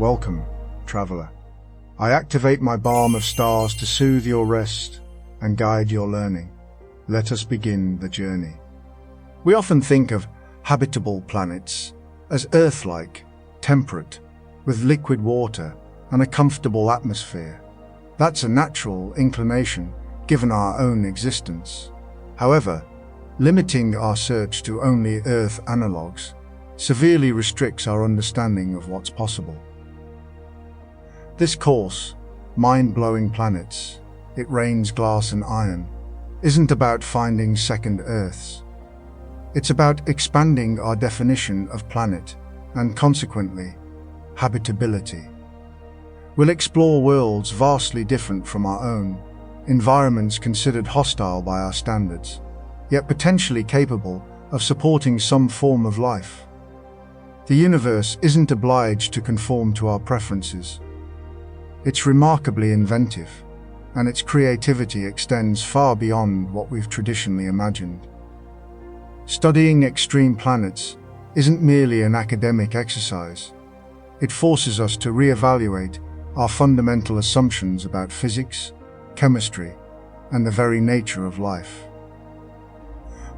Welcome, traveler. I activate my balm of stars to soothe your rest and guide your learning. Let us begin the journey. We often think of habitable planets as Earth-like, temperate, with liquid water and a comfortable atmosphere. That's a natural inclination given our own existence. However, limiting our search to only Earth analogues severely restricts our understanding of what's possible. This course, Mind-Blowing Planets, It Rains Glass and Iron, isn't about finding second Earths. It's about expanding our definition of planet and, consequently, habitability. We'll explore worlds vastly different from our own, environments considered hostile by our standards, yet potentially capable of supporting some form of life. The universe isn't obliged to conform to our preferences. It's remarkably inventive, and its creativity extends far beyond what we've traditionally imagined. Studying extreme planets isn't merely an academic exercise. It forces us to reevaluate our fundamental assumptions about physics, chemistry, and the very nature of life.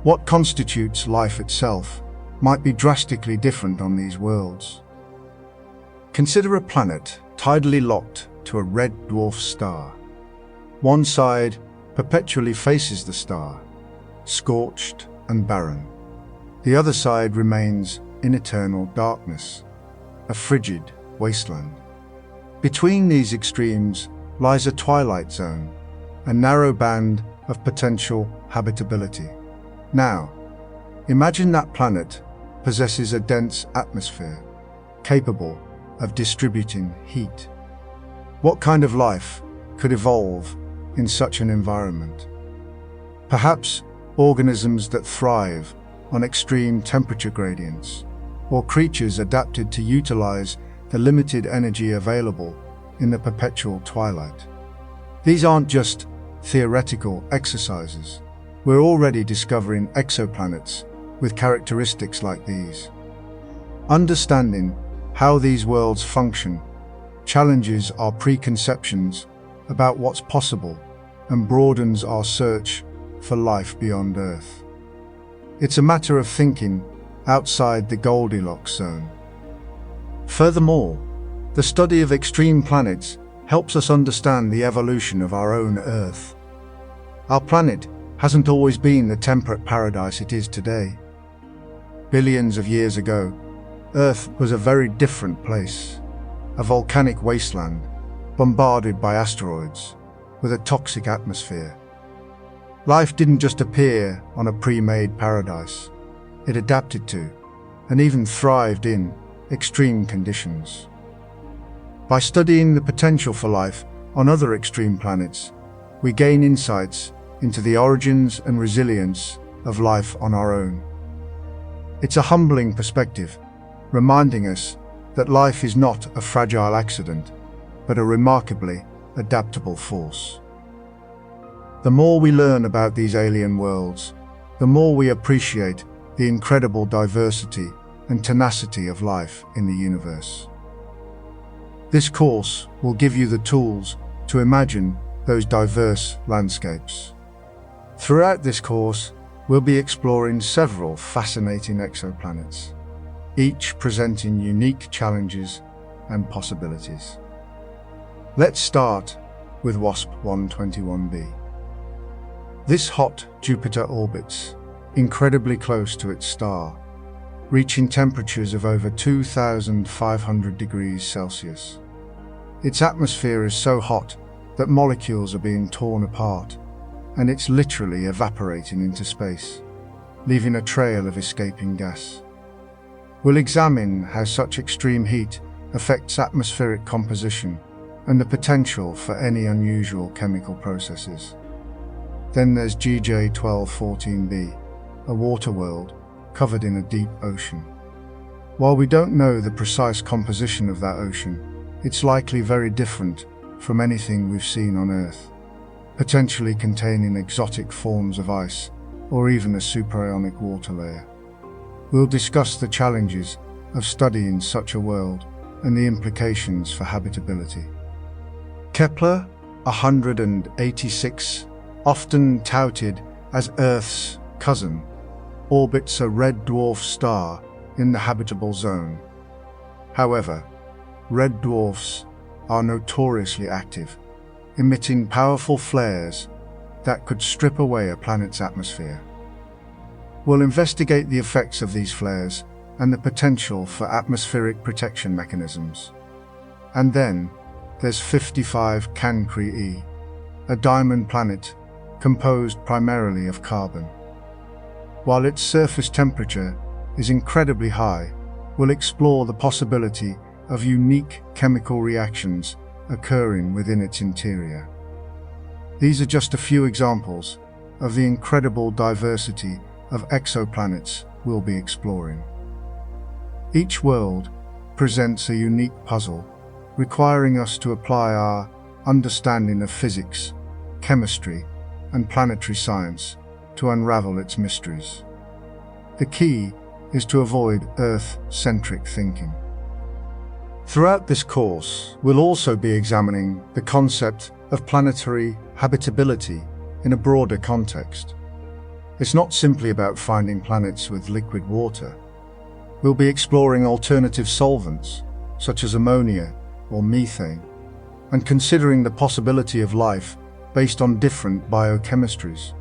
What constitutes life itself might be drastically different on these worlds. Consider a planet tidally locked to a red dwarf star. One side perpetually faces the star, scorched and barren. The other side remains in eternal darkness, a frigid wasteland. Between these extremes lies a twilight zone, a narrow band of potential habitability. Now, imagine that planet possesses a dense atmosphere, capable of distributing heat. What kind of life could evolve in such an environment? Perhaps organisms that thrive on extreme temperature gradients, or creatures adapted to utilize the limited energy available in the perpetual twilight. These aren't just theoretical exercises. We're already discovering exoplanets with characteristics like these. Understanding how these worlds function challenges our preconceptions about what's possible and broadens our search for life beyond Earth. It's a matter of thinking outside the Goldilocks zone. Furthermore, the study of extreme planets helps us understand the evolution of our own Earth. Our planet hasn't always been the temperate paradise it is today. Billions of years ago, Earth was a very different place, a volcanic wasteland bombarded by asteroids with a toxic atmosphere. Life didn't just appear on a pre-made paradise. It adapted to, and even thrived in, extreme conditions. By studying the potential for life on other extreme planets, we gain insights into the origins and resilience of life on our own. It's a humbling perspective, reminding us that life is not a fragile accident, but a remarkably adaptable force. The more we learn about these alien worlds, the more we appreciate the incredible diversity and tenacity of life in the universe. This course will give you the tools to imagine those diverse landscapes. Throughout this course, we'll be exploring several fascinating exoplanets, each presenting unique challenges and possibilities. Let's start with WASP-121b. This hot Jupiter orbits incredibly close to its star, reaching temperatures of over 2,500 degrees Celsius. Its atmosphere is so hot that molecules are being torn apart, and it's literally evaporating into space, leaving a trail of escaping gas. We'll examine how such extreme heat affects atmospheric composition and the potential for any unusual chemical processes. Then there's GJ1214b, a water world covered in a deep ocean. While we don't know the precise composition of that ocean, it's likely very different from anything we've seen on Earth, potentially containing exotic forms of ice or even a supraionic water layer. We'll discuss the challenges of studying such a world and the implications for habitability. Kepler-186, often touted as Earth's cousin, orbits a red dwarf star in the habitable zone. However, red dwarfs are notoriously active, emitting powerful flares that could strip away a planet's atmosphere. We'll investigate the effects of these flares and the potential for atmospheric protection mechanisms. And then there's 55 Cancri e, a diamond planet composed primarily of carbon. While its surface temperature is incredibly high, we'll explore the possibility of unique chemical reactions occurring within its interior. These are just a few examples of the incredible diversity of exoplanets we'll be exploring. Each world presents a unique puzzle, requiring us to apply our understanding of physics, chemistry, and planetary science to unravel its mysteries. The key is to avoid Earth-centric thinking. Throughout this course, we'll also be examining the concept of planetary habitability in a broader context. It's not simply about finding planets with liquid water. We'll be exploring alternative solvents, such as ammonia or methane, and considering the possibility of life based on different biochemistries.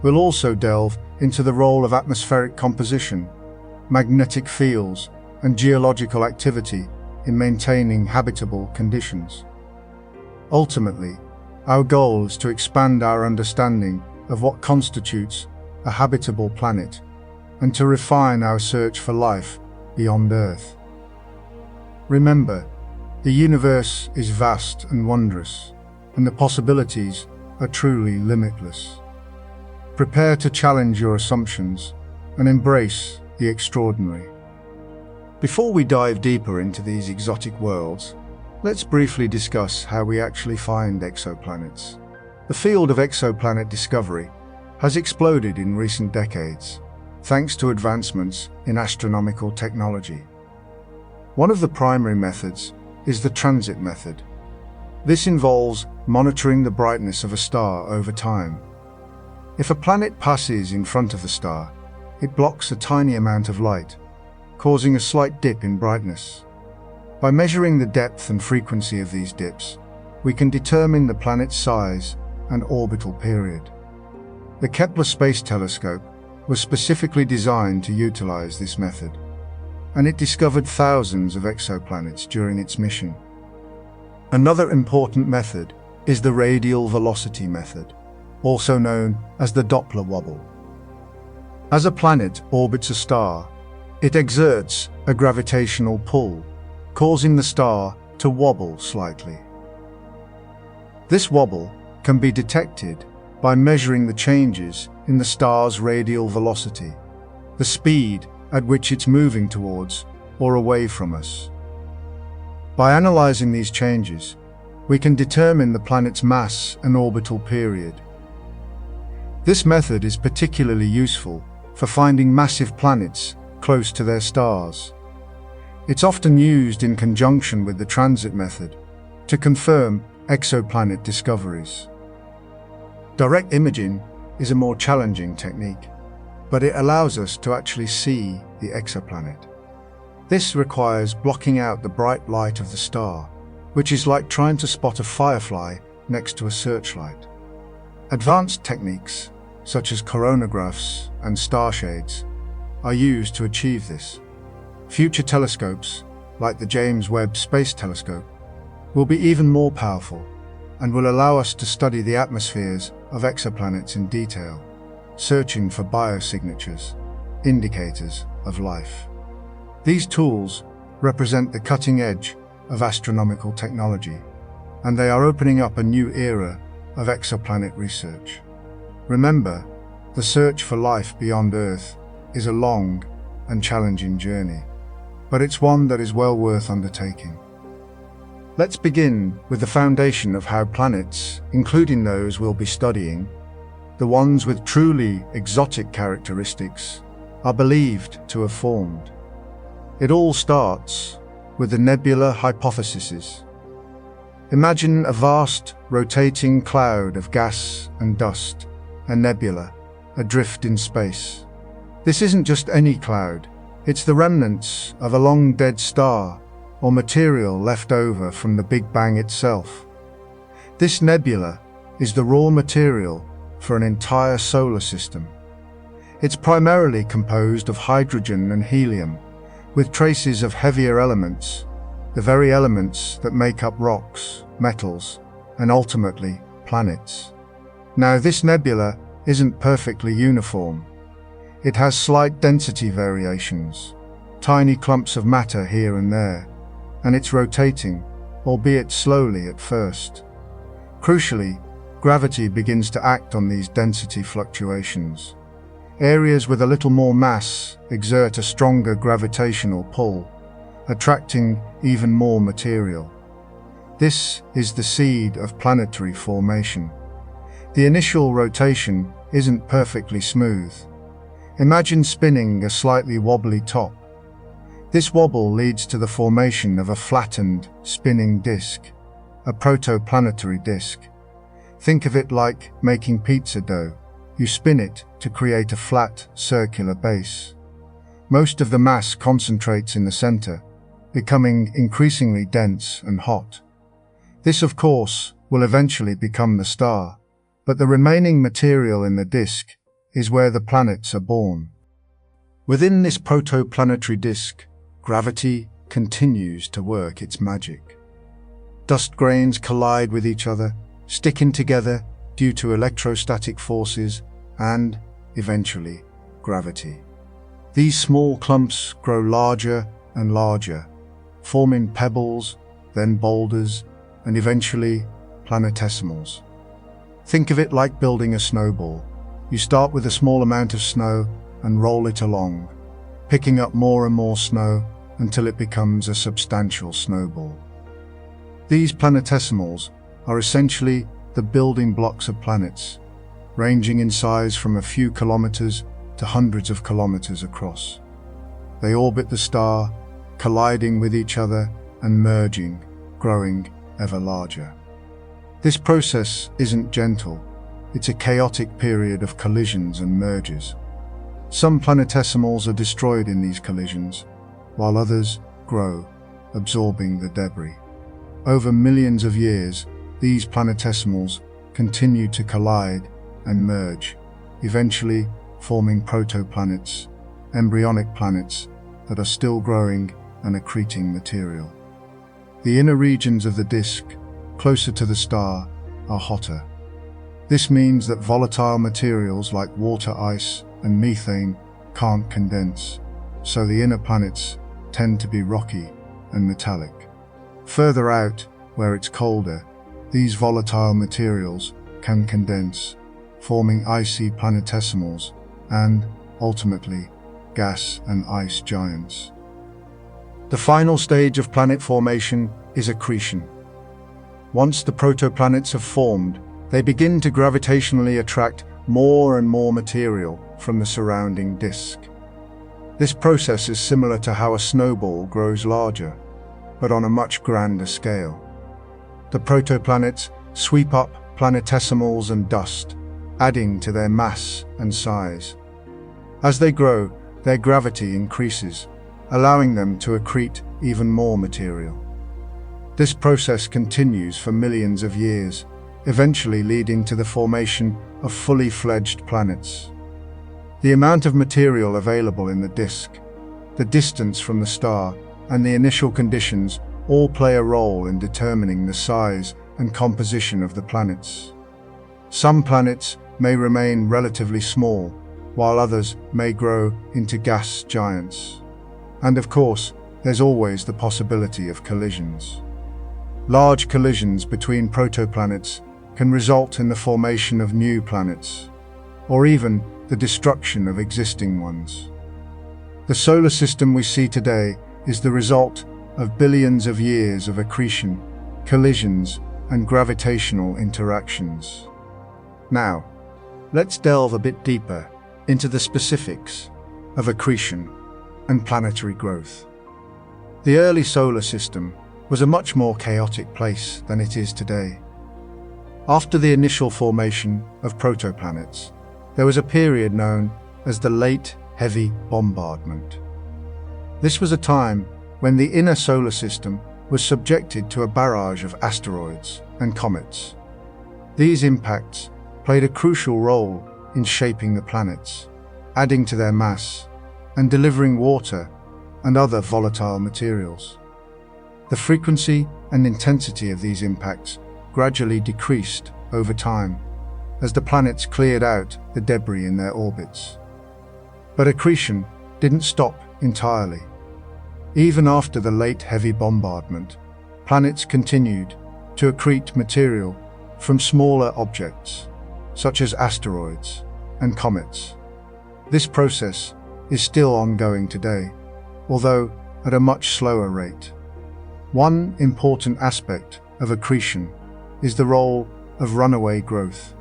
We'll also delve into the role of atmospheric composition, magnetic fields, and geological activity in maintaining habitable conditions. Ultimately, our goal is to expand our understanding of what constitutes a habitable planet and to refine our search for life beyond Earth. Remember, the universe is vast and wondrous, and the possibilities are truly limitless. Prepare to challenge your assumptions and embrace the extraordinary. Before we dive deeper into these exotic worlds, let's briefly discuss how we actually find exoplanets. The field of exoplanet discovery has exploded in recent decades, thanks to advancements in astronomical technology. One of the primary methods is the transit method. This involves monitoring the brightness of a star over time. If a planet passes in front of the star, it blocks a tiny amount of light, causing a slight dip in brightness. By measuring the depth and frequency of these dips, we can determine the planet's size and orbital period. The Kepler Space Telescope was specifically designed to utilize this method, and it discovered thousands of exoplanets during its mission. Another important method is the radial velocity method, also known as the Doppler wobble. As a planet orbits a star, it exerts a gravitational pull, causing the star to wobble slightly. This wobble can be detected by measuring the changes in the star's radial velocity, the speed at which it's moving towards or away from us. By analyzing these changes, we can determine the planet's mass and orbital period. This method is particularly useful for finding massive planets close to their stars. It's often used in conjunction with the transit method to confirm exoplanet discoveries. Direct imaging is a more challenging technique, but it allows us to actually see the exoplanet. This requires blocking out the bright light of the star, which is like trying to spot a firefly next to a searchlight. Advanced techniques, such as coronagraphs and starshades, are used to achieve this. Future telescopes, like the James Webb Space Telescope, will be even more powerful and will allow us to study the atmospheres of exoplanets in detail, searching for biosignatures, indicators of life. These tools represent the cutting edge of astronomical technology, and they are opening up a new era of exoplanet research. Remember, the search for life beyond Earth is a long and challenging journey, but it's one that is well worth undertaking. Let's begin with the foundation of how planets, including those we'll be studying, the ones with truly exotic characteristics, are believed to have formed. It all starts with the nebula hypothesis. Imagine a vast, rotating cloud of gas and dust, a nebula, adrift in space. This isn't just any cloud, it's the remnants of a long-dead star or material left over from the Big Bang itself. This nebula is the raw material for an entire solar system. It's primarily composed of hydrogen and helium, with traces of heavier elements, the very elements that make up rocks, metals, and ultimately planets. Now, this nebula isn't perfectly uniform. It has slight density variations, tiny clumps of matter here and there, and it's rotating, albeit slowly at first. Crucially, gravity begins to act on these density fluctuations. Areas with a little more mass exert a stronger gravitational pull, attracting even more material. This is the seed of planetary formation. The initial rotation isn't perfectly smooth. Imagine spinning a slightly wobbly top. This wobble leads to the formation of a flattened, spinning disk, a protoplanetary disk. Think of it like making pizza dough. You spin it to create a flat, circular base. Most of the mass concentrates in the center, becoming increasingly dense and hot. This, of course, will eventually become the star, but the remaining material in the disk is where the planets are born. Within this protoplanetary disk, gravity continues to work its magic. Dust grains collide with each other, sticking together due to electrostatic forces and, eventually, gravity. These small clumps grow larger and larger, forming pebbles, then boulders, and eventually planetesimals. Think of it like building a snowball. You start with a small amount of snow and roll it along, picking up more and more snow until it becomes a substantial snowball. These planetesimals are essentially the building blocks of planets, ranging in size from a few kilometers to hundreds of kilometers across. They orbit the star, colliding with each other and merging, growing ever larger. This process isn't gentle. It's a chaotic period of collisions and mergers. Some planetesimals are destroyed in these collisions, while others grow, absorbing the debris. Over millions of years, these planetesimals continue to collide and merge, eventually forming protoplanets, embryonic planets that are still growing and accreting material. The inner regions of the disk, closer to the star, are hotter. This means that volatile materials like water ice and methane can't condense, so the inner planets tend to be rocky and metallic. Further out, where it's colder, these volatile materials can condense, forming icy planetesimals and, ultimately, gas and ice giants. The final stage of planet formation is accretion. Once the protoplanets have formed, they begin to gravitationally attract more and more material from the surrounding disk. This process is similar to how a snowball grows larger, but on a much grander scale. The protoplanets sweep up planetesimals and dust, adding to their mass and size. As they grow, their gravity increases, allowing them to accrete even more material. This process continues for millions of years, eventually leading to the formation of fully fledged planets. The amount of material available in the disk, the distance from the star, and the initial conditions all play a role in determining the size and composition of the planets. Some planets may remain relatively small, while others may grow into gas giants. And of course, there's always the possibility of collisions. Large collisions between protoplanets can result in the formation of new planets, or even the destruction of existing ones. The solar system we see today is the result of billions of years of accretion, collisions, and gravitational interactions. Now, let's delve a bit deeper into the specifics of accretion and planetary growth. The early solar system was a much more chaotic place than it is today. After the initial formation of protoplanets, there was a period known as the Late Heavy Bombardment. This was a time when the inner solar system was subjected to a barrage of asteroids and comets. These impacts played a crucial role in shaping the planets, adding to their mass, and delivering water and other volatile materials. The frequency and intensity of these impacts gradually decreased over time as the planets cleared out the debris in their orbits. But accretion didn't stop entirely. Even after the late heavy bombardment, planets continued to accrete material from smaller objects, such as asteroids and comets. This process is still ongoing today, although at a much slower rate. One important aspect of accretion is the role of runaway growth.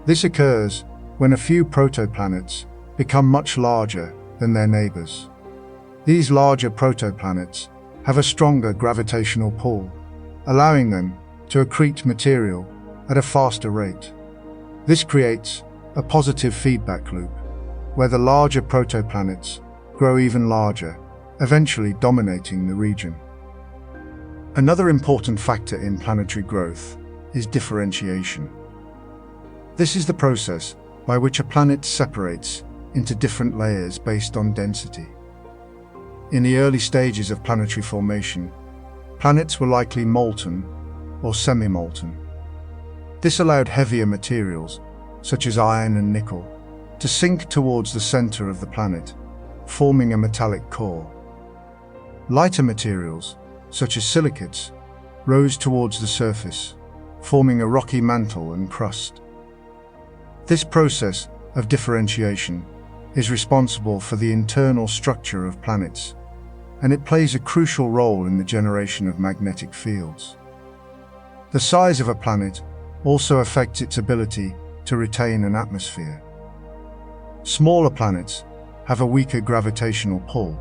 This occurs when a few protoplanets become much larger than their neighbors. These larger protoplanets have a stronger gravitational pull, allowing them to accrete material at a faster rate. This creates a positive feedback loop, where the larger protoplanets grow even larger, eventually dominating the region. Another important factor in planetary growth is differentiation. This is the process by which a planet separates into different layers based on density. In the early stages of planetary formation, planets were likely molten or semi-molten. This allowed heavier materials, such as iron and nickel, to sink towards the center of the planet, forming a metallic core. Lighter materials, such as silicates, rose towards the surface, forming a rocky mantle and crust. This process of differentiation is responsible for the internal structure of planets, and it plays a crucial role in the generation of magnetic fields. The size of a planet also affects its ability to retain an atmosphere. Smaller planets have a weaker gravitational pull,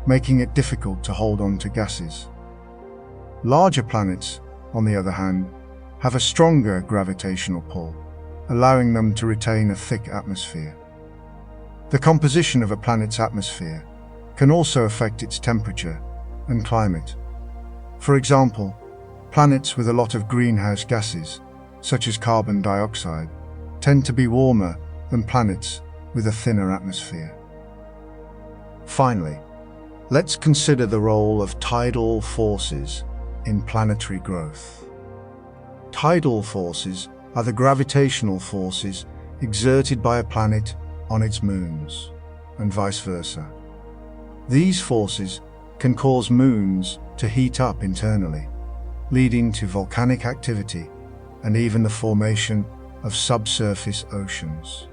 making it difficult to hold on to gases. Larger planets, on the other hand, have a stronger gravitational pull, allowing them to retain a thick atmosphere. The composition of a planet's atmosphere can also affect its temperature and climate. For example, planets with a lot of greenhouse gases, such as carbon dioxide, tend to be warmer than planets with a thinner atmosphere. Finally, let's consider the role of tidal forces in planetary growth. Tidal forces are the gravitational forces exerted by a planet on its moons, and vice versa. These forces can cause moons to heat up internally, leading to volcanic activity and even the formation of subsurface oceans.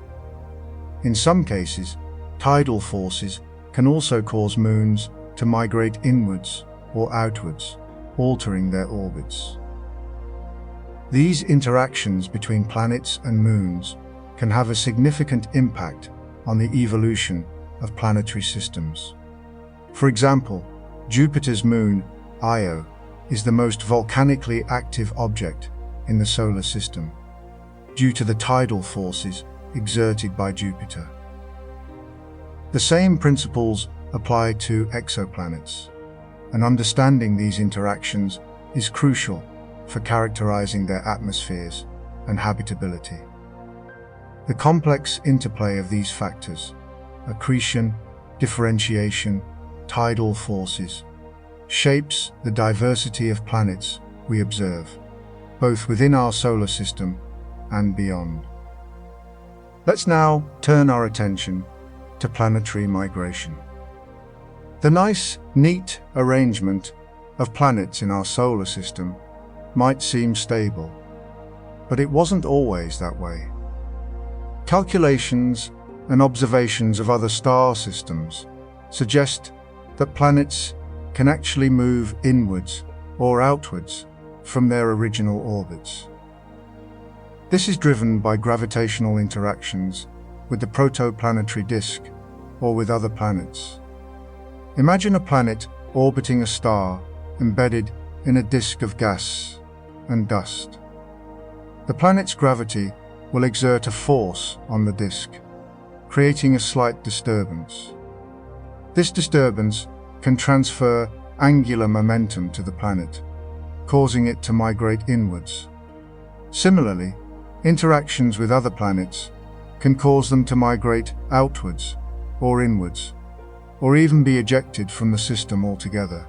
In some cases, tidal forces can also cause moons to migrate inwards or outwards, altering their orbits. These interactions between planets and moons can have a significant impact on the evolution of planetary systems. For example, Jupiter's moon, Io, is the most volcanically active object in the solar system, due to the tidal forces exerted by Jupiter. The same principles apply to exoplanets, and understanding these interactions is crucial for characterizing their atmospheres and habitability. The complex interplay of these factors, accretion, differentiation, tidal forces, shapes the diversity of planets we observe, both within our solar system and beyond. Let's now turn our attention to planetary migration. The nice, neat arrangement of planets in our solar system might seem stable, but it wasn't always that way. Calculations and observations of other star systems suggest that planets can actually move inwards or outwards from their original orbits. This is driven by gravitational interactions with the protoplanetary disk or with other planets. Imagine a planet orbiting a star embedded in a disk of gas and dust. The planet's gravity will exert a force on the disk, creating a slight disturbance. This disturbance can transfer angular momentum to the planet, causing it to migrate inwards. Similarly, interactions with other planets can cause them to migrate outwards or inwards, or even be ejected from the system altogether.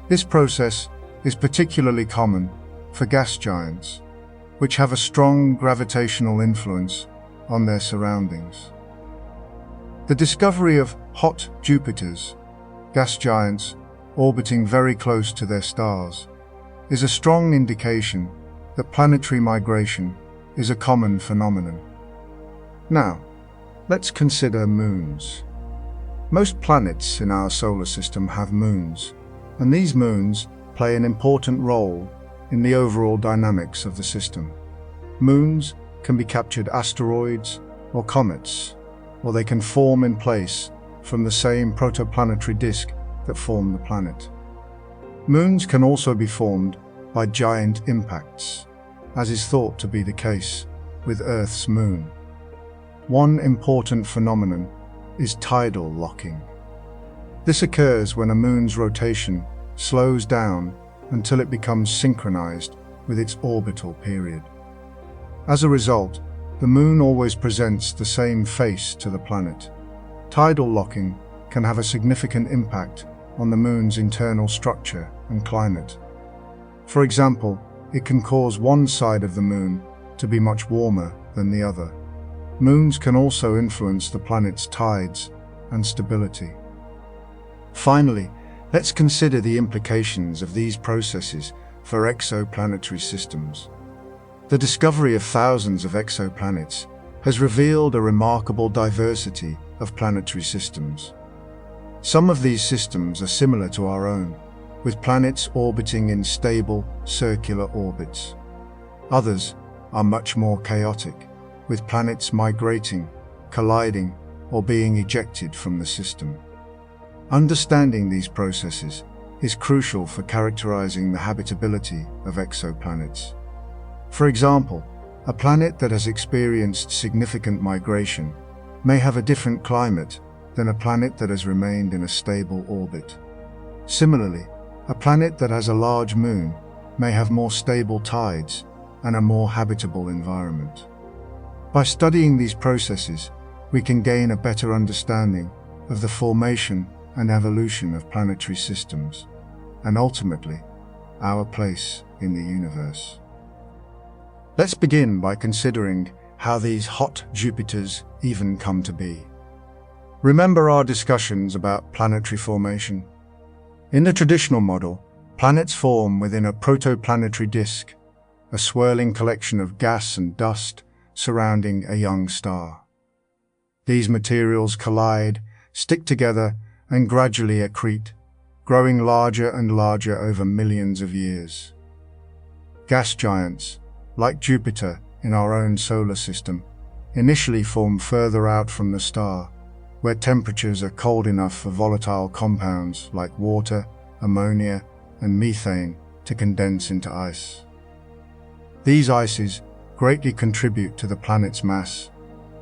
This process is particularly common for gas giants, which have a strong gravitational influence on their surroundings. The discovery of hot Jupiters, gas giants orbiting very close to their stars, is a strong indication that planetary migration is a common phenomenon. Now, let's consider moons. Most planets in our solar system have moons, and these moons play an important role in the overall dynamics of the system. Moons can be captured asteroids or comets, or they can form in place from the same protoplanetary disk that formed the planet. Moons can also be formed by giant impacts, as is thought to be the case with Earth's moon. One important phenomenon is tidal locking. This occurs when a moon's rotation slows down until it becomes synchronized with its orbital period. As a result, the moon always presents the same face to the planet. Tidal locking can have a significant impact on the moon's internal structure and climate. For example, it can cause one side of the moon to be much warmer than the other. Moons can also influence the planet's tides and stability. Finally, let's consider the implications of these processes for exoplanetary systems. The discovery of thousands of exoplanets has revealed a remarkable diversity of planetary systems. Some of these systems are similar to our own, with planets orbiting in stable, circular orbits. Others are much more chaotic, with planets migrating, colliding, or being ejected from the system. Understanding these processes is crucial for characterizing the habitability of exoplanets. For example, a planet that has experienced significant migration may have a different climate than a planet that has remained in a stable orbit. Similarly, a planet that has a large moon may have more stable tides and a more habitable environment. By studying these processes, we can gain a better understanding of the formation and evolution of planetary systems, and ultimately, our place in the universe. Let's begin by considering how these hot Jupiters even come to be. Remember our discussions about planetary formation? In the traditional model, planets form within a protoplanetary disk, a swirling collection of gas and dust surrounding a young star. These materials collide, stick together, and gradually accrete, growing larger and larger over millions of years. Gas giants, like Jupiter in our own solar system, initially form further out from the star, where temperatures are cold enough for volatile compounds like water, ammonia, and methane to condense into ice. These ices greatly contribute to the planet's mass,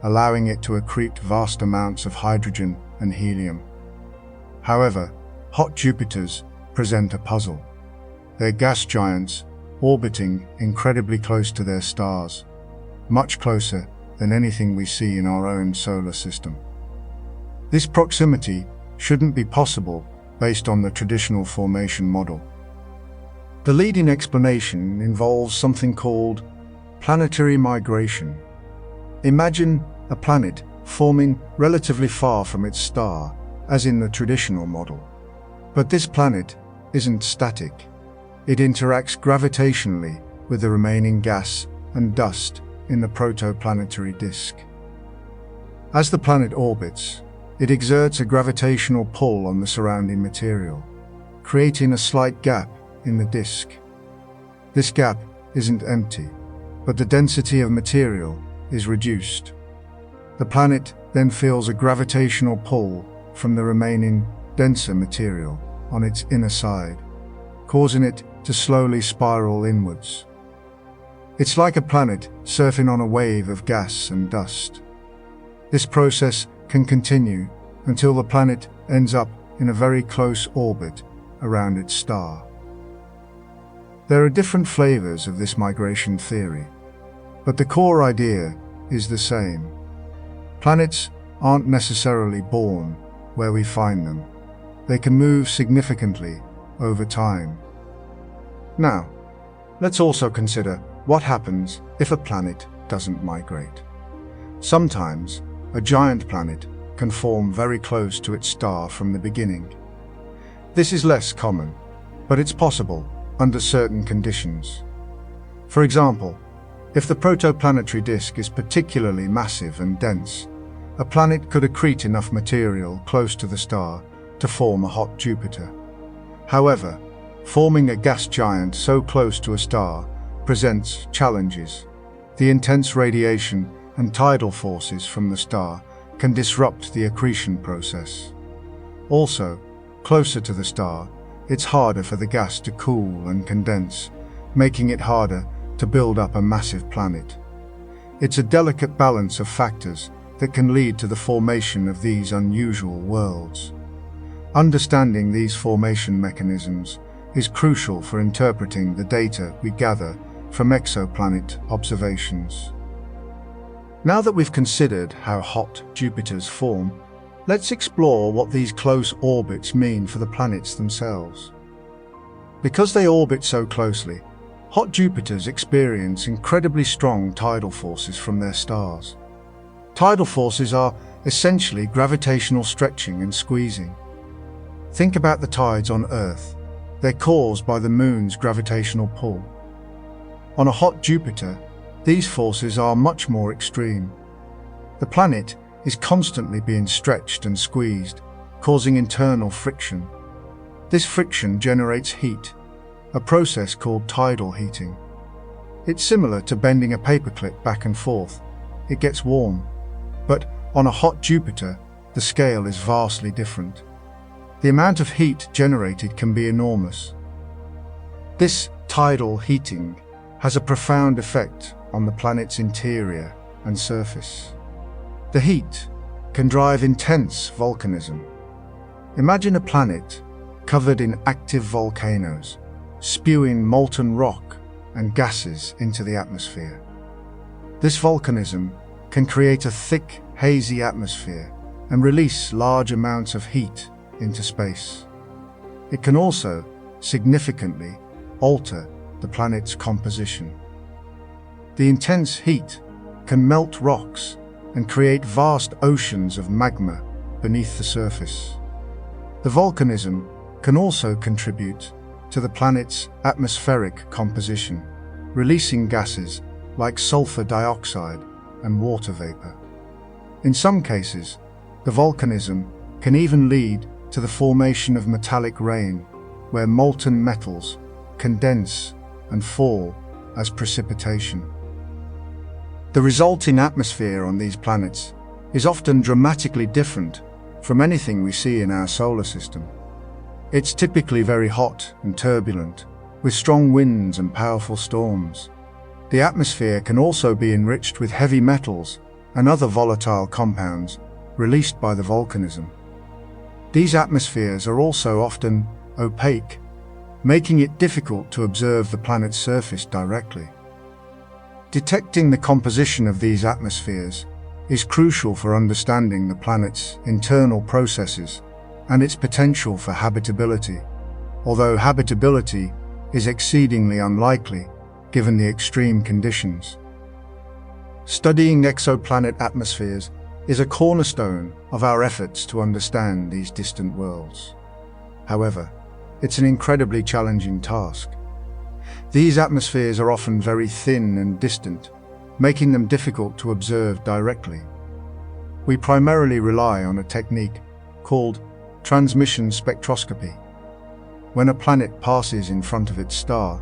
allowing it to accrete vast amounts of hydrogen and helium. However, hot Jupiters present a puzzle. They're gas giants orbiting incredibly close to their stars, much closer than anything we see in our own solar system. This proximity shouldn't be possible based on the traditional formation model. The leading explanation involves something called planetary migration. Imagine a planet forming relatively far from its star, as in the traditional model. But this planet isn't static. It interacts gravitationally with the remaining gas and dust in the protoplanetary disk. As the planet orbits, it exerts a gravitational pull on the surrounding material, creating a slight gap in the disk. This gap isn't empty, but the density of material is reduced. The planet then feels a gravitational pull from the remaining denser material, on its inner side, causing it to slowly spiral inwards. It's like a planet surfing on a wave of gas and dust. This process can continue until the planet ends up in a very close orbit around its star. There are different flavors of this migration theory, but the core idea is the same. Planets aren't necessarily born where we find them. They can move significantly over time. Now, let's also consider what happens if a planet doesn't migrate. Sometimes, a giant planet can form very close to its star from the beginning. This is less common, but it's possible under certain conditions. For example, if the protoplanetary disk is particularly massive and dense, a planet could accrete enough material close to the star to form a hot Jupiter. However, forming a gas giant so close to a star presents challenges. The intense radiation and tidal forces from the star can disrupt the accretion process. Also, closer to the star, it's harder for the gas to cool and condense, making it harder to build up a massive planet. It's a delicate balance of factors that can lead to the formation of these unusual worlds. Understanding these formation mechanisms is crucial for interpreting the data we gather from exoplanet observations. Now that we've considered how hot Jupiters form, let's explore what these close orbits mean for the planets themselves. Because they orbit so closely, hot Jupiters experience incredibly strong tidal forces from their stars. Tidal forces are essentially gravitational stretching and squeezing. Think about the tides on Earth. They're caused by the Moon's gravitational pull. On a hot Jupiter, these forces are much more extreme. The planet is constantly being stretched and squeezed, causing internal friction. This friction generates heat, a process called tidal heating. It's similar to bending a paperclip back and forth. It gets warm. But on a hot Jupiter, the scale is vastly different. The amount of heat generated can be enormous. This tidal heating has a profound effect on the planet's interior and surface. The heat can drive intense volcanism. Imagine a planet covered in active volcanoes, spewing molten rock and gases into the atmosphere. This volcanism can create a thick, hazy atmosphere and release large amounts of heat into space. It can also significantly alter the planet's composition. The intense heat can melt rocks and create vast oceans of magma beneath the surface. The volcanism can also contribute to the planet's atmospheric composition, releasing gases like sulfur dioxide and water vapor. In some cases, the volcanism can even lead to the formation of metallic rain, where molten metals condense and fall as precipitation. The resulting atmosphere on these planets is often dramatically different from anything we see in our solar system. It's typically very hot and turbulent, with strong winds and powerful storms. The atmosphere can also be enriched with heavy metals and other volatile compounds released by the volcanism. These atmospheres are also often opaque, making it difficult to observe the planet's surface directly. Detecting the composition of these atmospheres is crucial for understanding the planet's internal processes and its potential for habitability, although habitability is exceedingly unlikely given the extreme conditions. Studying exoplanet atmospheres is a cornerstone of our efforts to understand these distant worlds. However, it's an incredibly challenging task. These atmospheres are often very thin and distant, making them difficult to observe directly. We primarily rely on a technique called transmission spectroscopy. When a planet passes in front of its star,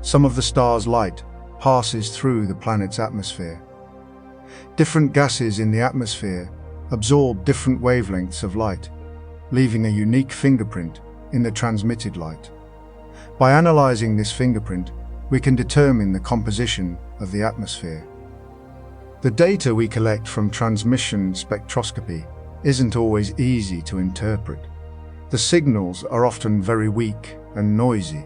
some of the star's light passes through the planet's atmosphere. Different gases in the atmosphere absorb different wavelengths of light, leaving a unique fingerprint in the transmitted light. By analyzing this fingerprint, we can determine the composition of the atmosphere. The data we collect from transmission spectroscopy isn't always easy to interpret. The signals are often very weak and noisy,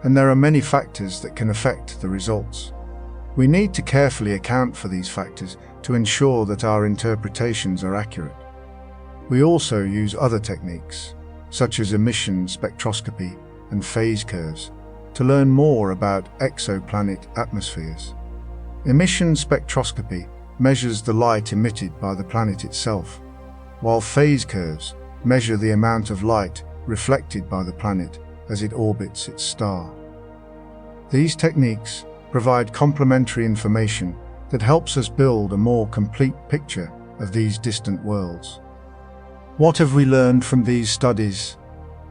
and there are many factors that can affect the results. We need to carefully account for these factors to ensure that our interpretations are accurate. We also use other techniques, such as emission spectroscopy and phase curves, to learn more about exoplanet atmospheres. Emission spectroscopy measures the light emitted by the planet itself, while phase curves measure the amount of light reflected by the planet as it orbits its star. These techniques provide complementary information that helps us build a more complete picture of these distant worlds. What have we learned from these studies?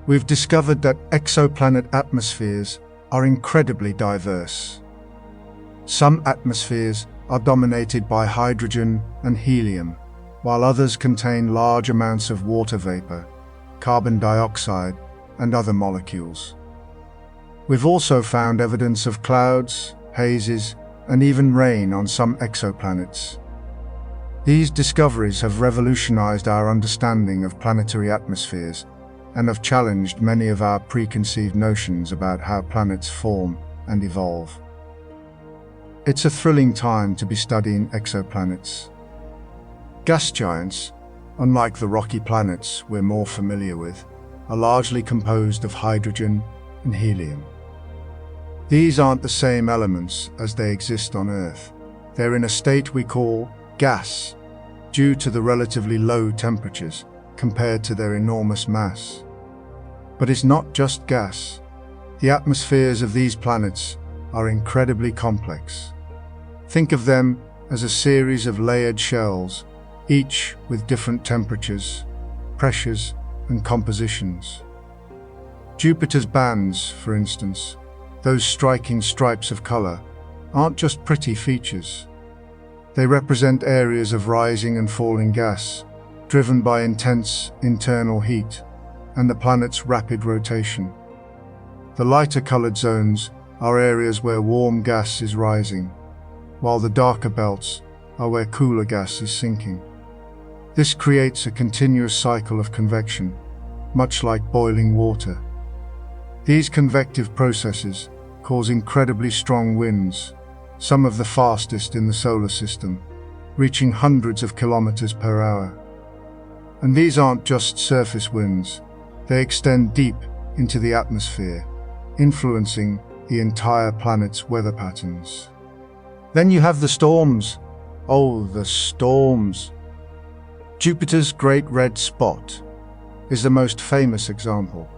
We've discovered that exoplanet atmospheres are incredibly diverse. Some atmospheres are dominated by hydrogen and helium, while others contain large amounts of water vapor, carbon dioxide, and other molecules. We've also found evidence of clouds, hazes, and even rain on some exoplanets. These discoveries have revolutionized our understanding of planetary atmospheres and have challenged many of our preconceived notions about how planets form and evolve. It's a thrilling time to be studying exoplanets. Gas giants, unlike the rocky planets we're more familiar with, are largely composed of hydrogen and helium. These aren't the same elements as they exist on Earth. They're in a state we call gas, due to the relatively low temperatures compared to their enormous mass. But it's not just gas. The atmospheres of these planets are incredibly complex. Think of them as a series of layered shells, each with different temperatures, pressures, and compositions. Jupiter's bands, for instance, those striking stripes of color, aren't just pretty features. They represent areas of rising and falling gas, driven by intense internal heat and the planet's rapid rotation. The lighter colored zones are areas where warm gas is rising, while the darker belts are where cooler gas is sinking. This creates a continuous cycle of convection, much like boiling water. These convective processes cause incredibly strong winds, some of the fastest in the solar system, reaching hundreds of kilometers per hour. And these aren't just surface winds, they extend deep into the atmosphere, influencing the entire planet's weather patterns. Then you have the storms. Oh, the storms. Jupiter's Great Red Spot is the most famous example.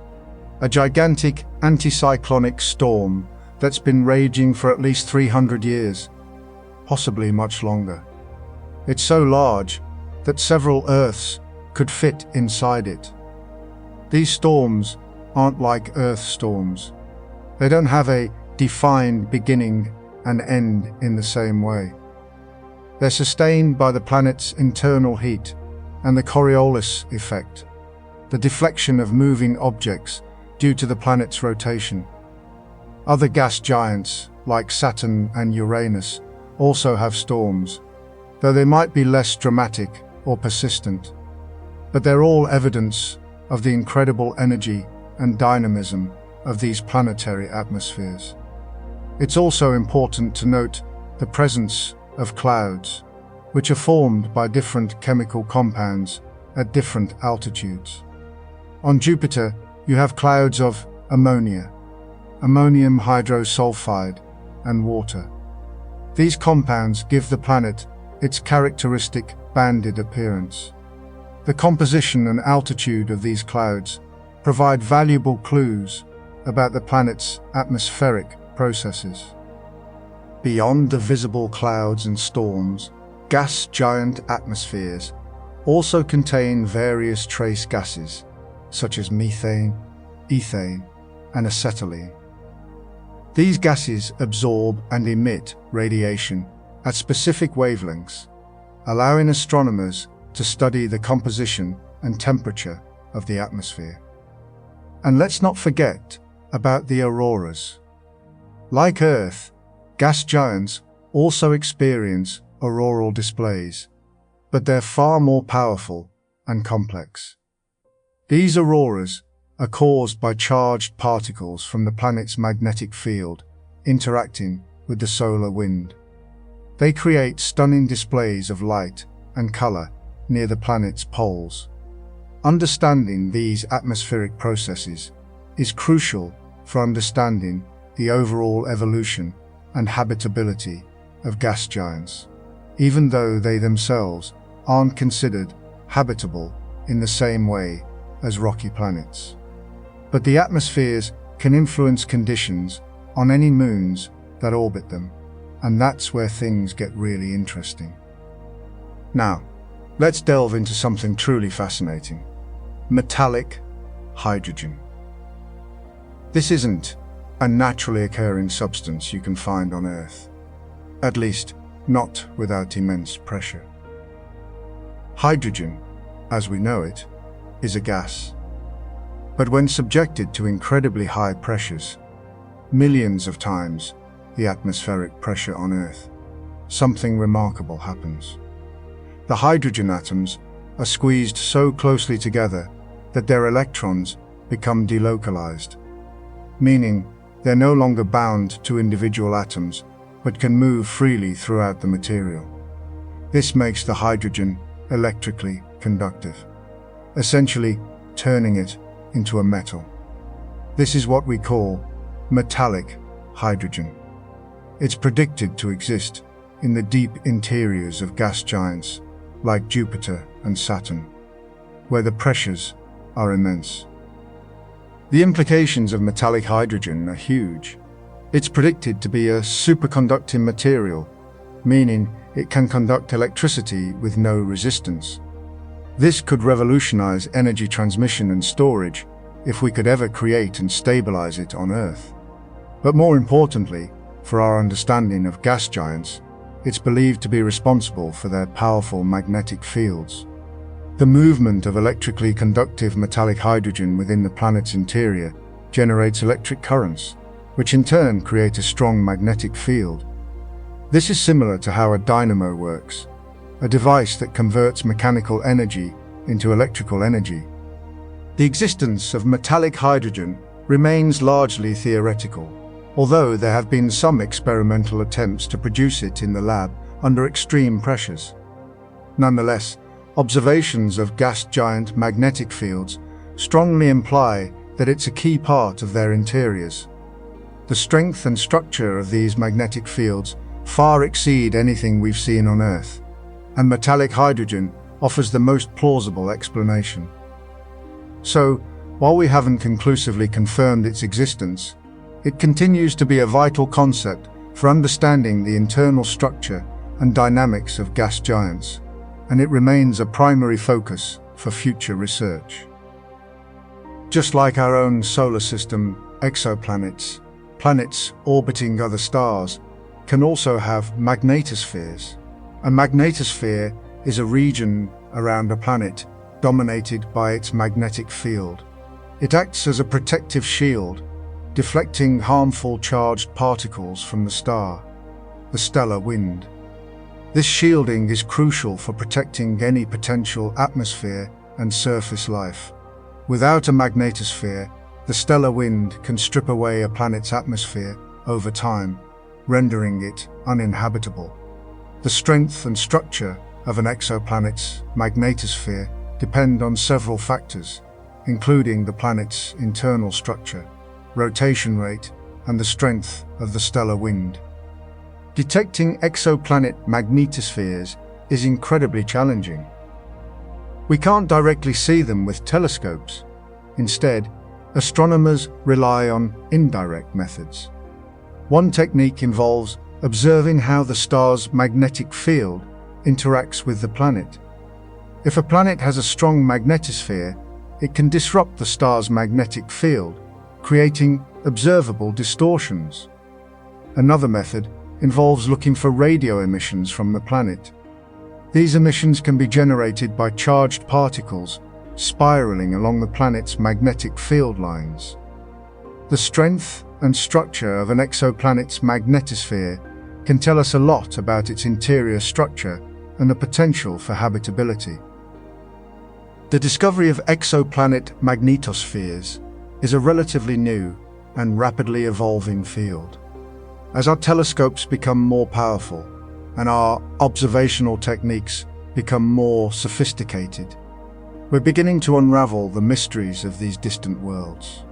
A gigantic anticyclonic storm that's been raging for at least 300 years, possibly much longer. It's so large that several Earths could fit inside it. These storms aren't like Earth storms. They don't have a defined beginning and end in the same way. They're sustained by the planet's internal heat and the Coriolis effect, the deflection of moving objects due to the planet's rotation. Other gas giants, like Saturn and Uranus, also have storms, though they might be less dramatic or persistent. But they're all evidence of the incredible energy and dynamism of these planetary atmospheres. It's also important to note the presence of clouds, which are formed by different chemical compounds at different altitudes. On Jupiter, you have clouds of ammonia, ammonium hydrosulfide, and water. These compounds give the planet its characteristic banded appearance. The composition and altitude of these clouds provide valuable clues about the planet's atmospheric processes. Beyond the visible clouds and storms, gas giant atmospheres also contain various trace gases, such as methane, ethane, and acetylene. These gases absorb and emit radiation at specific wavelengths, allowing astronomers to study the composition and temperature of the atmosphere. And let's not forget about the auroras. Like Earth, gas giants also experience auroral displays, but they're far more powerful and complex. These auroras are caused by charged particles from the planet's magnetic field interacting with the solar wind. They create stunning displays of light and color near the planet's poles. Understanding these atmospheric processes is crucial for understanding the overall evolution and habitability of gas giants, even though they themselves aren't considered habitable in the same way as rocky planets. But the atmospheres can influence conditions on any moons that orbit them, and that's where things get really interesting. Now, let's delve into something truly fascinating: metallic hydrogen. This isn't a naturally occurring substance you can find on Earth, at least not without immense pressure. Hydrogen, as we know it, is a gas. But when subjected to incredibly high pressures, millions of times the atmospheric pressure on Earth, something remarkable happens. The hydrogen atoms are squeezed so closely together that their electrons become delocalized, meaning they're no longer bound to individual atoms but can move freely throughout the material. This makes the hydrogen electrically conductive, essentially turning it into a metal. This is what we call metallic hydrogen. It's predicted to exist in the deep interiors of gas giants like Jupiter and Saturn, where the pressures are immense. The implications of metallic hydrogen are huge. It's predicted to be a superconducting material, meaning it can conduct electricity with no resistance. This could revolutionize energy transmission and storage if we could ever create and stabilize it on Earth. But more importantly, for our understanding of gas giants, it's believed to be responsible for their powerful magnetic fields. The movement of electrically conductive metallic hydrogen within the planet's interior generates electric currents, which in turn create a strong magnetic field. This is similar to how a dynamo works, a device that converts mechanical energy into electrical energy. The existence of metallic hydrogen remains largely theoretical, although there have been some experimental attempts to produce it in the lab under extreme pressures. Nonetheless, observations of gas giant magnetic fields strongly imply that it's a key part of their interiors. The strength and structure of these magnetic fields far exceed anything we've seen on Earth, and metallic hydrogen offers the most plausible explanation. So, while we haven't conclusively confirmed its existence, it continues to be a vital concept for understanding the internal structure and dynamics of gas giants, and it remains a primary focus for future research. Just like our own solar system, exoplanets, planets orbiting other stars, can also have magnetospheres. A magnetosphere is a region around a planet dominated by its magnetic field. It acts as a protective shield, deflecting harmful charged particles from the star, the stellar wind. This shielding is crucial for protecting any potential atmosphere and surface life. Without a magnetosphere, the stellar wind can strip away a planet's atmosphere over time, rendering it uninhabitable. The strength and structure of an exoplanet's magnetosphere depend on several factors, including the planet's internal structure, rotation rate, and the strength of the stellar wind. Detecting exoplanet magnetospheres is incredibly challenging. We can't directly see them with telescopes. Instead, astronomers rely on indirect methods. One technique involves observing how the star's magnetic field interacts with the planet. If a planet has a strong magnetosphere, it can disrupt the star's magnetic field, creating observable distortions. Another method involves looking for radio emissions from the planet. These emissions can be generated by charged particles spiraling along the planet's magnetic field lines. The strength and structure of an exoplanet's magnetosphere can tell us a lot about its interior structure and the potential for habitability. The discovery of exoplanet magnetospheres is a relatively new and rapidly evolving field. As our telescopes become more powerful and our observational techniques become more sophisticated, we're beginning to unravel the mysteries of these distant worlds.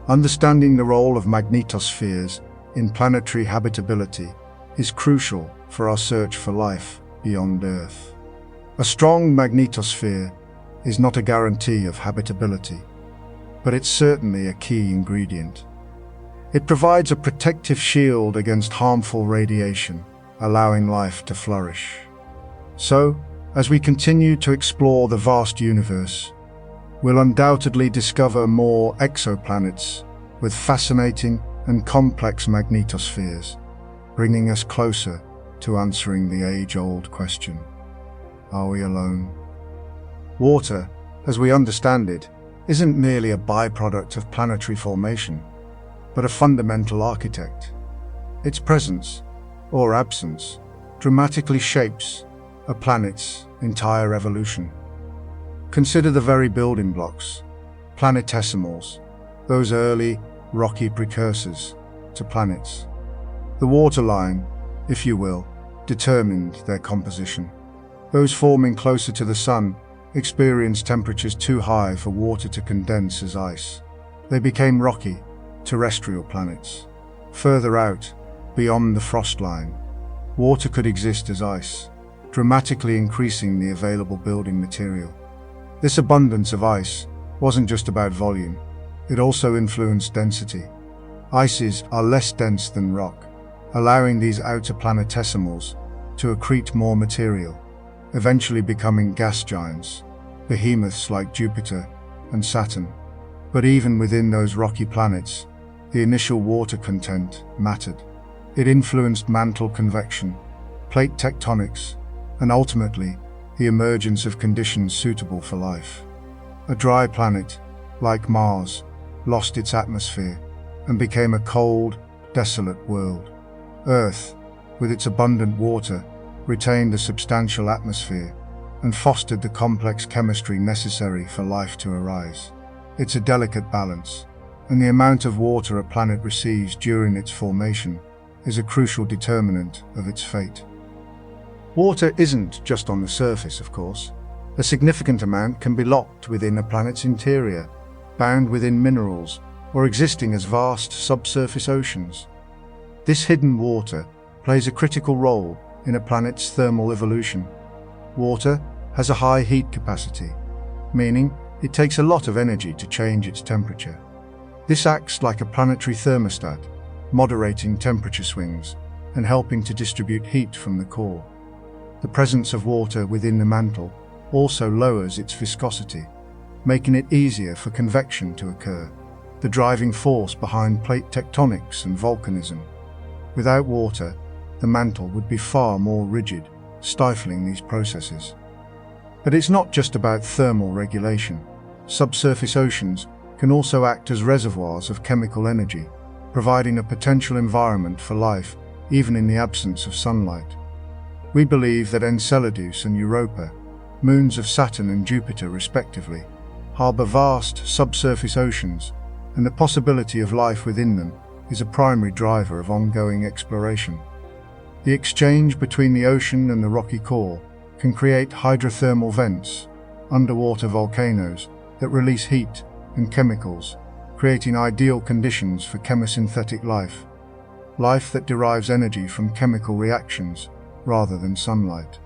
Understanding the role of magnetospheres in planetary habitability is crucial for our search for life beyond Earth. A strong magnetosphere is not a guarantee of habitability, but it's certainly a key ingredient. It provides a protective shield against harmful radiation, allowing life to flourish. So, as we continue to explore the vast universe, we'll undoubtedly discover more exoplanets with fascinating and complex magnetospheres, bringing us closer to answering the age-old question: are we alone? Water, as we understand it, isn't merely a byproduct of planetary formation, but a fundamental architect. Its presence, or absence, dramatically shapes a planet's entire evolution. Consider the very building blocks, planetesimals, those early, rocky precursors to planets. The waterline, if you will, determined their composition. Those forming closer to the Sun experienced temperatures too high for water to condense as ice. They became rocky, terrestrial planets. Further out, beyond the frost line, water could exist as ice, dramatically increasing the available building material. This abundance of ice wasn't just about volume, it also influenced density. Ices are less dense than rock, allowing these outer planetesimals to accrete more material, eventually becoming gas giants, behemoths like Jupiter and Saturn. But even within those rocky planets, the initial water content mattered. It influenced mantle convection, plate tectonics, and ultimately, the emergence of conditions suitable for life. A dry planet, like Mars, lost its atmosphere and became a cold, desolate world. Earth, with its abundant water, retained a substantial atmosphere and fostered the complex chemistry necessary for life to arise. It's a delicate balance, and the amount of water a planet receives during its formation is a crucial determinant of its fate. Water isn't just on the surface, of course. A significant amount can be locked within a planet's interior, bound within minerals, or existing as vast subsurface oceans. This hidden water plays a critical role in a planet's thermal evolution. Water has a high heat capacity, meaning it takes a lot of energy to change its temperature. This acts like a planetary thermostat, moderating temperature swings and helping to distribute heat from the core. The presence of water within the mantle also lowers its viscosity, making it easier for convection to occur, the driving force behind plate tectonics and volcanism. Without water, the mantle would be far more rigid, stifling these processes. But it's not just about thermal regulation. Subsurface oceans can also act as reservoirs of chemical energy, providing a potential environment for life even in the absence of sunlight. We believe that Enceladus and Europa, moons of Saturn and Jupiter respectively, harbor vast subsurface oceans, and the possibility of life within them is a primary driver of ongoing exploration. The exchange between the ocean and the rocky core can create hydrothermal vents, underwater volcanoes that release heat and chemicals, creating ideal conditions for chemosynthetic life, life that derives energy from chemical reactions rather than sunlight.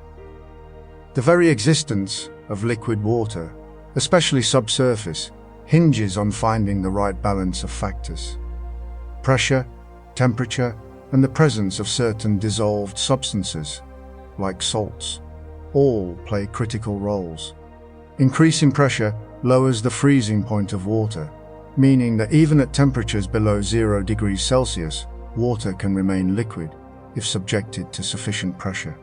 The very existence of liquid water, especially subsurface, hinges on finding the right balance of factors. Pressure, temperature, and the presence of certain dissolved substances, like salts, all play critical roles. Increasing pressure lowers the freezing point of water, meaning that even at temperatures below 0 degrees Celsius, water can remain liquid if subjected to sufficient pressure.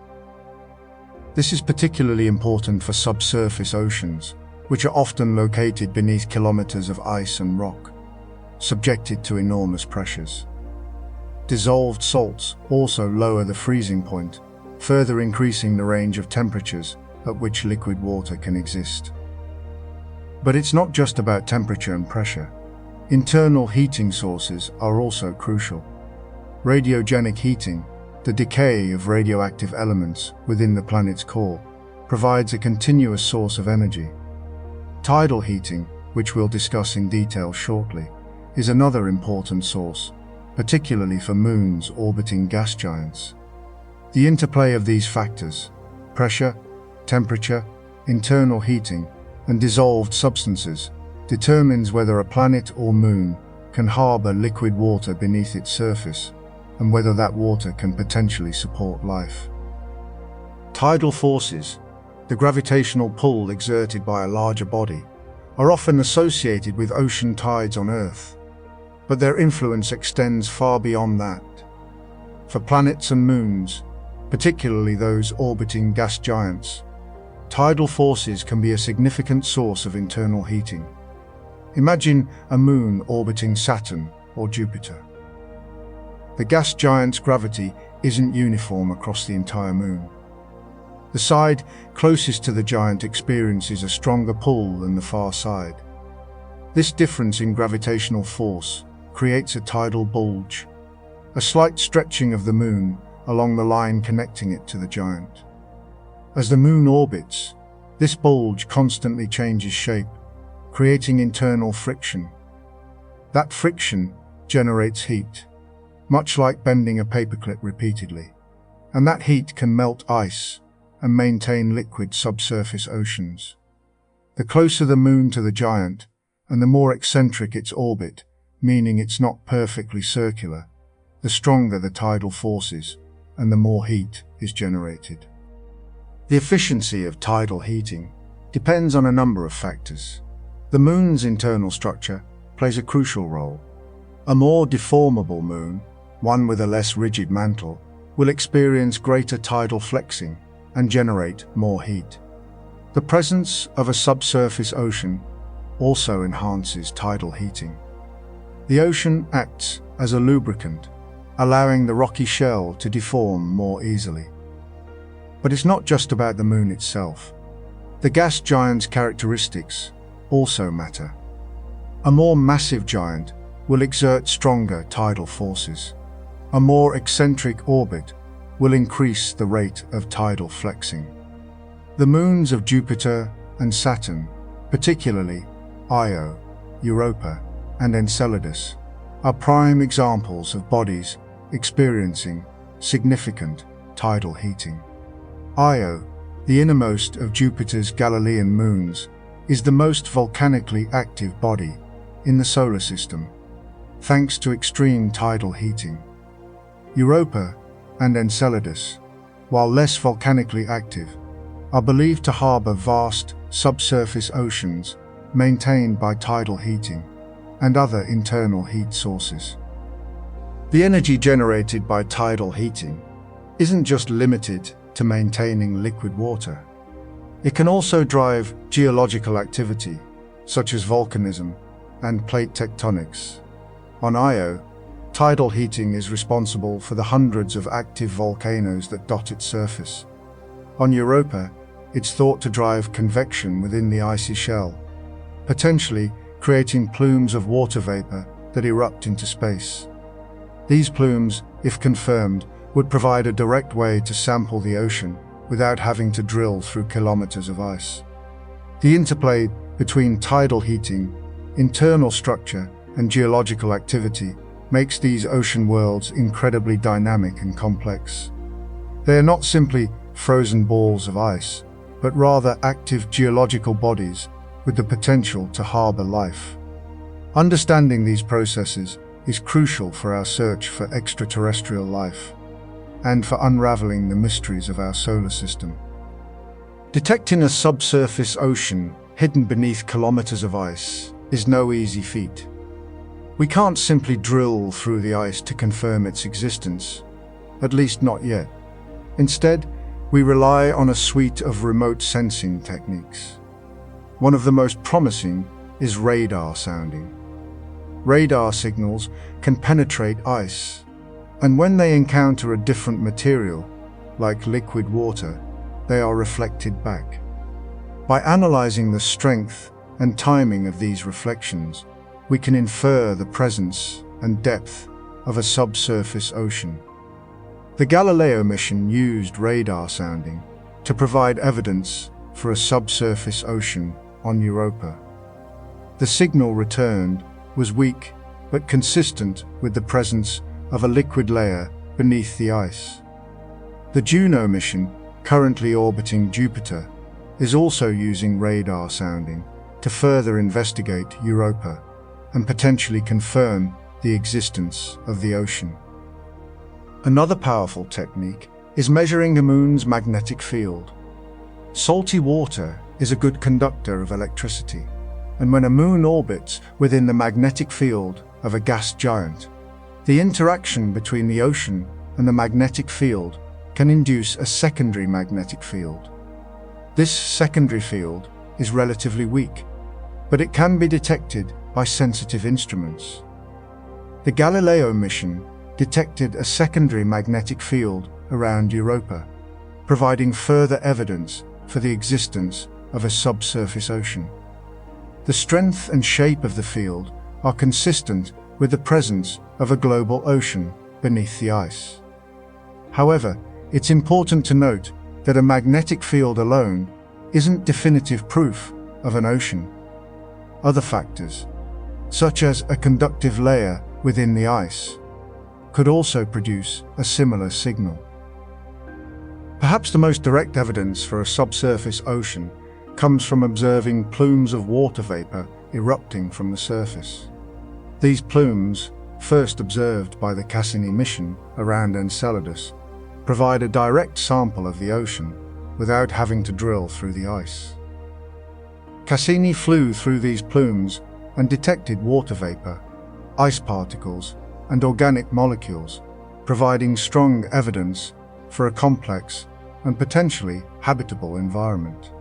This is particularly important for subsurface oceans, which are often located beneath kilometers of ice and rock, subjected to enormous pressures. Dissolved salts also lower the freezing point, further increasing the range of temperatures at which liquid water can exist. But it's not just about temperature and pressure. Internal heating sources are also crucial. Radiogenic heating, the decay of radioactive elements within the planet's core, provides a continuous source of energy. Tidal heating, which we'll discuss in detail shortly, is another important source, particularly for moons orbiting gas giants. The interplay of these factors, pressure, temperature, internal heating, and dissolved substances, determines whether a planet or moon can harbor liquid water beneath its surface, and whether that water can potentially support life. Tidal forces, the gravitational pull exerted by a larger body, are often associated with ocean tides on Earth, but their influence extends far beyond that. For planets and moons, particularly those orbiting gas giants, tidal forces can be a significant source of internal heating. Imagine a moon orbiting Saturn or Jupiter. The gas giant's gravity isn't uniform across the entire moon. The side closest to the giant experiences a stronger pull than the far side. This difference in gravitational force creates a tidal bulge, a slight stretching of the moon along the line connecting it to the giant. As the moon orbits, this bulge constantly changes shape, creating internal friction. That friction generates heat, much like bending a paperclip repeatedly, and that heat can melt ice and maintain liquid subsurface oceans. The closer the moon to the giant, and the more eccentric its orbit, meaning it's not perfectly circular, the stronger the tidal forces, and the more heat is generated. The efficiency of tidal heating depends on a number of factors. The moon's internal structure plays a crucial role. A more deformable moon, one with a less rigid mantle, will experience greater tidal flexing and generate more heat. The presence of a subsurface ocean also enhances tidal heating. The ocean acts as a lubricant, allowing the rocky shell to deform more easily. But it's not just about the moon itself. The gas giant's characteristics also matter. A more massive giant will exert stronger tidal forces. A more eccentric orbit will increase the rate of tidal flexing. The moons of Jupiter and Saturn, particularly Io, Europa, and Enceladus, are prime examples of bodies experiencing significant tidal heating. Io, the innermost of Jupiter's Galilean moons, is the most volcanically active body in the solar system, thanks to extreme tidal heating. Europa and Enceladus, while less volcanically active, are believed to harbor vast subsurface oceans maintained by tidal heating and other internal heat sources. The energy generated by tidal heating isn't just limited to maintaining liquid water. It can also drive geological activity, such as volcanism and plate tectonics. On Io, tidal heating is responsible for the hundreds of active volcanoes that dot its surface. On Europa, it's thought to drive convection within the icy shell, potentially creating plumes of water vapor that erupt into space. These plumes, if confirmed, would provide a direct way to sample the ocean without having to drill through kilometers of ice. The interplay between tidal heating, internal structure, and geological activity makes these ocean worlds incredibly dynamic and complex. They are not simply frozen balls of ice, but rather active geological bodies with the potential to harbor life. Understanding these processes is crucial for our search for extraterrestrial life and for unraveling the mysteries of our solar system. Detecting a subsurface ocean hidden beneath kilometers of ice is no easy feat. We can't simply drill through the ice to confirm its existence, at least not yet. Instead, we rely on a suite of remote sensing techniques. One of the most promising is radar sounding. Radar signals can penetrate ice, and when they encounter a different material, like liquid water, they are reflected back. By analyzing the strength and timing of these reflections, we can infer the presence and depth of a subsurface ocean. The Galileo mission used radar sounding to provide evidence for a subsurface ocean on Europa. The signal returned was weak but consistent with the presence of a liquid layer beneath the ice. The Juno mission, currently orbiting Jupiter, is also using radar sounding to further investigate Europa and potentially confirm the existence of the ocean. Another powerful technique is measuring the Moon's magnetic field. Salty water is a good conductor of electricity, and when a moon orbits within the magnetic field of a gas giant, the interaction between the ocean and the magnetic field can induce a secondary magnetic field. This secondary field is relatively weak, but it can be detected by sensitive instruments. The Galileo mission detected a secondary magnetic field around Europa, providing further evidence for the existence of a subsurface ocean. The strength and shape of the field are consistent with the presence of a global ocean beneath the ice. However, it's important to note that a magnetic field alone isn't definitive proof of an ocean. Other factors, such as a conductive layer within the ice, could also produce a similar signal. Perhaps the most direct evidence for a subsurface ocean comes from observing plumes of water vapor erupting from the surface. These plumes, first observed by the Cassini mission around Enceladus, provide a direct sample of the ocean without having to drill through the ice. Cassini flew through these plumes and detected water vapor, ice particles, and organic molecules, providing strong evidence for a complex and potentially habitable environment.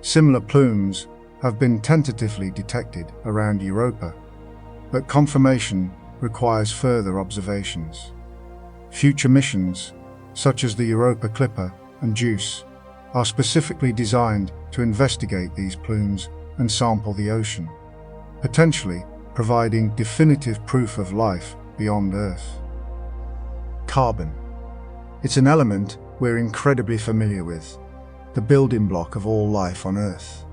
Similar plumes have been tentatively detected around Europa, but confirmation requires further observations. Future missions, such as the Europa Clipper and JUICE, are specifically designed to investigate these plumes and sample the ocean, potentially providing definitive proof of life beyond Earth. Carbon. It's an element we're incredibly familiar with, the building block of all life on Earth.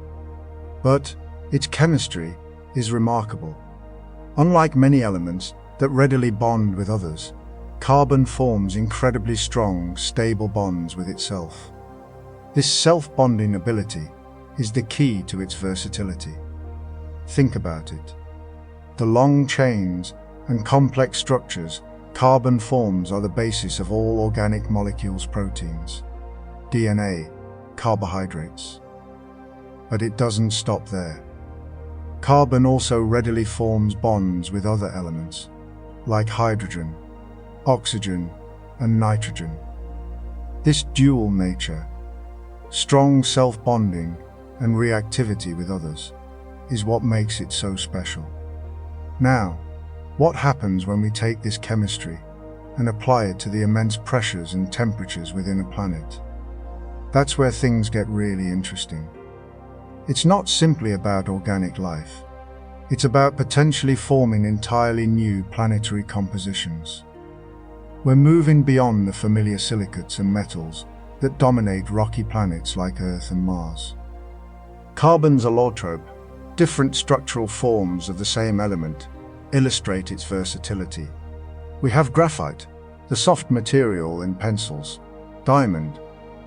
But its chemistry is remarkable. Unlike many elements that readily bond with others, carbon forms incredibly strong, stable bonds with itself. This self-bonding ability is the key to its versatility. Think about it. The long chains and complex structures carbon forms are the basis of all organic molecules, proteins, DNA, carbohydrates. But it doesn't stop there. Carbon also readily forms bonds with other elements, like hydrogen, oxygen, and nitrogen. This dual nature, strong self-bonding and reactivity with others, is what makes it so special. Now, what happens when we take this chemistry and apply it to the immense pressures and temperatures within a planet? That's where things get really interesting. It's not simply about organic life. It's about potentially forming entirely new planetary compositions. We're moving beyond the familiar silicates and metals that dominate rocky planets like Earth and Mars. Carbon's allotrope, different structural forms of the same element, illustrate its versatility. We have graphite, the soft material in pencils; diamond,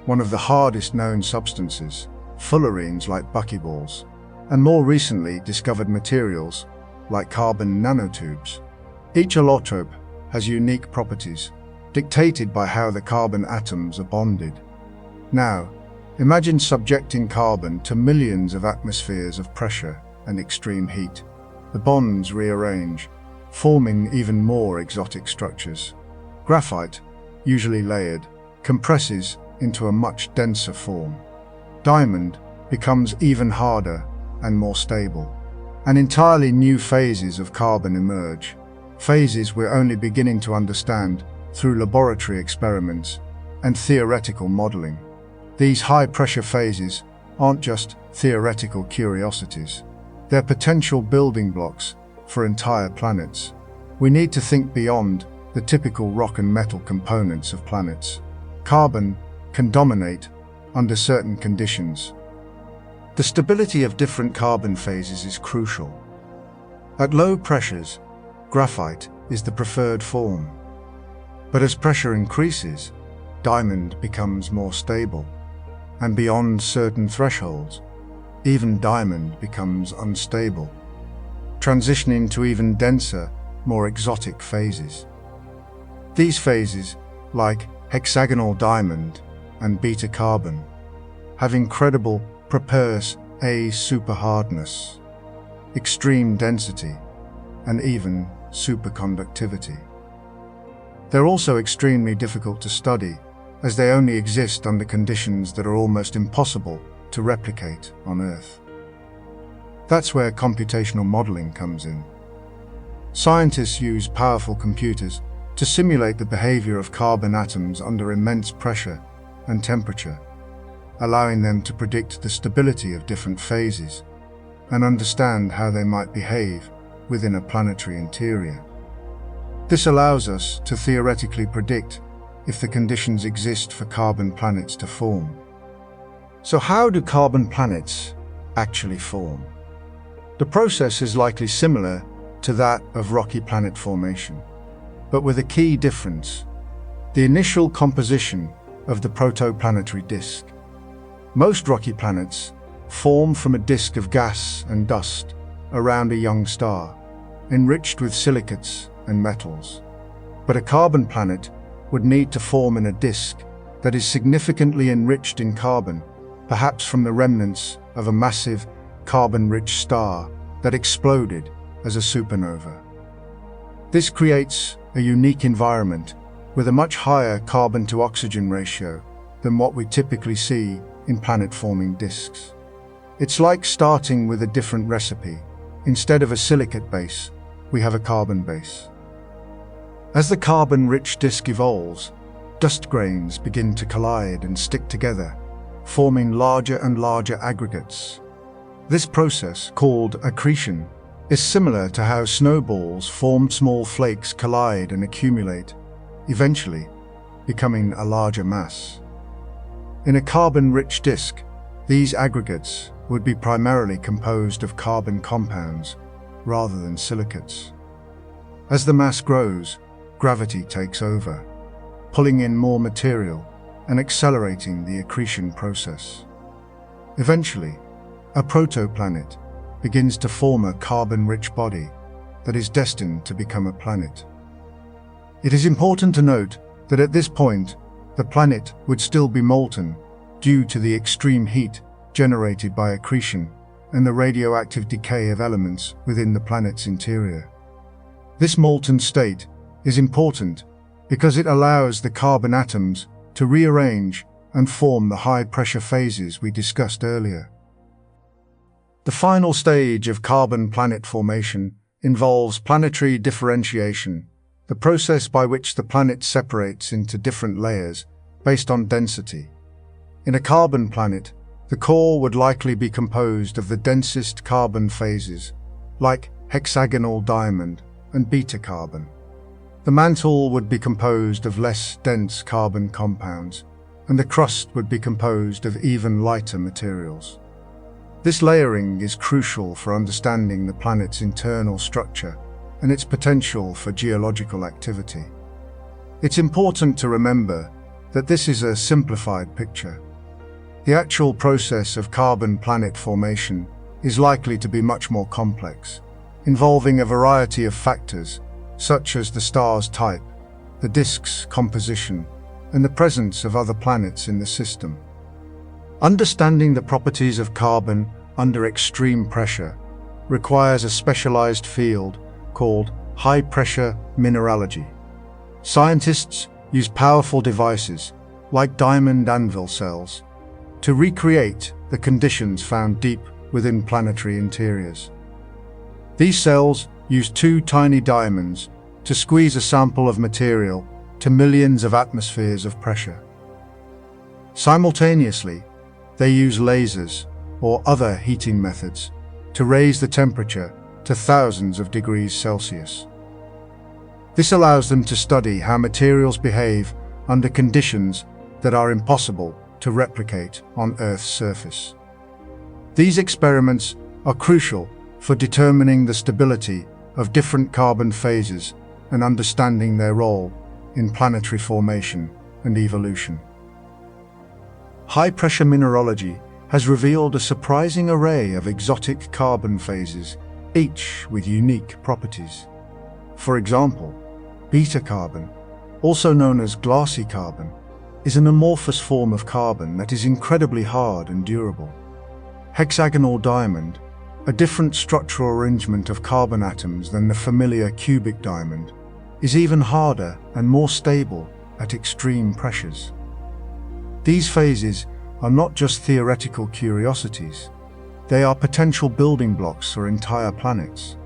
one of the hardest known substances; fullerenes like buckyballs; and more recently discovered materials like carbon nanotubes. Each allotrope has unique properties, dictated by how the carbon atoms are bonded. Now, imagine subjecting carbon to millions of atmospheres of pressure and extreme heat. The bonds rearrange, forming even more exotic structures. Graphite, usually layered, compresses into a much denser form. Diamond, becomes even harder and more stable, and entirely new phases of carbon emerge, phases we're only beginning to understand through laboratory experiments and theoretical modeling. These high-pressure phases aren't just theoretical curiosities. They're potential building blocks for entire planets. We need to think beyond the typical rock and metal components of planets. Carbon can dominate under certain conditions. The stability of different carbon phases is crucial. At low pressures, graphite is the preferred form. But as pressure increases, diamond becomes more stable. And beyond certain thresholds, even diamond becomes unstable, transitioning to even denser, more exotic phases. These phases, like hexagonal diamond and beta carbon, have incredible preperse A superhardness, extreme density, and even superconductivity. They're also extremely difficult to study, as they only exist under conditions that are almost impossible to replicate on Earth. That's where computational modeling comes in. Scientists use powerful computers to simulate the behavior of carbon atoms under immense pressure and temperature, allowing them to predict the stability of different phases and understand how they might behave within a planetary interior. This allows us to theoretically predict if the conditions exist for carbon planets to form. So how do carbon planets actually form? The process is likely similar to that of rocky planet formation, but with a key difference: the initial composition of the protoplanetary disk. Most rocky planets form from a disk of gas and dust around a young star, enriched with silicates and metals. But a carbon planet would need to form in a disk that is significantly enriched in carbon, perhaps from the remnants of a massive carbon-rich star that exploded as a supernova. This creates a unique environment with a much higher carbon-to-oxygen ratio than what we typically see in planet-forming disks. It's like starting with a different recipe. Instead of a silicate base, we have a carbon base. As the carbon-rich disk evolves, dust grains begin to collide and stick together, forming larger and larger aggregates. This process, called accretion, is similar to how snowballs form. Small flakes collide and accumulate, eventually becoming a larger mass. In a carbon-rich disk, these aggregates would be primarily composed of carbon compounds rather than silicates. As the mass grows, gravity takes over, pulling in more material and accelerating the accretion process. Eventually, a protoplanet begins to form a carbon-rich body that is destined to become a planet. It is important to note that at this point, the planet would still be molten due to the extreme heat generated by accretion and the radioactive decay of elements within the planet's interior. This molten state is important because it allows the carbon atoms to rearrange and form the high-pressure phases we discussed earlier. The final stage of carbon planet formation involves planetary differentiation, the process by which the planet separates into different layers based on density. In a carbon planet, the core would likely be composed of the densest carbon phases, like hexagonal diamond and beta carbon. The mantle would be composed of less dense carbon compounds, and the crust would be composed of even lighter materials. This layering is crucial for understanding the planet's internal structure and its potential for geological activity. It's important to remember that this is a simplified picture. The actual process of carbon planet formation is likely to be much more complex, involving a variety of factors such as the star's type, the disk's composition, and the presence of other planets in the system. Understanding the properties of carbon under extreme pressure requires a specialized field called high-pressure mineralogy. Scientists use powerful devices, like diamond anvil cells, to recreate the conditions found deep within planetary interiors. These cells use two tiny diamonds to squeeze a sample of material to millions of atmospheres of pressure. Simultaneously, they use lasers or other heating methods to raise the temperature to thousands of degrees Celsius. This allows them to study how materials behave under conditions that are impossible to replicate on Earth's surface. These experiments are crucial for determining the stability of different carbon phases and understanding their role in planetary formation and evolution. High-pressure mineralogy has revealed a surprising array of exotic carbon phases, each with unique properties. For example, beta carbon, also known as glassy carbon, is an amorphous form of carbon that is incredibly hard and durable. Hexagonal diamond, a different structural arrangement of carbon atoms than the familiar cubic diamond, is even harder and more stable at extreme pressures. These phases are not just theoretical curiosities, they are potential building blocks for entire planets.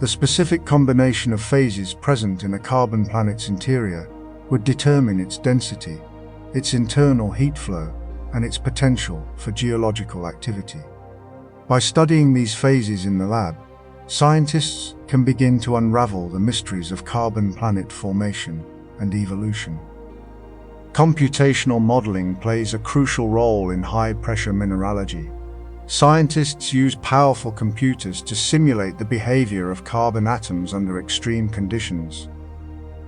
The specific combination of phases present in a carbon planet's interior would determine its density, its internal heat flow, and its potential for geological activity. By studying these phases in the lab, scientists can begin to unravel the mysteries of carbon planet formation and evolution. Computational modeling plays a crucial role in high-pressure mineralogy. Scientists use powerful computers to simulate the behavior of carbon atoms under extreme conditions.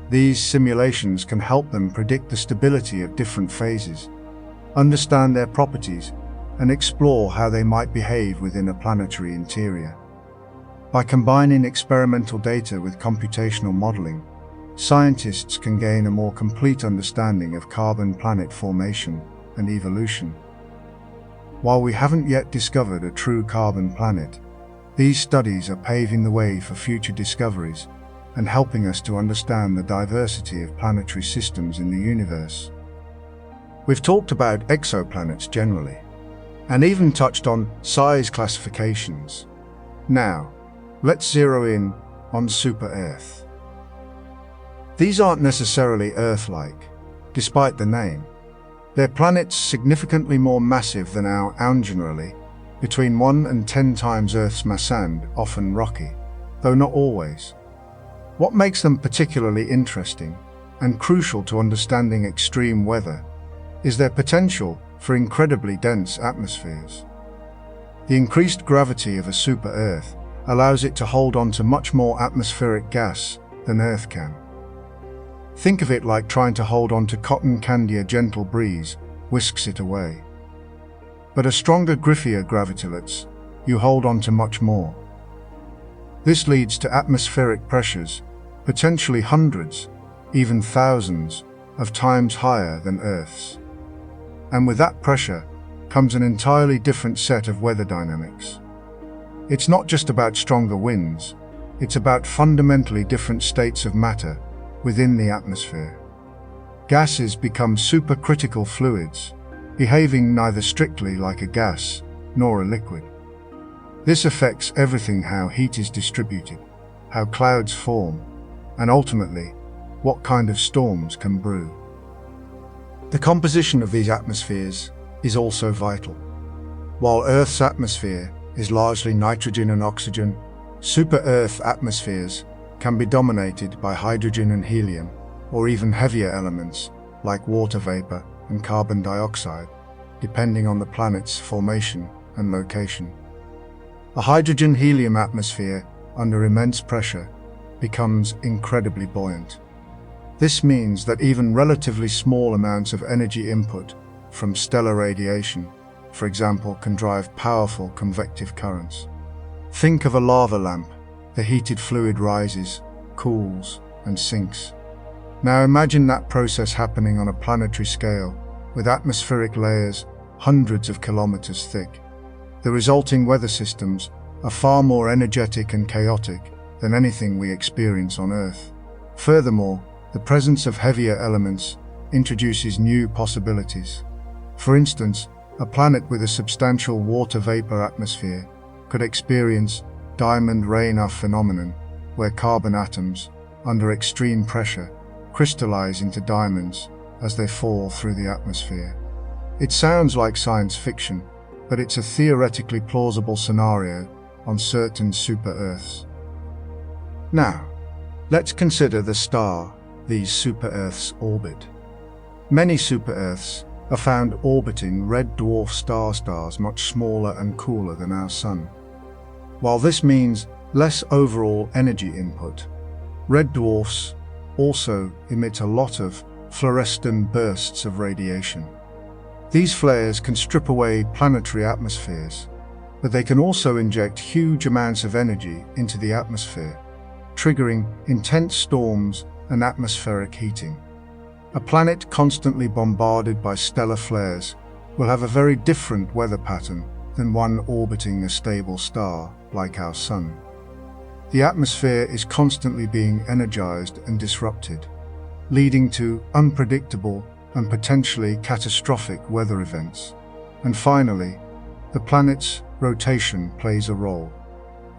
These simulations can help them predict the stability of different phases, understand their properties, and explore how they might behave within a planetary interior. By combining experimental data with computational modeling, scientists can gain a more complete understanding of carbon planet formation and evolution. While we haven't yet discovered a true carbon planet, these studies are paving the way for future discoveries and helping us to understand the diversity of planetary systems in the universe. We've talked about exoplanets generally, and even touched on size classifications. Now, let's zero in on super-Earth. These aren't necessarily Earth-like, despite the name. They're planets significantly more massive than our own, generally, between 1 and 10 times Earth's mass and often rocky, though not always. What makes them particularly interesting and crucial to understanding extreme weather is their potential for incredibly dense atmospheres. The increased gravity of a super-Earth allows it to hold on to much more atmospheric gas than Earth can. Think of it like trying to hold on to cotton candy. A gentle breeze whisks it away. But a stronger, griffier gravity lets you hold on to much more. This leads to atmospheric pressures potentially hundreds, even thousands, of times higher than Earth's. And with that pressure comes an entirely different set of weather dynamics. It's not just about stronger winds, it's about fundamentally different states of matter within the atmosphere. Gases become supercritical fluids, behaving neither strictly like a gas nor a liquid. This affects everything: how heat is distributed, how clouds form, and ultimately, what kind of storms can brew. The composition of these atmospheres is also vital. While Earth's atmosphere is largely nitrogen and oxygen, super-Earth atmospheres can be dominated by hydrogen and helium, or even heavier elements like water vapor and carbon dioxide, depending on the planet's formation and location. A hydrogen-helium atmosphere under immense pressure becomes incredibly buoyant. This means that even relatively small amounts of energy input from stellar radiation, for example, can drive powerful convective currents. Think of a lava lamp. The heated fluid rises, cools, and sinks. Now imagine that process happening on a planetary scale, with atmospheric layers hundreds of kilometers thick. The resulting weather systems are far more energetic and chaotic than anything we experience on Earth. Furthermore, the presence of heavier elements introduces new possibilities. For instance, A planet with a substantial water vapor atmosphere could experience diamond rain phenomenon, where carbon atoms, under extreme pressure, crystallize into diamonds as they fall through the atmosphere. It sounds like science fiction, but it's a theoretically plausible scenario on certain super-Earths. Now, let's consider the star these super-Earths orbit. Many super-Earths are found orbiting red dwarf stars much smaller and cooler than our Sun. While this means less overall energy input, red dwarfs also emit a lot of fluorescent bursts of radiation. These flares can strip away planetary atmospheres, but they can also inject huge amounts of energy into the atmosphere, triggering intense storms and atmospheric heating. A planet constantly bombarded by stellar flares will have a very different weather pattern than one orbiting a stable star like our Sun. The atmosphere is constantly being energized and disrupted, leading to unpredictable and potentially catastrophic weather events. And finally, the planet's rotation plays a role.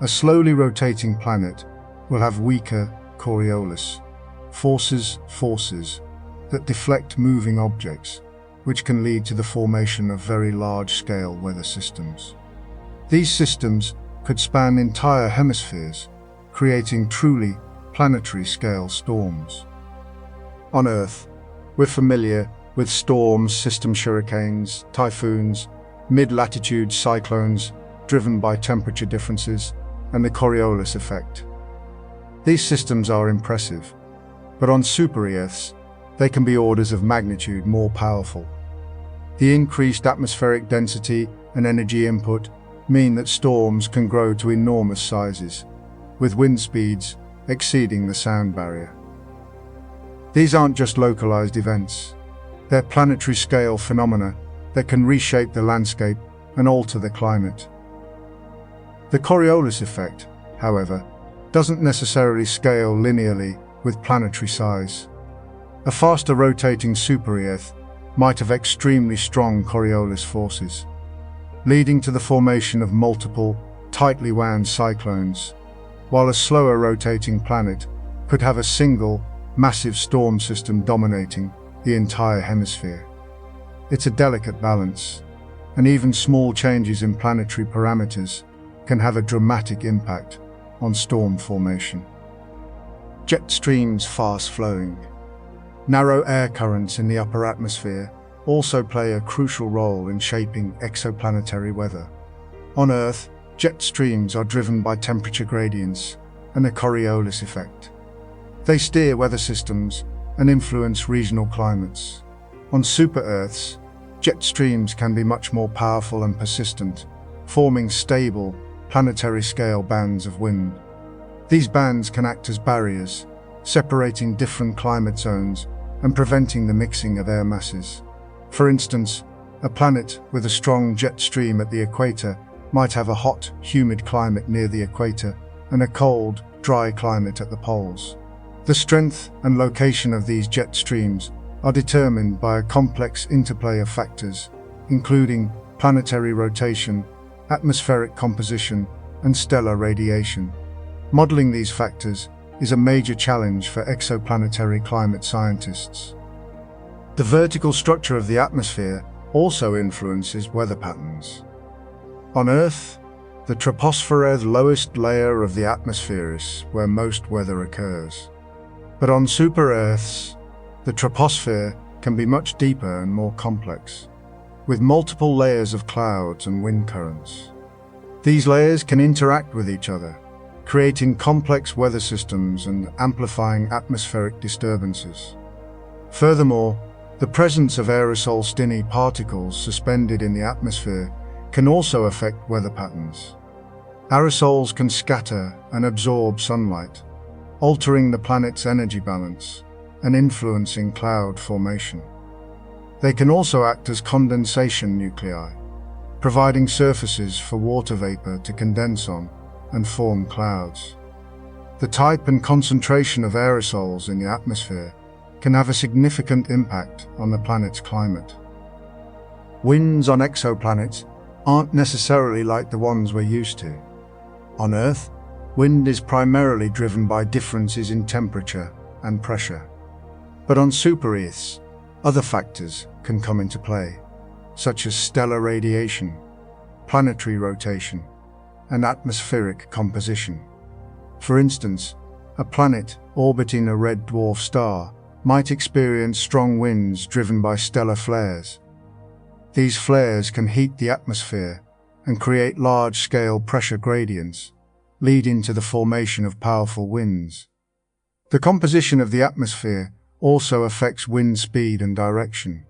A slowly rotating planet will have weaker Coriolis forces that deflect moving objects, which can lead to the formation of very large-scale weather systems. These systems could span entire hemispheres, creating truly planetary-scale storms. On Earth, we're familiar with storms, system hurricanes, typhoons, mid-latitude cyclones driven by temperature differences, and the Coriolis effect. These systems are impressive, but on super-Earths, they can be orders of magnitude more powerful. The increased atmospheric density and energy input mean that storms can grow to enormous sizes, with wind speeds exceeding the sound barrier. These aren't just localized events. They're planetary-scale phenomena that can reshape the landscape and alter the climate. The Coriolis effect, however, doesn't necessarily scale linearly with planetary size. A faster rotating super-Earth might have extremely strong Coriolis forces, leading to the formation of multiple, tightly wound cyclones, while a slower rotating planet could have a single, massive storm system dominating the entire hemisphere. It's a delicate balance, and even small changes in planetary parameters can have a dramatic impact on storm formation. Jet streams fast-flowing. Narrow air currents in the upper atmosphere also play a crucial role in shaping exoplanetary weather. On Earth, jet streams are driven by temperature gradients and the Coriolis effect. They steer weather systems and influence regional climates. On super-Earths, jet streams can be much more powerful and persistent, forming stable, planetary-scale bands of wind. These bands can act as barriers, separating different climate zones and preventing the mixing of air masses. For instance, a planet with a strong jet stream at the equator might have a hot, humid climate near the equator and a cold, dry climate at the poles. The strength and location of these jet streams are determined by a complex interplay of factors, including planetary rotation, atmospheric composition, and stellar radiation. Modeling these factors is a major challenge for exoplanetary climate scientists. The vertical structure of the atmosphere also influences weather patterns. On Earth, the troposphere, the lowest layer of the atmosphere, is where most weather occurs. But on super-Earths, the troposphere can be much deeper and more complex, with multiple layers of clouds and wind currents. These layers can interact with each other, creating complex weather systems and amplifying atmospheric disturbances. Furthermore, the presence of aerosol-tiny particles suspended in the atmosphere can also affect weather patterns. Aerosols can scatter and absorb sunlight, altering the planet's energy balance and influencing cloud formation. They can also act as condensation nuclei, providing surfaces for water vapor to condense on and form clouds. The type and concentration of aerosols in the atmosphere can have a significant impact on the planet's climate. Winds on exoplanets aren't necessarily like the ones we're used to. On Earth, wind is primarily driven by differences in temperature and pressure. But on super-Earths, other factors can come into play, such as stellar radiation, planetary rotation, and atmospheric composition. For instance, a planet orbiting a red dwarf star might experience strong winds driven by stellar flares. These flares can heat the atmosphere and create large-scale pressure gradients, leading to the formation of powerful winds. The composition of the atmosphere also affects wind speed and direction.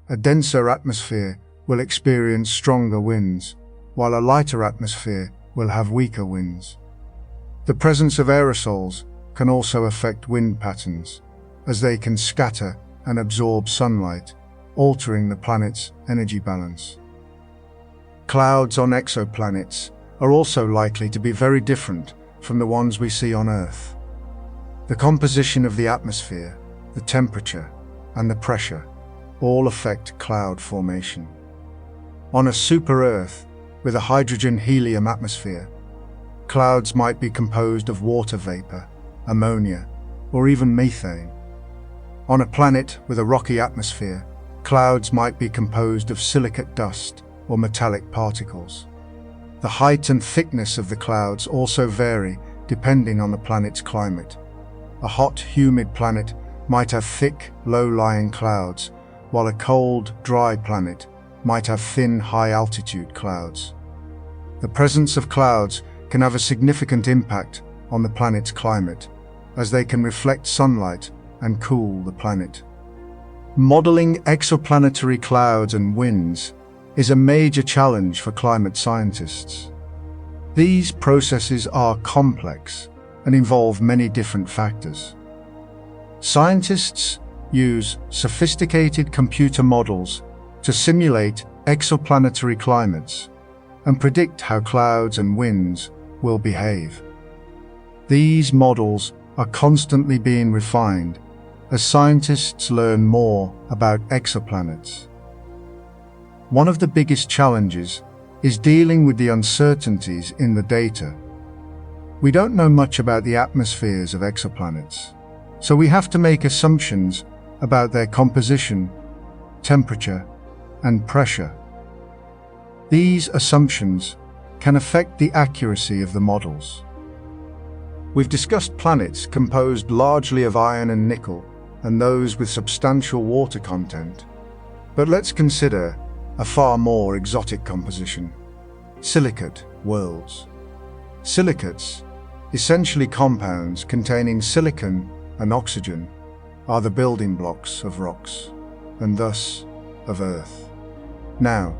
A denser atmosphere will experience stronger winds, while a lighter atmosphere will have weaker winds. The presence of aerosols can also affect wind patterns, as they can scatter and absorb sunlight, altering the planet's energy balance. Clouds on exoplanets are also likely to be very different from the ones we see on Earth. The composition of the atmosphere, the temperature, and the pressure all affect cloud formation. On a super-Earth with a hydrogen-helium atmosphere, clouds might be composed of water vapor, ammonia, or even methane. On a planet with a rocky atmosphere, clouds might be composed of silicate dust or metallic particles. The height and thickness of the clouds also vary depending on the planet's climate. A hot, humid planet might have thick, low-lying clouds, while a cold, dry planet might have thin, high-altitude clouds. The presence of clouds can have a significant impact on the planet's climate, as they can reflect sunlight and cool the planet. Modeling exoplanetary clouds and winds is a major challenge for climate scientists. These processes are complex and involve many different factors. Scientists use sophisticated computer models to simulate exoplanetary climates and predict how clouds and winds will behave. These models are constantly being refined as scientists learn more about exoplanets. One of the biggest challenges is dealing with the uncertainties in the data. We don't know much about the atmospheres of exoplanets, so we have to make assumptions about their composition, temperature, and pressure. These assumptions can affect the accuracy of the models. We've discussed planets composed largely of iron and nickel, and those with substantial water content. But let's consider a far more exotic composition: silicate worlds. Silicates, essentially compounds containing silicon and oxygen, are the building blocks of rocks, and thus of Earth. Now,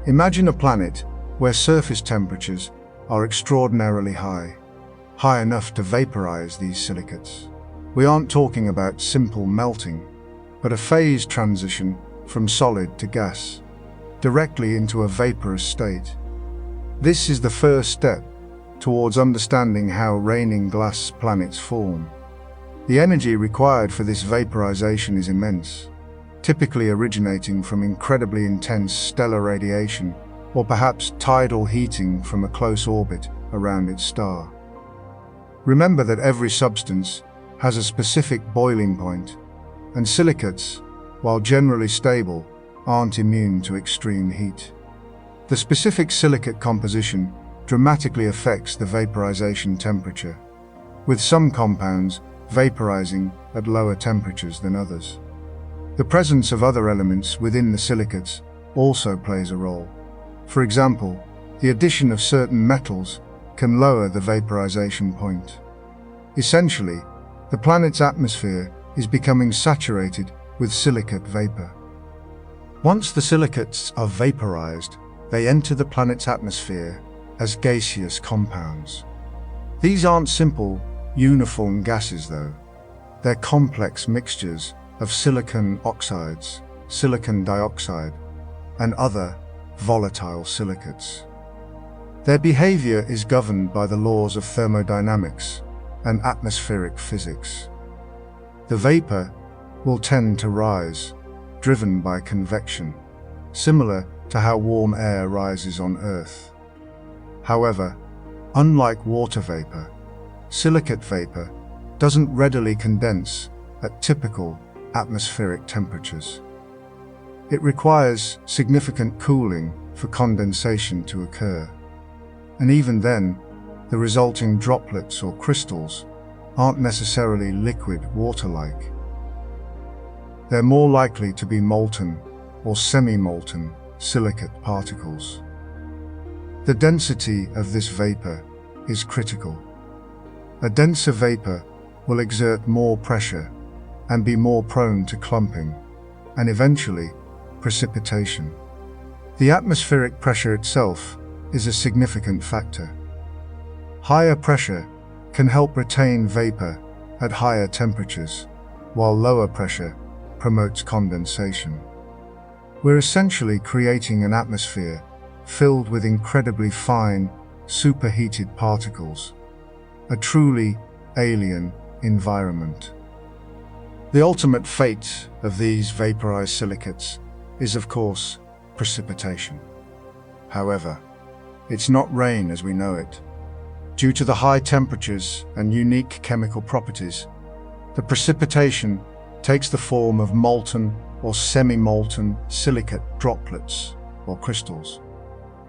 imagine a planet where surface temperatures are extraordinarily high enough to vaporize these silicates. We aren't talking about simple melting, but a phase transition from solid to gas, directly into a vaporous state. This is the first step towards understanding how raining glass planets form. The energy required for this vaporization is immense, typically originating from incredibly intense stellar radiation or perhaps tidal heating from a close orbit around its star. Remember that every substance has a specific boiling point, and silicates, while generally stable, aren't immune to extreme heat. The specific silicate composition dramatically affects the vaporization temperature, with some compounds vaporizing at lower temperatures than others. The presence of other elements within the silicates also plays a role. For example, the addition of certain metals can lower the vaporization point. Essentially, the planet's atmosphere is becoming saturated with silicate vapor. Once the silicates are vaporized, they enter the planet's atmosphere as gaseous compounds. These aren't simple, uniform gases though. They're complex mixtures of silicon oxides, silicon dioxide, and other volatile silicates. Their behavior is governed by the laws of thermodynamics and atmospheric physics. The vapor will tend to rise, driven by convection, similar to how warm air rises on Earth. However, unlike water vapor, silicate vapor doesn't readily condense at typical atmospheric temperatures. It requires significant cooling for condensation to occur, and even then, the resulting droplets or crystals aren't necessarily liquid water-like. They're more likely to be molten or semi-molten silicate particles. The density of this vapor is critical. A denser vapor will exert more pressure and be more prone to clumping, and eventually precipitation. The atmospheric pressure itself is a significant factor. Higher pressure can help retain vapor at higher temperatures, while lower pressure promotes condensation. We're essentially creating an atmosphere filled with incredibly fine, superheated particles, a truly alien environment. The ultimate fate of these vaporized silicates is, of course, precipitation. However, it's not rain as we know it. Due to the high temperatures and unique chemical properties, the precipitation takes the form of molten or semi-molten silicate droplets or crystals.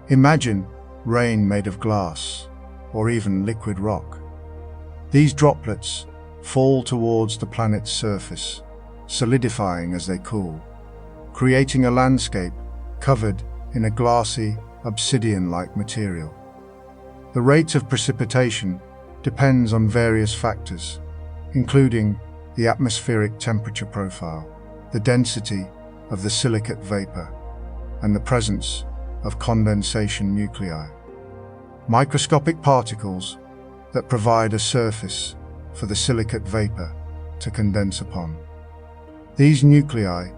Imagine rain made of glass or even liquid rock. These droplets fall towards the planet's surface, solidifying as they cool, creating a landscape covered in a glassy, obsidian-like material. The rate of precipitation depends on various factors, including the atmospheric temperature profile, the density of the silicate vapor, and the presence of condensation nuclei, microscopic particles that provide a surface for the silicate vapor to condense upon. These nuclei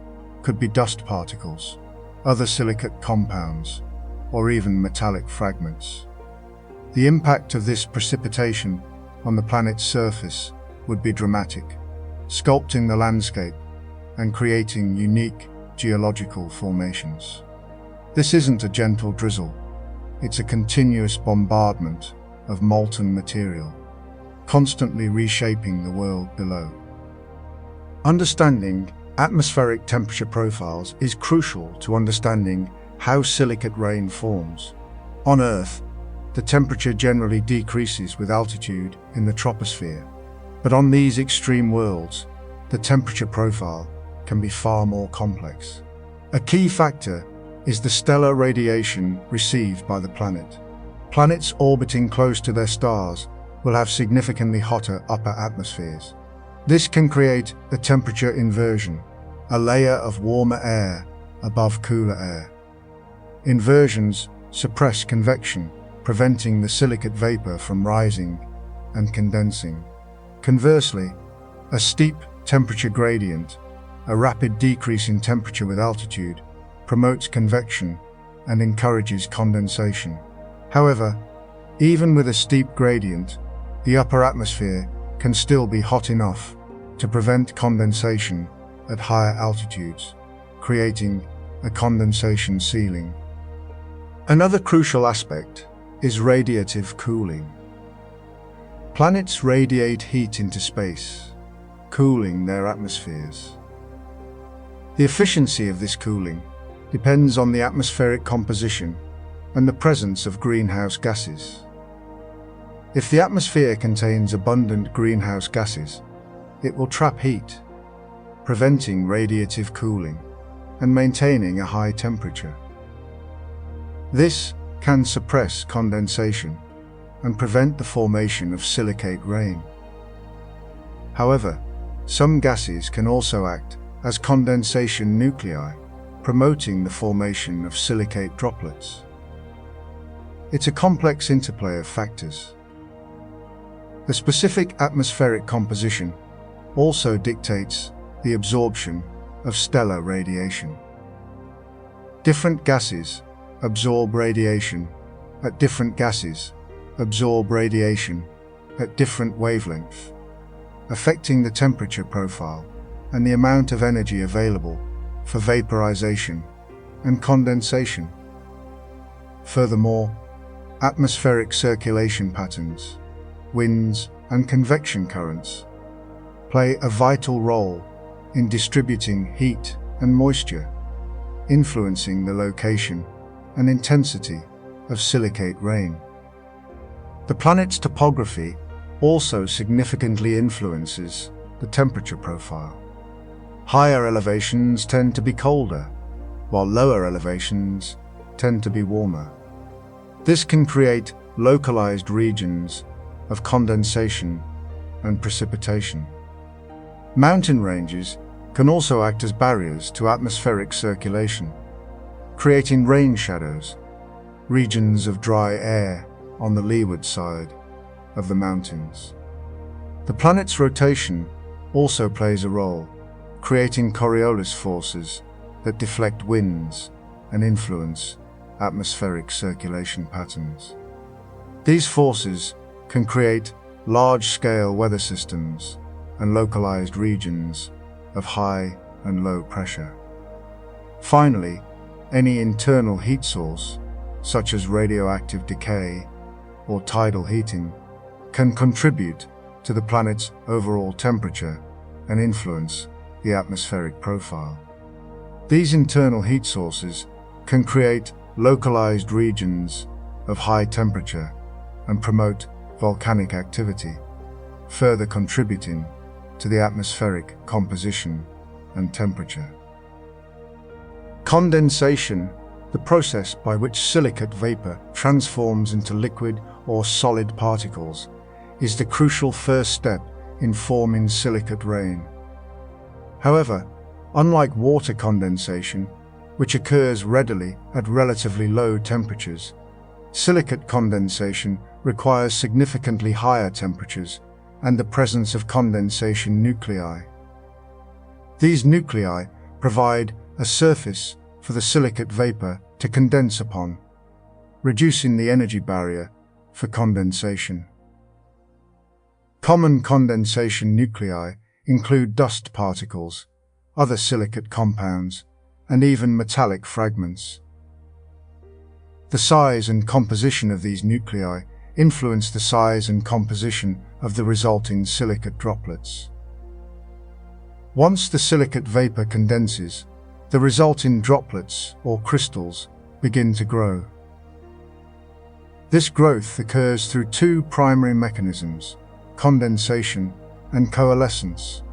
could be dust particles, other silicate compounds, or even metallic fragments. The impact of this precipitation on the planet's surface would be dramatic, sculpting the landscape and creating unique geological formations. This isn't a gentle drizzle, it's a continuous bombardment of molten material, constantly reshaping the world below. Understanding atmospheric temperature profiles is crucial to understanding how silicate rain forms. On Earth, the temperature generally decreases with altitude in the troposphere, but on these extreme worlds, the temperature profile can be far more complex. A key factor is the stellar radiation received by the planet. Planets orbiting close to their stars will have significantly hotter upper atmospheres. This can create a temperature inversion, a layer of warmer air above cooler air. Inversions suppress convection, preventing the silicate vapor from rising and condensing. Conversely, a steep temperature gradient, a rapid decrease in temperature with altitude, promotes convection and encourages condensation. However, even with a steep gradient, the upper atmosphere can still be hot enough to prevent condensation at higher altitudes, creating a condensation ceiling. Another crucial aspect is radiative cooling. Planets radiate heat into space, cooling their atmospheres. The efficiency of this cooling depends on the atmospheric composition and the presence of greenhouse gases. If the atmosphere contains abundant greenhouse gases, it will trap heat, preventing radiative cooling and maintaining a high temperature. This can suppress condensation and prevent the formation of silicate rain. However, some gases can also act as condensation nuclei, promoting the formation of silicate droplets. It's a complex interplay of factors. The specific atmospheric composition also dictates the absorption of stellar radiation. Different gases absorb radiation at different wavelengths, affecting the temperature profile and the amount of energy available for vaporization and condensation. Furthermore, atmospheric circulation patterns, winds and convection currents play a vital role in distributing heat and moisture, influencing the location and intensity of silicate rain. The planet's topography also significantly influences the temperature profile. Higher elevations tend to be colder, while lower elevations tend to be warmer. This can create localized regions of condensation and precipitation. Mountain ranges can also act as barriers to atmospheric circulation, creating rain shadows, regions of dry air on the leeward side of the mountains. The planet's rotation also plays a role, creating Coriolis forces that deflect winds and influence atmospheric circulation patterns. These forces can create large-scale weather systems and localized regions of high and low pressure. Finally, any internal heat source, such as radioactive decay or tidal heating, can contribute to the planet's overall temperature and influence the atmospheric profile. These internal heat sources can create localized regions of high temperature and promote volcanic activity, further contributing to the atmospheric composition and temperature. Condensation, the process by which silicate vapor transforms into liquid or solid particles, is the crucial first step in forming silicate rain. However, unlike water condensation, which occurs readily at relatively low temperatures, silicate condensation requires significantly higher temperatures and the presence of condensation nuclei. These nuclei provide a surface for the silicate vapor to condense upon, reducing the energy barrier for condensation. Common condensation nuclei include dust particles, other silicate compounds, and even metallic fragments. The size and composition of these nuclei influence the size and composition of the resulting silicate droplets. Once the silicate vapor condenses, the resulting droplets or crystals begin to grow. This growth occurs through two primary mechanisms: condensation and coalescence.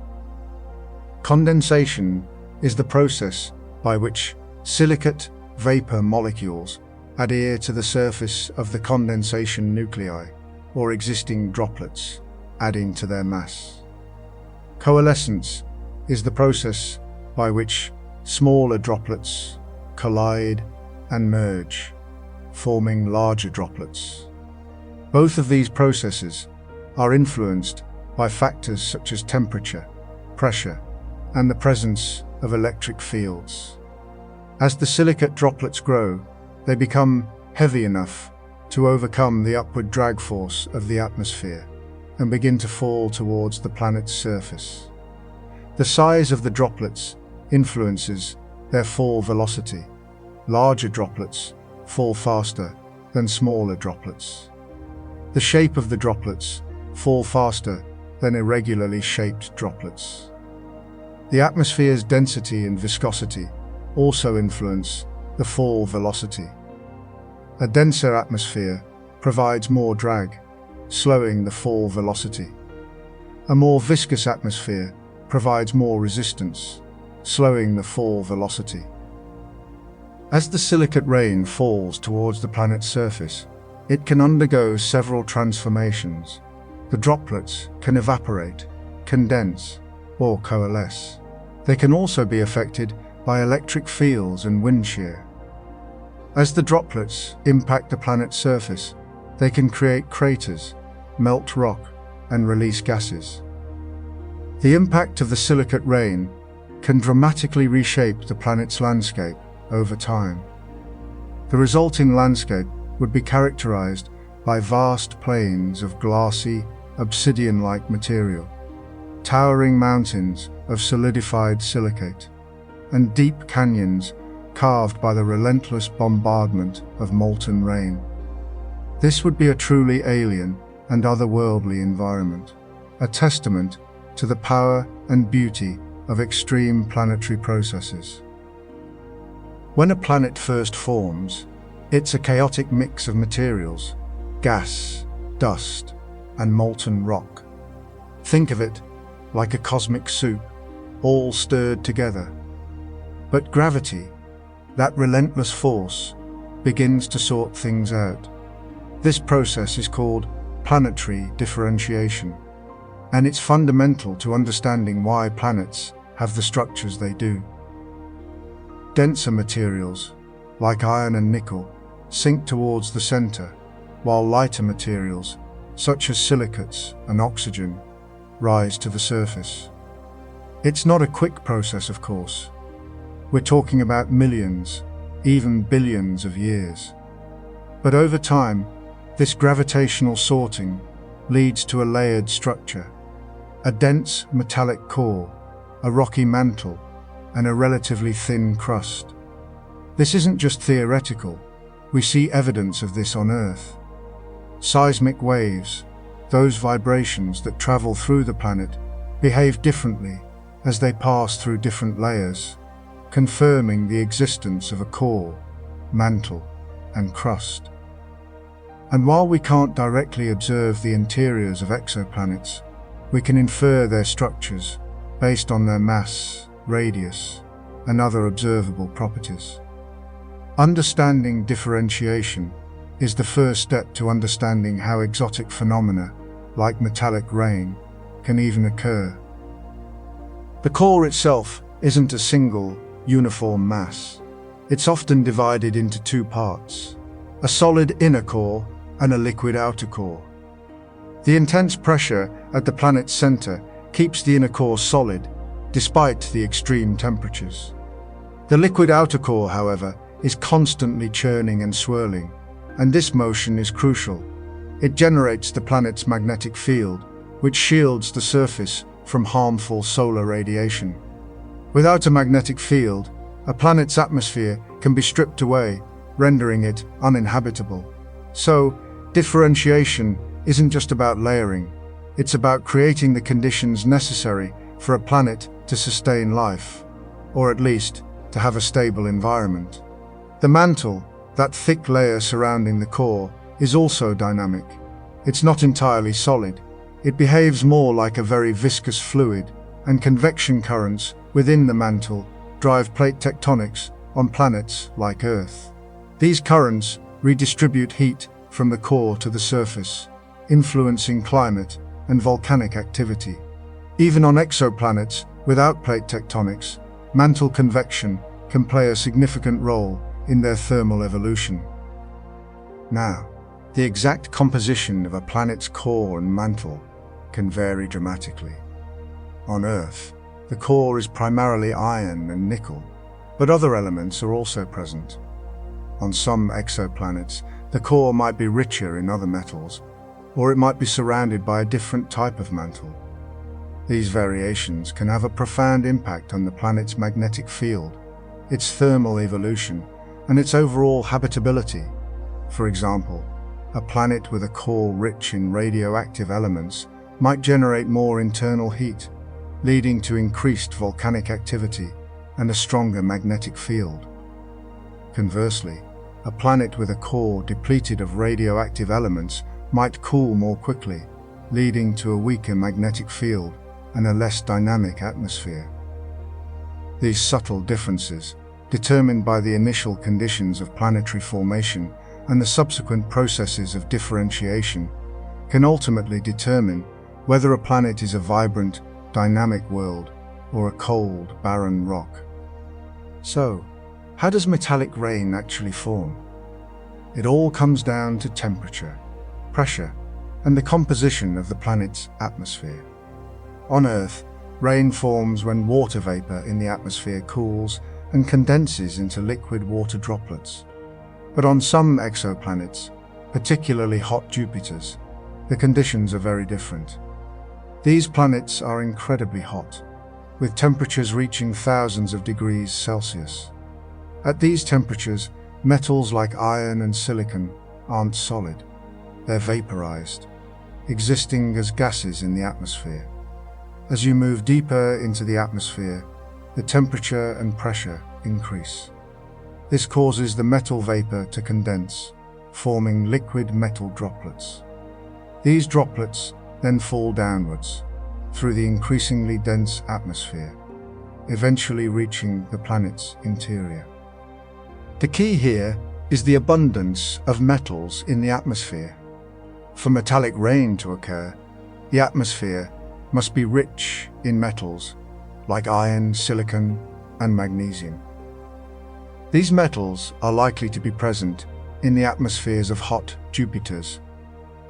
Condensation is the process by which silicate vapor molecules adhere to the surface of the condensation nuclei or existing droplets, adding to their mass. Coalescence is the process by which smaller droplets collide and merge, forming larger droplets. Both of these processes are influenced by factors such as temperature, pressure, and the presence of electric fields. As the silicate droplets grow, they become heavy enough to overcome the upward drag force of the atmosphere and begin to fall towards the planet's surface. The size of the droplets influences their fall velocity. Larger droplets fall faster than smaller droplets. The shape of the droplets fall faster than irregularly shaped droplets. The atmosphere's density and viscosity also influence the fall velocity. A denser atmosphere provides more drag, slowing the fall velocity. A more viscous atmosphere provides more resistance, slowing the fall velocity. As the silicate rain falls towards the planet's surface, it can undergo several transformations. The droplets can evaporate, condense, or coalesce. They can also be affected by electric fields and wind shear. As the droplets impact the planet's surface, they can create craters, melt rock, and release gases. The impact of the silicate rain can dramatically reshape the planet's landscape over time. The resulting landscape would be characterized by vast plains of glassy, obsidian-like material, towering mountains of solidified silicate, and deep canyons carved by the relentless bombardment of molten rain. This would be a truly alien and otherworldly environment, a testament to the power and beauty of extreme planetary processes. When a planet first forms, it's a chaotic mix of materials, gas, dust, and molten rock. Think of it like a cosmic soup, all stirred together. But gravity, that relentless force, begins to sort things out. This process is called planetary differentiation, and it's fundamental to understanding why planets have the structures they do. Denser materials, like iron and nickel, sink towards the center, while lighter materials, such as silicates and oxygen, rise to the surface. It's not a quick process, of course. We're talking about millions, even billions of years. But over time, this gravitational sorting leads to a layered structure, a dense metallic core, a rocky mantle, and a relatively thin crust. This isn't just theoretical. We see evidence of this on Earth. Seismic waves, those vibrations that travel through the planet, behave differently as they pass through different layers, confirming the existence of a core, mantle, and crust. And while we can't directly observe the interiors of exoplanets, we can infer their structures based on their mass, radius, and other observable properties. Understanding differentiation is the first step to understanding how exotic phenomena, like metallic rain, can even occur. The core itself isn't a single, uniform mass. It's often divided into two parts, a solid inner core and a liquid outer core. The intense pressure at the planet's center keeps the inner core solid, despite the extreme temperatures. The liquid outer core, however, is constantly churning and swirling, and this motion is crucial. It generates the planet's magnetic field, which shields the surface from harmful solar radiation. Without a magnetic field, a planet's atmosphere can be stripped away, rendering it uninhabitable. So, differentiation isn't just about layering, it's about creating the conditions necessary for a planet to sustain life, or at least to have a stable environment. The mantle, that thick layer surrounding the core, is also dynamic. It's not entirely solid. It behaves more like a very viscous fluid, and convection currents within the mantle drive plate tectonics on planets like Earth. These currents redistribute heat from the core to the surface, influencing climate and volcanic activity. Even on exoplanets without plate tectonics, mantle convection can play a significant role in their thermal evolution. Now, the exact composition of a planet's core and mantle can vary dramatically. On Earth, the core is primarily iron and nickel, but other elements are also present. On some exoplanets, the core might be richer in other metals, or it might be surrounded by a different type of mantle. These variations can have a profound impact on the planet's magnetic field, its thermal evolution, and its overall habitability. For example, a planet with a core rich in radioactive elements might generate more internal heat, leading to increased volcanic activity and a stronger magnetic field. Conversely, a planet with a core depleted of radioactive elements might cool more quickly, leading to a weaker magnetic field and a less dynamic atmosphere. These subtle differences, determined by the initial conditions of planetary formation and the subsequent processes of differentiation, can ultimately determine whether a planet is a vibrant, dynamic world or a cold, barren rock. So, how does metallic rain actually form? It all comes down to temperature, pressure, and the composition of the planet's atmosphere. On Earth, rain forms when water vapor in the atmosphere cools and condenses into liquid water droplets. But on some exoplanets, particularly hot Jupiters, the conditions are very different. These planets are incredibly hot, with temperatures reaching thousands of degrees Celsius. At these temperatures, metals like iron and silicon aren't solid. They're vaporized, existing as gases in the atmosphere. As you move deeper into the atmosphere, the temperature and pressure increase. This causes the metal vapor to condense, forming liquid metal droplets. These droplets then fall downwards through the increasingly dense atmosphere, eventually reaching the planet's interior. The key here is the abundance of metals in the atmosphere. For metallic rain to occur, the atmosphere must be rich in metals like iron, silicon, and magnesium. These metals are likely to be present in the atmospheres of hot Jupiters,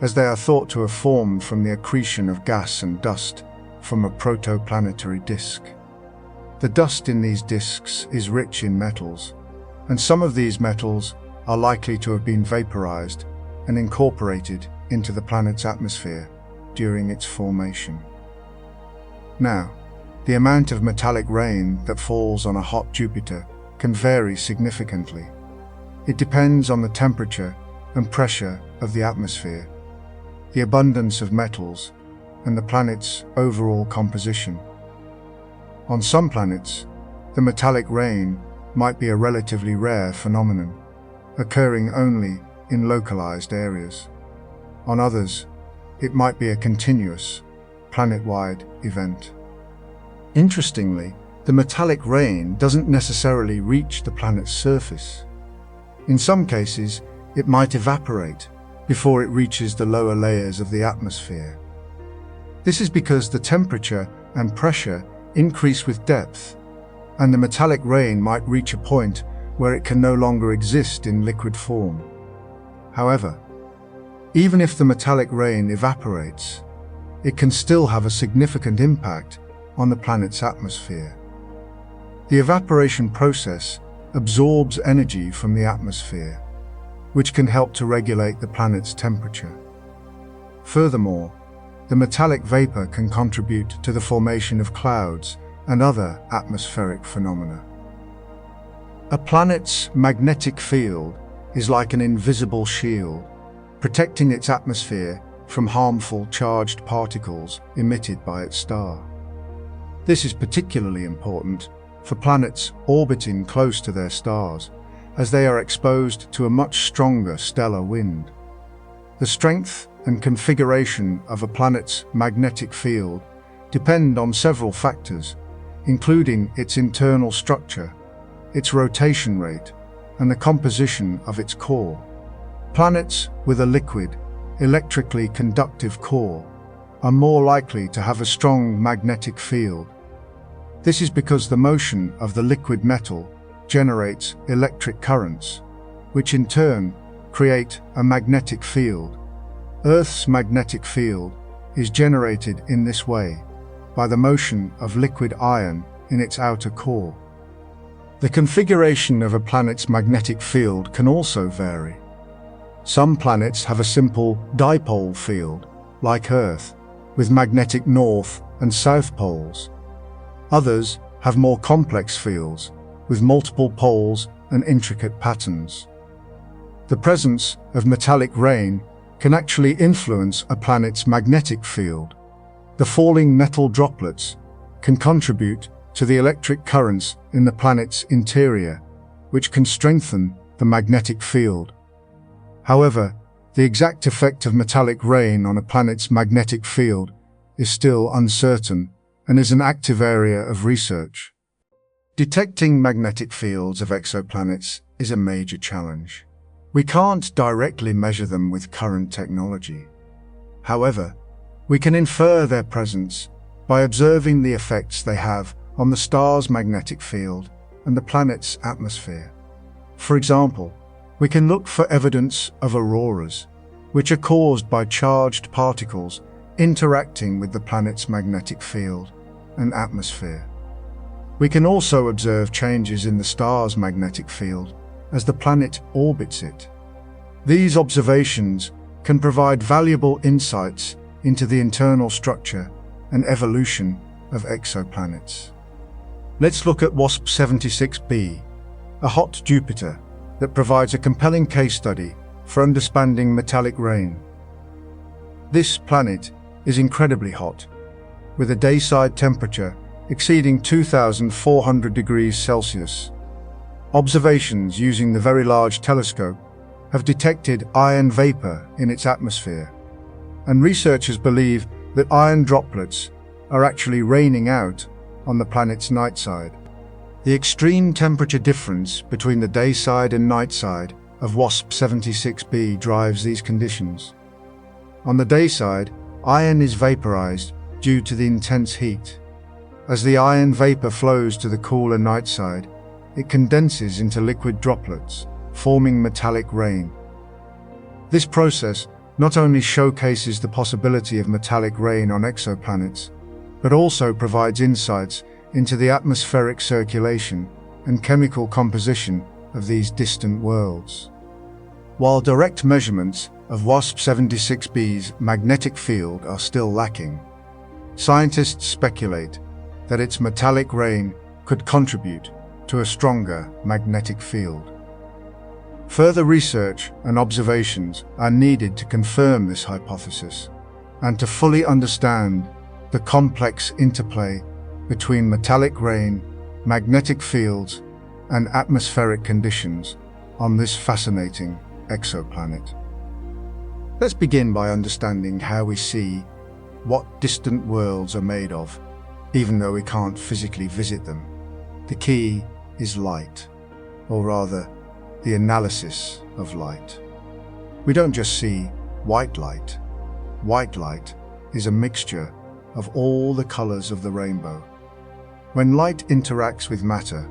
as they are thought to have formed from the accretion of gas and dust from a protoplanetary disk. The dust in these disks is rich in metals, and some of these metals are likely to have been vaporized and incorporated into the planet's atmosphere during its formation. Now, the amount of metallic rain that falls on a hot Jupiter can vary significantly. It depends on the temperature and pressure of the atmosphere, the abundance of metals, and the planet's overall composition. On some planets, the metallic rain might be a relatively rare phenomenon, occurring only in localized areas. On others, it might be a continuous, planet-wide event. Interestingly, the metallic rain doesn't necessarily reach the planet's surface. In some cases, it might evaporate before it reaches the lower layers of the atmosphere. This is because the temperature and pressure increase with depth, and the metallic rain might reach a point where it can no longer exist in liquid form. However, even if the metallic rain evaporates, it can still have a significant impact on the planet's atmosphere. The evaporation process absorbs energy from the atmosphere, which can help to regulate the planet's temperature. Furthermore, the metallic vapor can contribute to the formation of clouds and other atmospheric phenomena. A planet's magnetic field is like an invisible shield, protecting its atmosphere from harmful charged particles emitted by its star. This is particularly important for planets orbiting close to their stars, as they are exposed to a much stronger stellar wind. The strength and configuration of a planet's magnetic field depend on several factors, including its internal structure, its rotation rate, and the composition of its core. Planets with a liquid, electrically conductive core are more likely to have a strong magnetic field. This is because the motion of the liquid metal generates electric currents, which in turn create a magnetic field. Earth's magnetic field is generated in this way by the motion of liquid iron in its outer core. The configuration of a planet's magnetic field can also vary. Some planets have a simple dipole field, like Earth, with magnetic north and south poles. Others have more complex fields, with multiple poles and intricate patterns. The presence of metallic rain can actually influence a planet's magnetic field. The falling metal droplets can contribute to the electric currents in the planet's interior, which can strengthen the magnetic field. However, the exact effect of metallic rain on a planet's magnetic field is still uncertain and is an active area of research. Detecting magnetic fields of exoplanets is a major challenge. We can't directly measure them with current technology. However, we can infer their presence by observing the effects they have on the star's magnetic field and the planet's atmosphere. For example, we can look for evidence of auroras, which are caused by charged particles interacting with the planet's magnetic field and atmosphere. We can also observe changes in the star's magnetic field as the planet orbits it. These observations can provide valuable insights into the internal structure and evolution of exoplanets. Let's look at WASP-76b, a hot Jupiter that provides a compelling case study for understanding metallic rain. This planet is incredibly hot, with a dayside temperature exceeding 2,400 degrees Celsius. Observations using the Very Large Telescope have detected iron vapor in its atmosphere, and researchers believe that iron droplets are actually raining out on the planet's night side. The extreme temperature difference between the day side and night side of WASP-76b drives these conditions. On the day side, iron is vaporized due to the intense heat. As the iron vapor flows to the cooler night side, it condenses into liquid droplets, forming metallic rain. This process not only showcases the possibility of metallic rain on exoplanets, but also provides insights into the atmospheric circulation and chemical composition of these distant worlds. While direct measurements of WASP-76b's magnetic field are still lacking, scientists speculate that its metallic rain could contribute to a stronger magnetic field. Further research and observations are needed to confirm this hypothesis and to fully understand the complex interplay between metallic rain, magnetic fields, and atmospheric conditions on this fascinating exoplanet. Let's begin by understanding how we see what distant worlds are made of, even though we can't physically visit them. The key is light, or rather, the analysis of light. We don't just see white light. White light is a mixture of all the colors of the rainbow. When light interacts with matter,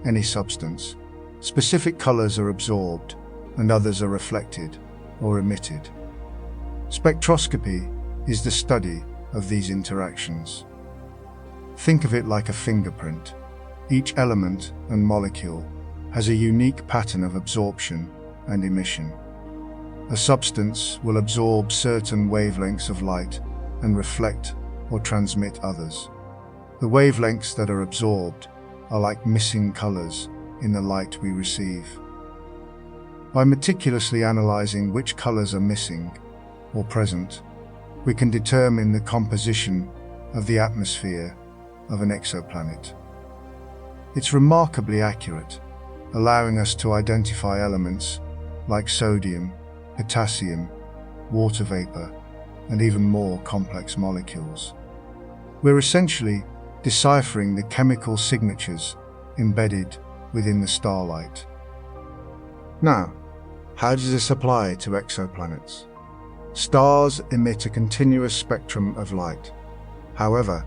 any substance, specific colors are absorbed and others are reflected or emitted. Spectroscopy is the study of these interactions. Think of it like a fingerprint. Each element and molecule has a unique pattern of absorption and emission. A substance will absorb certain wavelengths of light and reflect or transmit others. The wavelengths that are absorbed are like missing colors in the light we receive. By meticulously analyzing which colors are missing or present, we can determine the composition of the atmosphere of an exoplanet. It's remarkably accurate, allowing us to identify elements like sodium, potassium, water vapor, and even more complex molecules. We're essentially deciphering the chemical signatures embedded within the starlight. Now, how does this apply to exoplanets? Stars emit a continuous spectrum of light. However,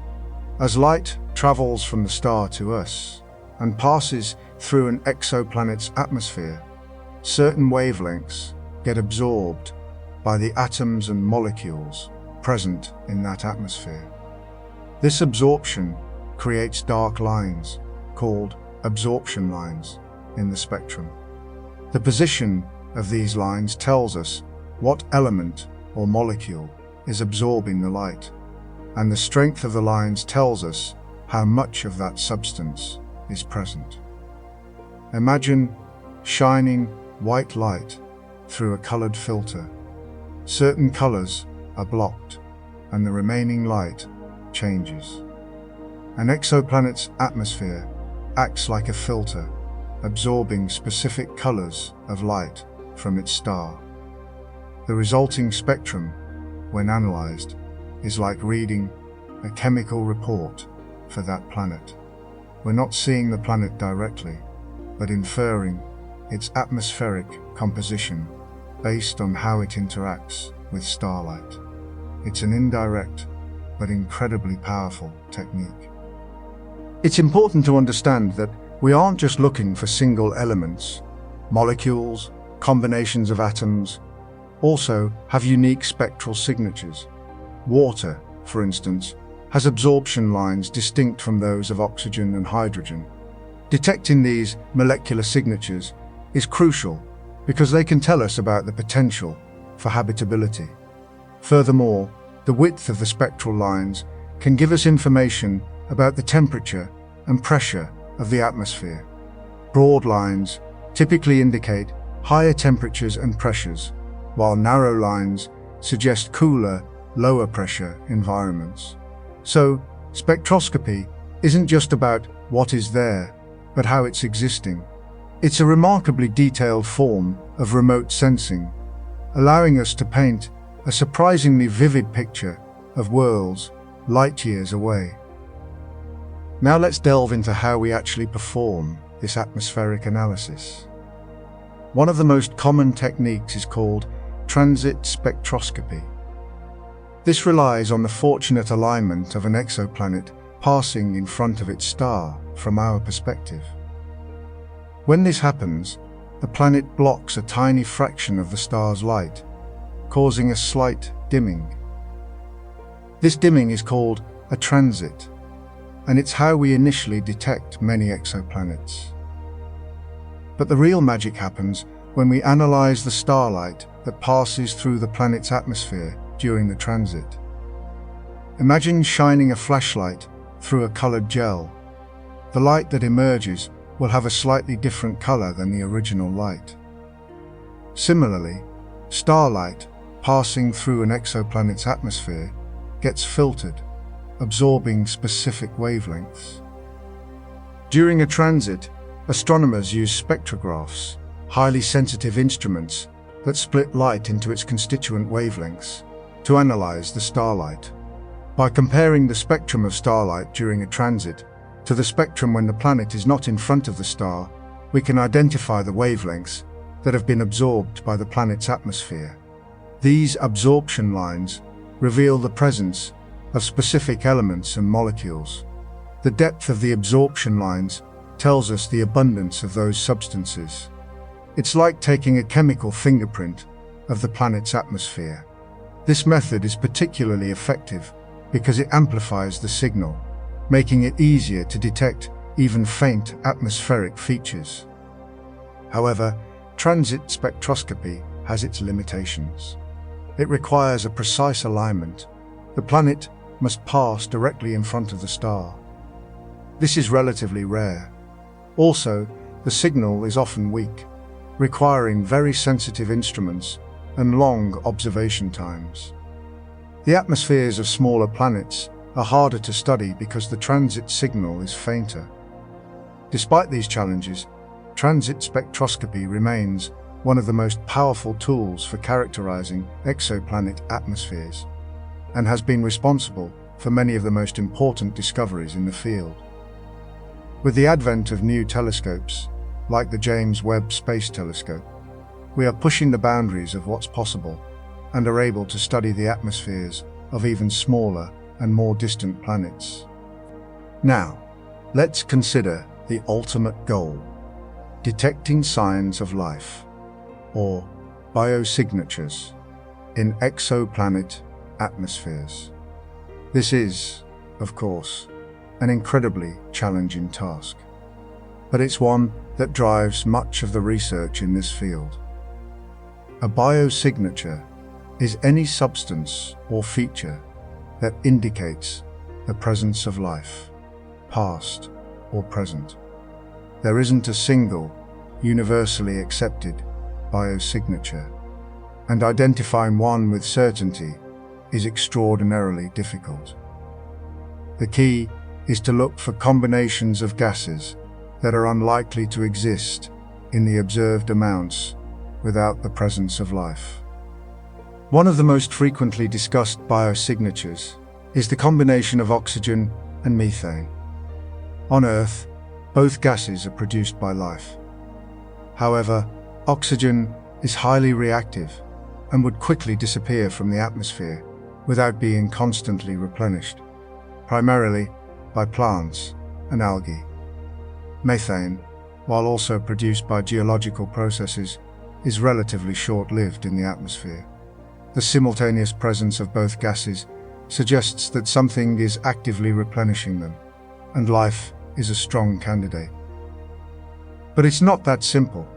as light travels from the star to us and passes through an exoplanet's atmosphere, certain wavelengths get absorbed by the atoms and molecules present in that atmosphere. This absorption creates dark lines, called absorption lines, in the spectrum. The position of these lines tells us what element or molecule is absorbing the light, and the strength of the lines tells us how much of that substance is present. Imagine shining white light through a colored filter. Certain colors are blocked, and the remaining light changes. An exoplanet's atmosphere acts like a filter, absorbing specific colors of light from its star. The resulting spectrum, when analyzed, is like reading a chemical report for that planet. We're not seeing the planet directly, but inferring its atmospheric composition based on how it interacts with starlight. It's an indirect but incredibly powerful technique. It's important to understand that we aren't just looking for single elements. Molecules, combinations of atoms, also have unique spectral signatures. Water, for instance, has absorption lines distinct from those of oxygen and hydrogen. Detecting these molecular signatures is crucial because they can tell us about the potential for habitability. Furthermore, the width of the spectral lines can give us information about the temperature and pressure of the atmosphere. Broad lines typically indicate higher temperatures and pressures, while narrow lines suggest cooler, lower pressure environments. So, spectroscopy isn't just about what is there, but how it's existing. It's a remarkably detailed form of remote sensing, allowing us to paint a surprisingly vivid picture of worlds light years away. Now let's delve into how we actually perform this atmospheric analysis. One of the most common techniques is called transit spectroscopy. This relies on the fortunate alignment of an exoplanet passing in front of its star from our perspective. When this happens, the planet blocks a tiny fraction of the star's light, causing a slight dimming. This dimming is called a transit, and it's how we initially detect many exoplanets. But the real magic happens when we analyze the starlight that passes through the planet's atmosphere during the transit. Imagine shining a flashlight through a colored gel. The light that emerges will have a slightly different color than the original light. Similarly, starlight passing through an exoplanet's atmosphere gets filtered, absorbing specific wavelengths. During a transit, astronomers use spectrographs, highly sensitive instruments that split light into its constituent wavelengths, to analyze the starlight. By comparing the spectrum of starlight during a transit to the spectrum when the planet is not in front of the star, we can identify the wavelengths that have been absorbed by the planet's atmosphere. These absorption lines reveal the presence of specific elements and molecules. The depth of the absorption lines tells us the abundance of those substances. It's like taking a chemical fingerprint of the planet's atmosphere. This method is particularly effective because it amplifies the signal, making it easier to detect even faint atmospheric features. However, transit spectroscopy has its limitations. It requires a precise alignment. The planet must pass directly in front of the star. This is relatively rare. Also, the signal is often weak, requiring very sensitive instruments and long observation times. The atmospheres of smaller planets are harder to study because the transit signal is fainter. Despite these challenges, transit spectroscopy remains one of the most powerful tools for characterizing exoplanet atmospheres, and has been responsible for many of the most important discoveries in the field. With the advent of new telescopes, like the James Webb Space Telescope, we are pushing the boundaries of what's possible and are able to study the atmospheres of even smaller and more distant planets. Now, let's consider the ultimate goal: detecting signs of life, or biosignatures, in exoplanet atmospheres. This is, of course, an incredibly challenging task, but it's one that drives much of the research in this field. A biosignature is any substance or feature that indicates the presence of life, past or present. There isn't a single, universally accepted biosignature, and identifying one with certainty is extraordinarily difficult. The key is to look for combinations of gases that are unlikely to exist in the observed amounts without the presence of life. One of the most frequently discussed biosignatures is the combination of oxygen and methane. On Earth, both gases are produced by life. However, oxygen is highly reactive and would quickly disappear from the atmosphere without being constantly replenished, primarily by plants and algae. Methane, while also produced by geological processes, is relatively short-lived in the atmosphere. The simultaneous presence of both gases suggests that something is actively replenishing them, and life is a strong candidate. But it's not that simple.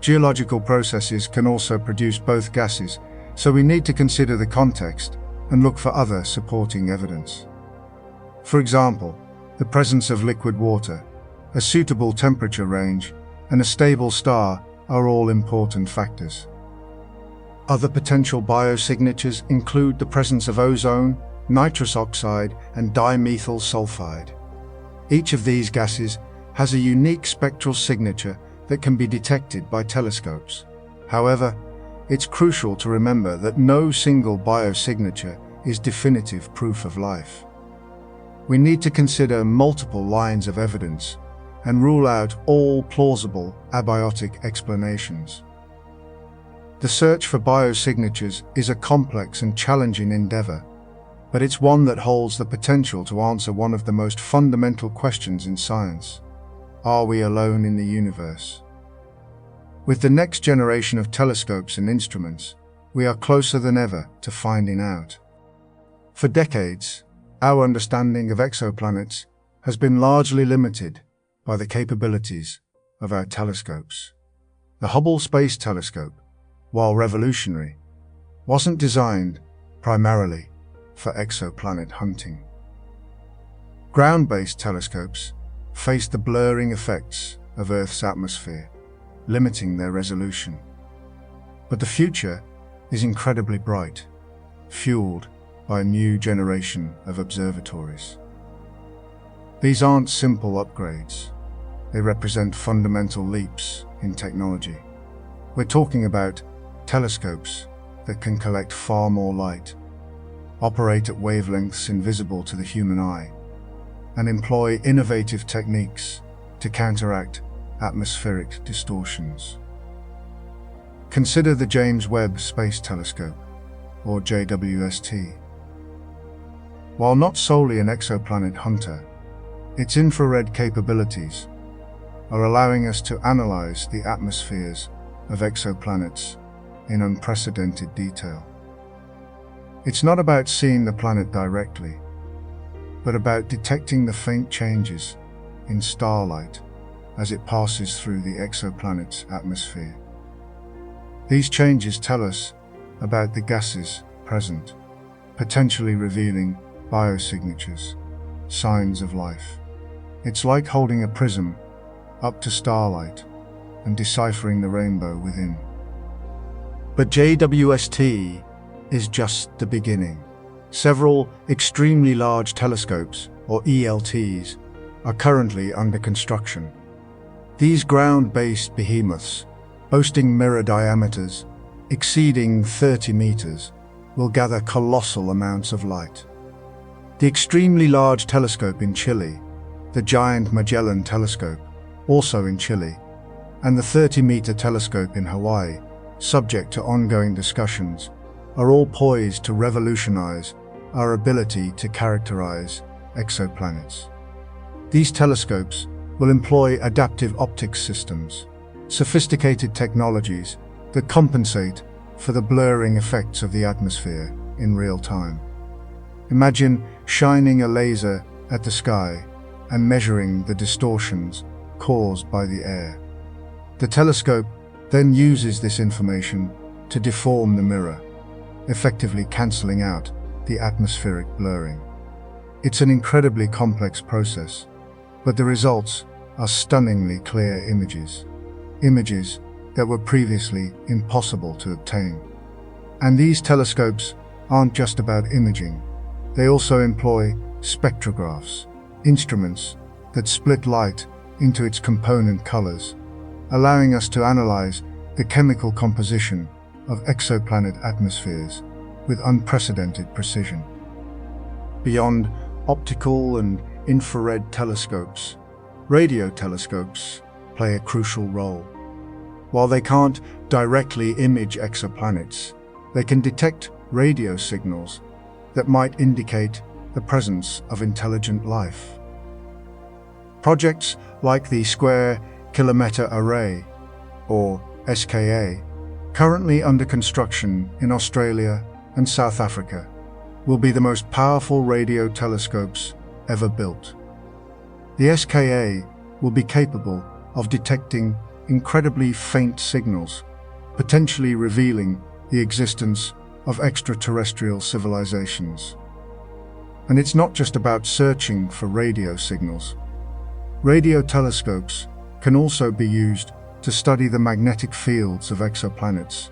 Geological processes can also produce both gases, so we need to consider the context and look for other supporting evidence. For example, the presence of liquid water, a suitable temperature range, and a stable star are all important factors. Other potential biosignatures include the presence of ozone, nitrous oxide, and dimethyl sulfide. Each of these gases has a unique spectral signature that can be detected by telescopes. However, it's crucial to remember that no single biosignature is definitive proof of life. We need to consider multiple lines of evidence and rule out all plausible abiotic explanations. The search for biosignatures is a complex and challenging endeavor, but it's one that holds the potential to answer one of the most fundamental questions in science. Are we alone in the universe? With the next generation of telescopes and instruments, we are closer than ever to finding out. For decades, our understanding of exoplanets has been largely limited by the capabilities of our telescopes. The Hubble Space Telescope, while revolutionary, wasn't designed primarily for exoplanet hunting. Ground-based telescopes face the blurring effects of Earth's atmosphere, limiting their resolution. But the future is incredibly bright, fueled by a new generation of observatories. These aren't simple upgrades. They represent fundamental leaps in technology. We're talking about telescopes that can collect far more light, operate at wavelengths invisible to the human eye, and employ innovative techniques to counteract atmospheric distortions. Consider the James Webb Space Telescope, or JWST. While not solely an exoplanet hunter, its infrared capabilities are allowing us to analyze the atmospheres of exoplanets in unprecedented detail. It's not about seeing the planet directly, but about detecting the faint changes in starlight as it passes through the exoplanet's atmosphere. These changes tell us about the gases present, potentially revealing biosignatures, signs of life. It's like holding a prism up to starlight and deciphering the rainbow within. But JWST is just the beginning. Several extremely large telescopes, or ELTs, are currently under construction. These ground-based behemoths, boasting mirror diameters exceeding 30 meters, will gather colossal amounts of light. The extremely large telescope in Chile, the Giant Magellan Telescope, also in Chile, and the 30-meter telescope in Hawaii, subject to ongoing discussions, are all poised to revolutionize our ability to characterize exoplanets. These telescopes will employ adaptive optics systems, sophisticated technologies that compensate for the blurring effects of the atmosphere in real time. Imagine shining a laser at the sky and measuring the distortions caused by the air. The telescope then uses this information to deform the mirror, effectively cancelling out the atmospheric blurring. It's an incredibly complex process, but the results are stunningly clear images that were previously impossible to obtain. And these telescopes aren't just about imaging. They also employ spectrographs, instruments that split light into its component colors, allowing us to analyze the chemical composition of exoplanet atmospheres with unprecedented precision. Beyond optical and infrared telescopes, radio telescopes play a crucial role. While they can't directly image exoplanets, they can detect radio signals that might indicate the presence of intelligent life. Projects like the Square Kilometre Array, or SKA, currently under construction in Australia and South Africa, will be the most powerful radio telescopes ever built. The SKA will be capable of detecting incredibly faint signals, potentially revealing the existence of extraterrestrial civilizations. And it's not just about searching for radio signals. Radio telescopes can also be used to study the magnetic fields of exoplanets,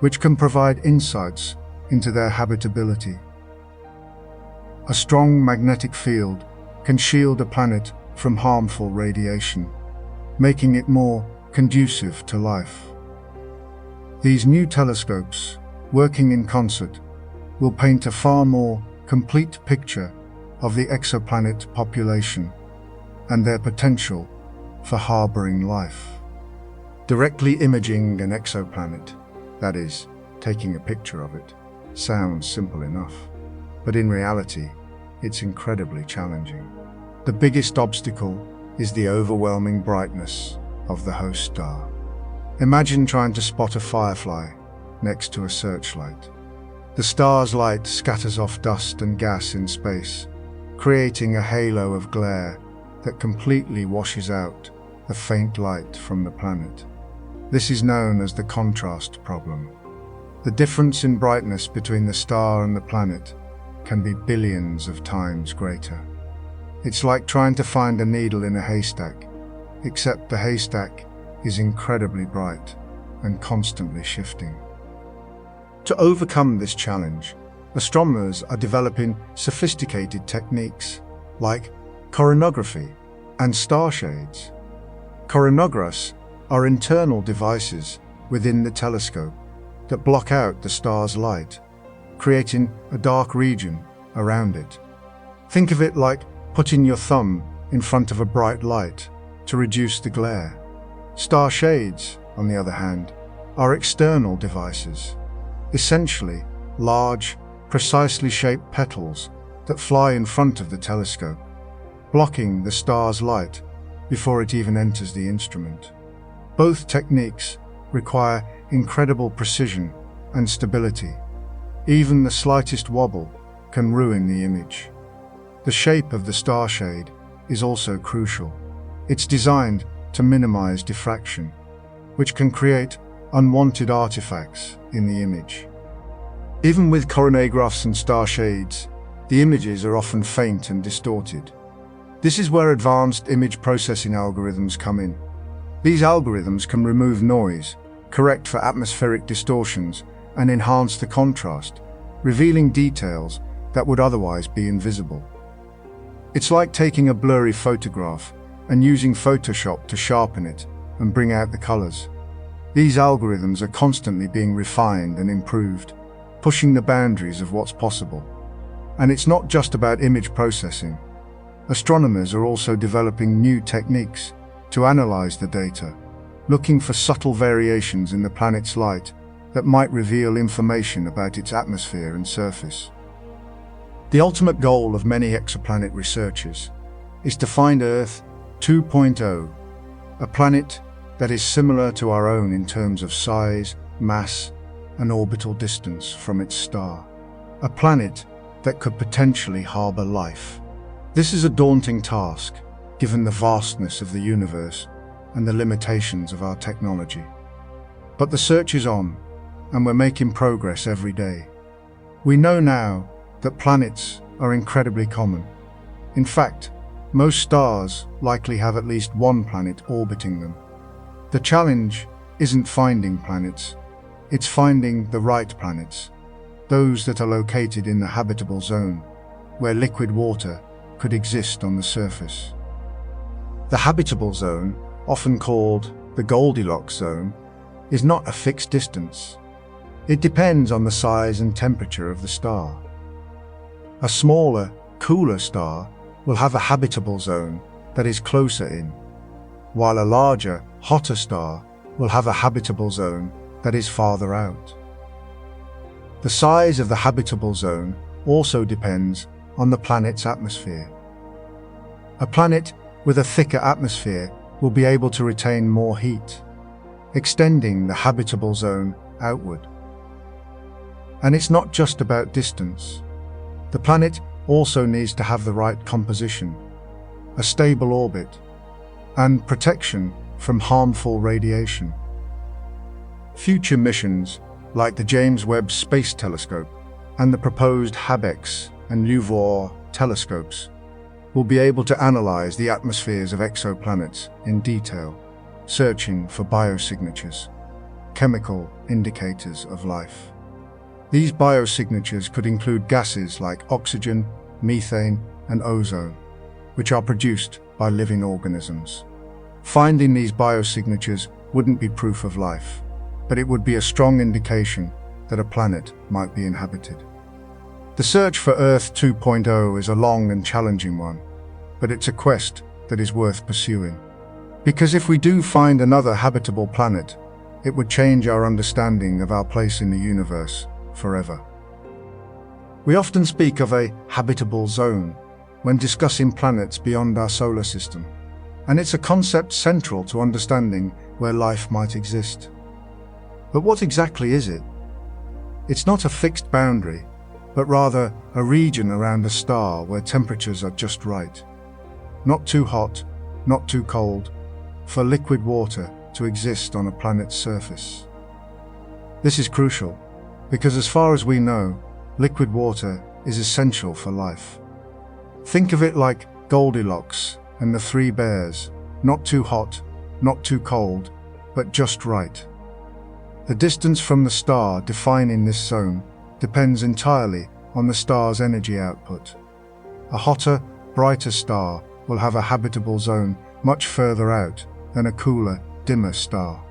which can provide insights into their habitability. A strong magnetic field can shield a planet from harmful radiation, making it more conducive to life. These new telescopes, working in concert, will paint a far more complete picture of the exoplanet population and their potential for harboring life. Directly imaging an exoplanet, that is, taking a picture of it, sounds simple enough, but in reality, it's incredibly challenging. The biggest obstacle is the overwhelming brightness of the host star. Imagine trying to spot a firefly next to a searchlight. The star's light scatters off dust and gas in space, creating a halo of glare that completely washes out the faint light from the planet. This is known as the contrast problem. The difference in brightness between the star and the planet can be billions of times greater. It's like trying to find a needle in a haystack, except the haystack is incredibly bright and constantly shifting. To overcome this challenge, astronomers are developing sophisticated techniques like coronagraphy and star shades. Coronagraphs are internal devices within the telescope that block out the star's light, creating a dark region around it. Think of it like putting your thumb in front of a bright light to reduce the glare. Star shades, on the other hand, are external devices, essentially large, precisely shaped petals that fly in front of the telescope, blocking the star's light before it even enters the instrument. Both techniques require incredible precision and stability. Even the slightest wobble can ruin the image. The shape of the star shade is also crucial. It's designed to minimize diffraction, which can create unwanted artifacts in the image. Even with coronagraphs and star shades, the images are often faint and distorted. This is where advanced image processing algorithms come in. These algorithms can remove noise, correct for atmospheric distortions, and enhance the contrast, revealing details that would otherwise be invisible. It's like taking a blurry photograph and using Photoshop to sharpen it and bring out the colors. These algorithms are constantly being refined and improved, pushing the boundaries of what's possible. And it's not just about image processing. Astronomers are also developing new techniques to analyze the data, looking for subtle variations in the planet's light that might reveal information about its atmosphere and surface. The ultimate goal of many exoplanet researchers is to find Earth 2.0, a planet that is similar to our own in terms of size, mass, and orbital distance from its star. A planet that could potentially harbor life. This is a daunting task, given the vastness of the universe and the limitations of our technology. But the search is on, and we're making progress every day. We know now that planets are incredibly common. In fact, most stars likely have at least one planet orbiting them. The challenge isn't finding planets, it's finding the right planets, those that are located in the habitable zone, where liquid water could exist on the surface. The habitable zone, often called the Goldilocks zone, is not a fixed distance. It depends on the size and temperature of the star. A smaller, cooler star will have a habitable zone that is closer in, while a larger, hotter star will have a habitable zone that is farther out. The size of the habitable zone also depends on the planet's atmosphere. A planet with a thicker atmosphere will be able to retain more heat, extending the habitable zone outward. And it's not just about distance. The planet also needs to have the right composition, a stable orbit, and protection from harmful radiation. Future missions, like the James Webb Space Telescope and the proposed HABEX and LUVOIR telescopes, will be able to analyze the atmospheres of exoplanets in detail, searching for biosignatures, chemical indicators of life. These biosignatures could include gases like oxygen, methane, and ozone, which are produced by living organisms. Finding these biosignatures wouldn't be proof of life, but it would be a strong indication that a planet might be inhabited. The search for Earth 2.0 is a long and challenging one, but it's a quest that is worth pursuing. Because if we do find another habitable planet, it would change our understanding of our place in the universe forever. We often speak of a habitable zone when discussing planets beyond our solar system, and it's a concept central to understanding where life might exist. But what exactly is it? It's not a fixed boundary, but rather a region around a star where temperatures are just right. Not too hot, not too cold, for liquid water to exist on a planet's surface. This is crucial, because as far as we know, liquid water is essential for life. Think of it like Goldilocks and the three bears, not too hot, not too cold, but just right. The distance from the star defining this zone depends entirely on the star's energy output. A hotter, brighter star will have a habitable zone much further out than a cooler, dimmer star.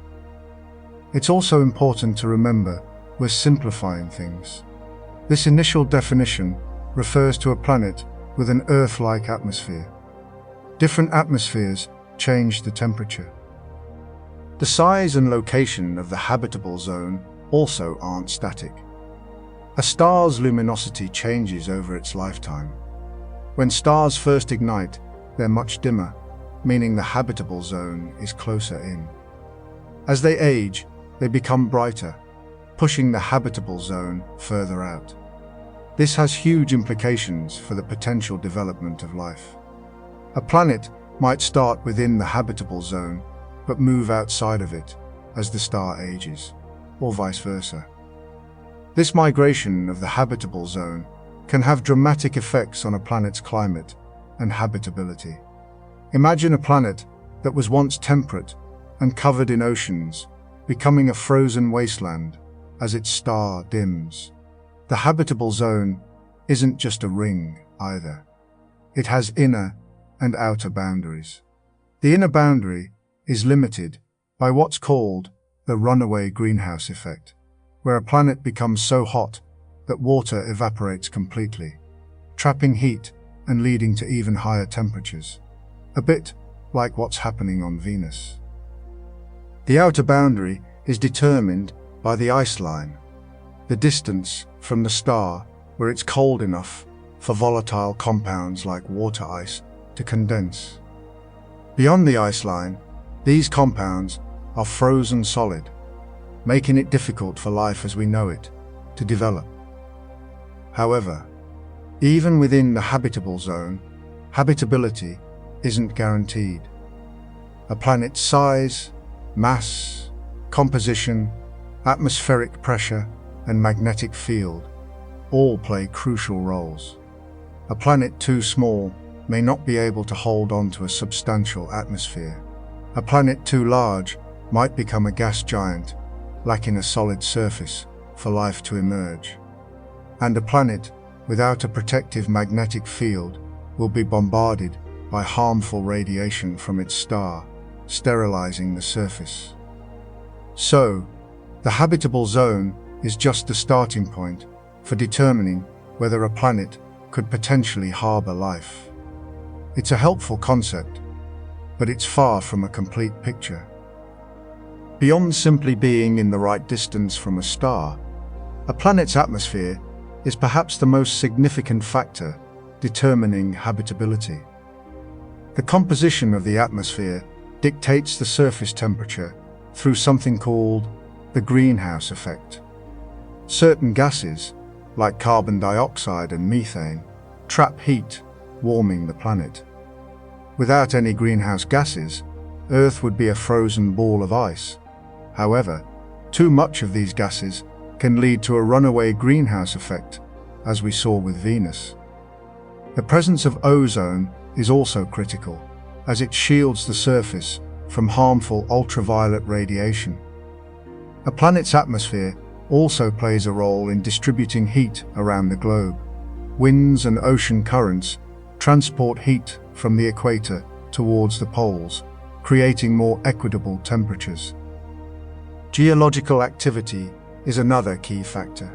It's also important to remember we're simplifying things. This initial definition refers to a planet with an Earth-like atmosphere. Different atmospheres change the temperature. The size and location of the habitable zone also aren't static. A star's luminosity changes over its lifetime. When stars first ignite, they're much dimmer, meaning the habitable zone is closer in. As they age, they become brighter, pushing the habitable zone further out. This has huge implications for the potential development of life. A planet might start within the habitable zone, but move outside of it as the star ages, or vice versa. This migration of the habitable zone can have dramatic effects on a planet's climate and habitability. Imagine a planet that was once temperate and covered in oceans, becoming a frozen wasteland as its star dims. The habitable zone isn't just a ring either. It has inner and outer boundaries. The inner boundary is limited by what's called the runaway greenhouse effect, where a planet becomes so hot that water evaporates completely, trapping heat and leading to even higher temperatures, a bit like what's happening on Venus. The outer boundary is determined by the ice line, the distance from the star where it's cold enough for volatile compounds like water ice to condense. Beyond the ice line, these compounds are frozen solid, making it difficult for life as we know it to develop. However, even within the habitable zone, habitability isn't guaranteed. A planet's size, mass, composition, atmospheric pressure, and magnetic field all play crucial roles. A planet too small may not be able to hold on to a substantial atmosphere. A planet too large might become a gas giant, lacking a solid surface for life to emerge. And a planet without a protective magnetic field will be bombarded by harmful radiation from its star, sterilizing the surface. So, the habitable zone is just the starting point for determining whether a planet could potentially harbor life. It's a helpful concept, but it's far from a complete picture. Beyond simply being in the right distance from a star, a planet's atmosphere is perhaps the most significant factor determining habitability. The composition of the atmosphere dictates the surface temperature through something called the greenhouse effect. Certain gases, like carbon dioxide and methane, trap heat, warming the planet. Without any greenhouse gases, Earth would be a frozen ball of ice. However, too much of these gases can lead to a runaway greenhouse effect, as we saw with Venus. The presence of ozone is also critical, as it shields the surface from harmful ultraviolet radiation. A planet's atmosphere also plays a role in distributing heat around the globe. Winds and ocean currents transport heat from the equator towards the poles, creating more equitable temperatures. Geological activity is another key factor.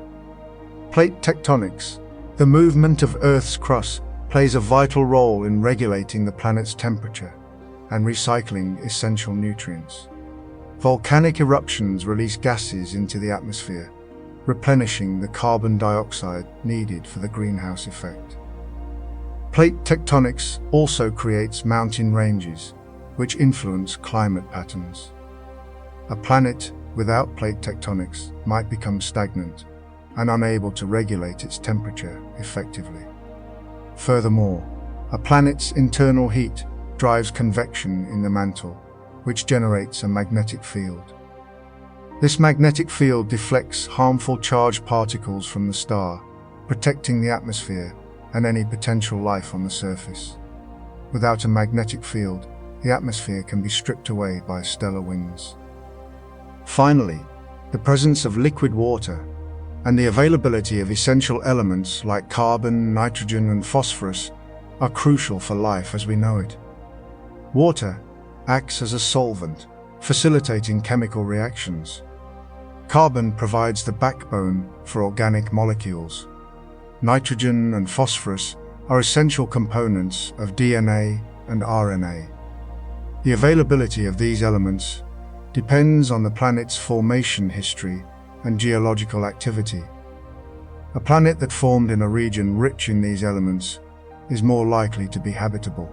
Plate tectonics, the movement of Earth's crust, plays a vital role in regulating the planet's temperature and recycling essential nutrients. Volcanic eruptions release gases into the atmosphere, replenishing the carbon dioxide needed for the greenhouse effect. Plate tectonics also creates mountain ranges, which influence climate patterns. A planet without plate tectonics might become stagnant and unable to regulate its temperature effectively. Furthermore, a planet's internal heat drives convection in the mantle, which generates a magnetic field. This magnetic field deflects harmful charged particles from the star, protecting the atmosphere and any potential life on the surface. Without a magnetic field, the atmosphere can be stripped away by stellar winds. Finally, the presence of liquid water and the availability of essential elements like carbon, nitrogen, and phosphorus are crucial for life as we know it. Water acts as a solvent, facilitating chemical reactions. Carbon provides the backbone for organic molecules. Nitrogen and phosphorus are essential components of DNA and RNA. The availability of these elements depends on the planet's formation history and geological activity. A planet that formed in a region rich in these elements is more likely to be habitable.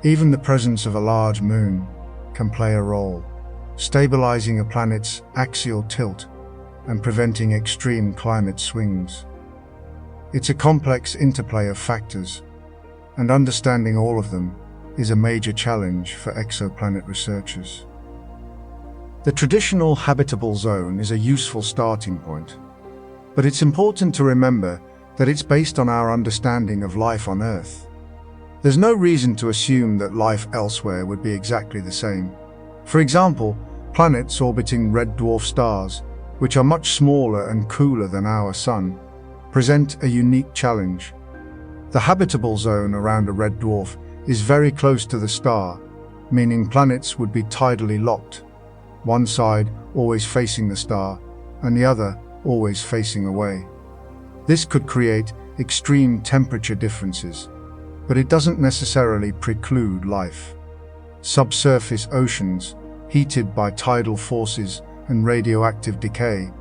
Even the presence of a large moon can play a role, stabilizing a planet's axial tilt and preventing extreme climate swings. It's a complex interplay of factors, and understanding all of them is a major challenge for exoplanet researchers. The traditional habitable zone is a useful starting point, but it's important to remember that it's based on our understanding of life on Earth. There's no reason to assume that life elsewhere would be exactly the same. For example, planets orbiting red dwarf stars, which are much smaller and cooler than our Sun, present a unique challenge. The habitable zone around a red dwarf is very close to the star, meaning planets would be tidally locked, one side always facing the star and the other always facing away. This could create extreme temperature differences, but it doesn't necessarily preclude life. Subsurface oceans, heated by tidal forces and radioactive decay,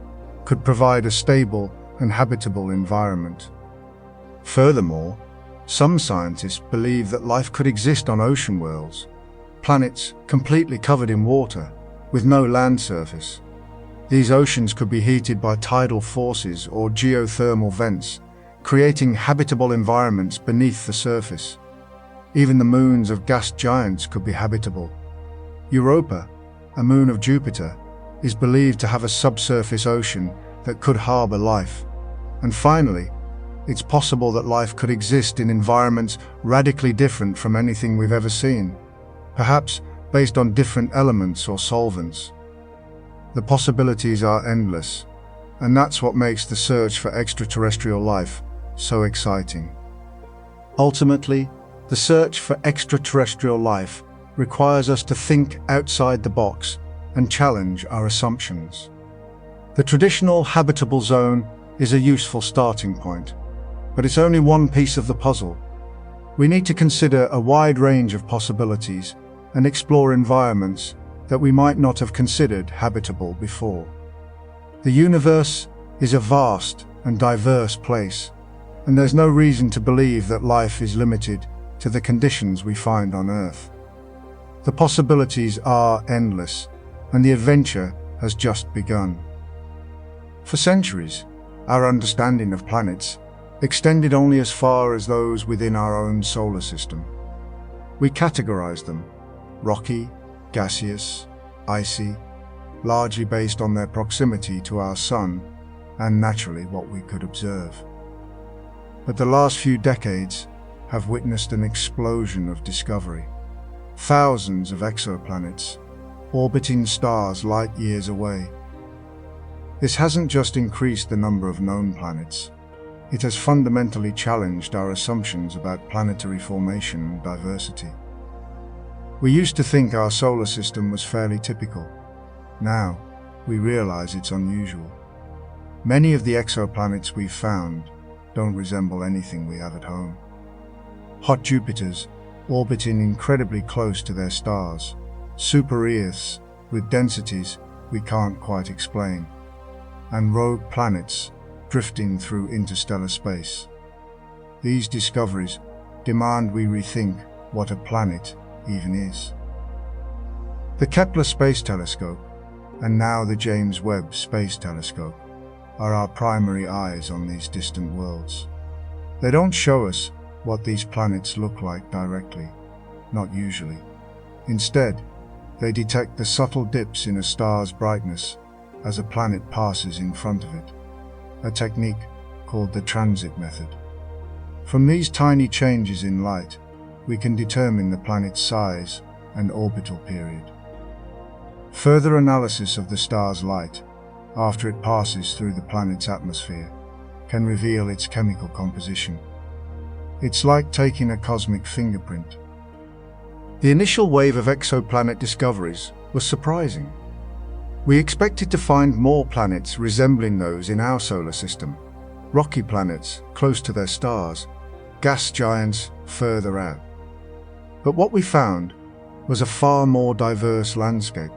could provide a stable and habitable environment. Furthermore, some scientists believe that life could exist on ocean worlds, planets completely covered in water, with no land surface. These oceans could be heated by tidal forces or geothermal vents, creating habitable environments beneath the surface. Even the moons of gas giants could be habitable. Europa, a moon of Jupiter, is believed to have a subsurface ocean that could harbor life. And finally, it's possible that life could exist in environments radically different from anything we've ever seen, perhaps based on different elements or solvents. The possibilities are endless, and that's what makes the search for extraterrestrial life so exciting. Ultimately, the search for extraterrestrial life requires us to think outside the box and challenge our assumptions. The traditional habitable zone is a useful starting point, but it's only one piece of the puzzle. We need to consider a wide range of possibilities and explore environments that we might not have considered habitable before. The universe is a vast and diverse place, and there's no reason to believe that life is limited to the conditions we find on Earth. The possibilities are endless, and the adventure has just begun. For centuries, our understanding of planets extended only as far as those within our own solar system. We categorized them: rocky, gaseous, icy, largely based on their proximity to our Sun and naturally what we could observe. But the last few decades have witnessed an explosion of discovery. thousands of exoplanets, orbiting stars light years away. This hasn't just increased the number of known planets, it has fundamentally challenged our assumptions about planetary formation and diversity. We used to think our solar system was fairly typical. Now, we realize it's unusual. Many of the exoplanets we've found don't resemble anything we have at home. Hot Jupiters, orbiting incredibly close to their stars, super-Earths with densities we can't quite explain, and rogue planets drifting through interstellar space. These discoveries demand we rethink what a planet even is. The Kepler Space Telescope, and now the James Webb Space Telescope, are our primary eyes on these distant worlds. They don't show us what these planets look like directly, not usually. Instead, they detect the subtle dips in a star's brightness as a planet passes in front of it, a technique called the transit method. From these tiny changes in light, we can determine the planet's size and orbital period. Further analysis of the star's light, after it passes through the planet's atmosphere, can reveal its chemical composition. It's like taking a cosmic fingerprint. The initial wave of exoplanet discoveries was surprising. We expected to find more planets resembling those in our solar system, rocky planets close to their stars, gas giants further out. But what we found was a far more diverse landscape.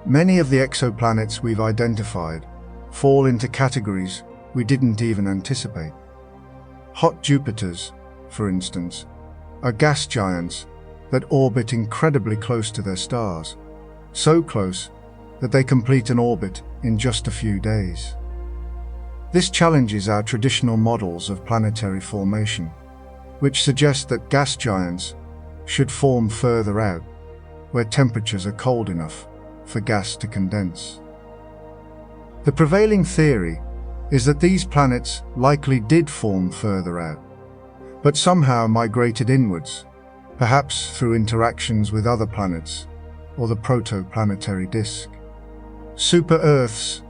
Many of the exoplanets we've identified fall into categories we didn't even anticipate. Hot Jupiters, for instance, are gas giants that orbit incredibly close to their stars, so close that they complete an orbit in just a few days. This challenges our traditional models of planetary formation, which suggest that gas giants should form further out, where temperatures are cold enough for gas to condense. The prevailing theory is that these planets likely did form further out, but somehow migrated inwards, perhaps through interactions with other planets or the protoplanetary disk. Super-Earths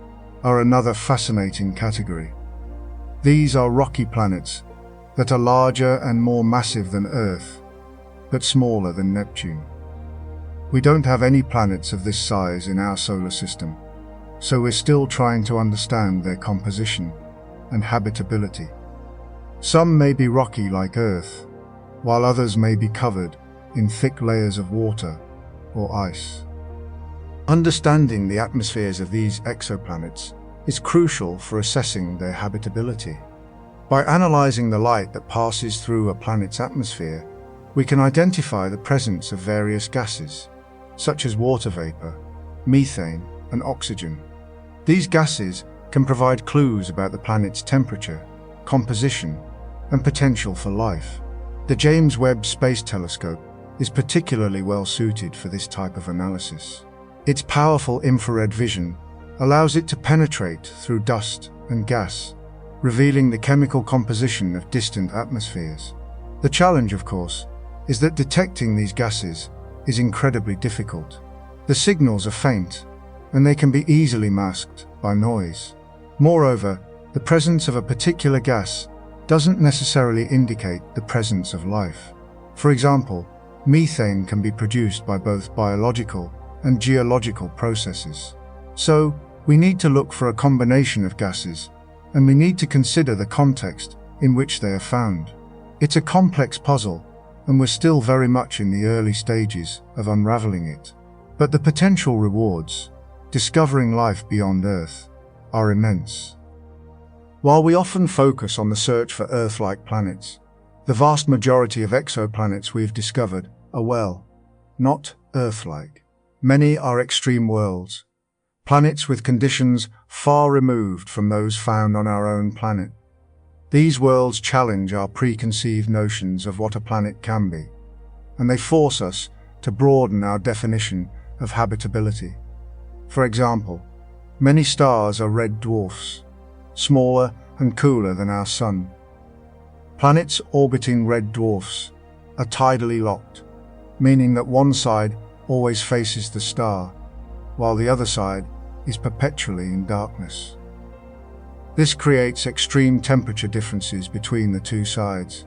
are another fascinating category. These are rocky planets that are larger and more massive than Earth, but smaller than Neptune. We don't have any planets of this size in our solar system, so we're still trying to understand their composition and habitability. Some may be rocky like Earth, while others may be covered in thick layers of water or ice. Understanding the atmospheres of these exoplanets is crucial for assessing their habitability. By analyzing the light that passes through a planet's atmosphere, we can identify the presence of various gases, such as water vapor, methane, and oxygen. These gases can provide clues about the planet's temperature, composition, and potential for life. The James Webb Space Telescope is particularly well suited for this type of analysis. Its powerful infrared vision allows it to penetrate through dust and gas, revealing the chemical composition of distant atmospheres. The challenge, of course, is that detecting these gases is incredibly difficult. The signals are faint, and they can be easily masked by noise. Moreover, the presence of a particular gas doesn't necessarily indicate the presence of life. For example, methane can be produced by both biological and geological processes. So, we need to look for a combination of gases, and we need to consider the context in which they are found. It's a complex puzzle, and we're still very much in the early stages of unraveling it. But the potential rewards, discovering life beyond Earth, are immense. While we often focus on the search for Earth-like planets, the vast majority of exoplanets we've discovered are, well, not Earth-like. Many are extreme worlds, planets with conditions far removed from those found on our own planet. These worlds challenge our preconceived notions of what a planet can be, and they force us to broaden our definition of habitability. For example, many stars are red dwarfs, smaller and cooler than our Sun. Planets orbiting red dwarfs are tidally locked, meaning that one side always faces the star, while the other side is perpetually in darkness. This creates extreme temperature differences between the two sides,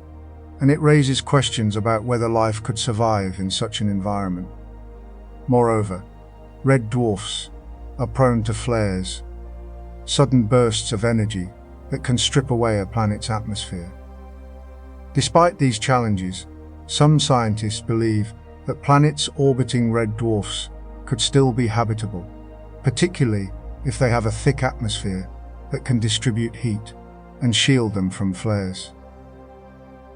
and it raises questions about whether life could survive in such an environment. Moreover, red dwarfs are prone to flares, sudden bursts of energy that can strip away a planet's atmosphere. Despite these challenges, some scientists believe that planets orbiting red dwarfs could still be habitable, particularly if they have a thick atmosphere that can distribute heat and shield them from flares.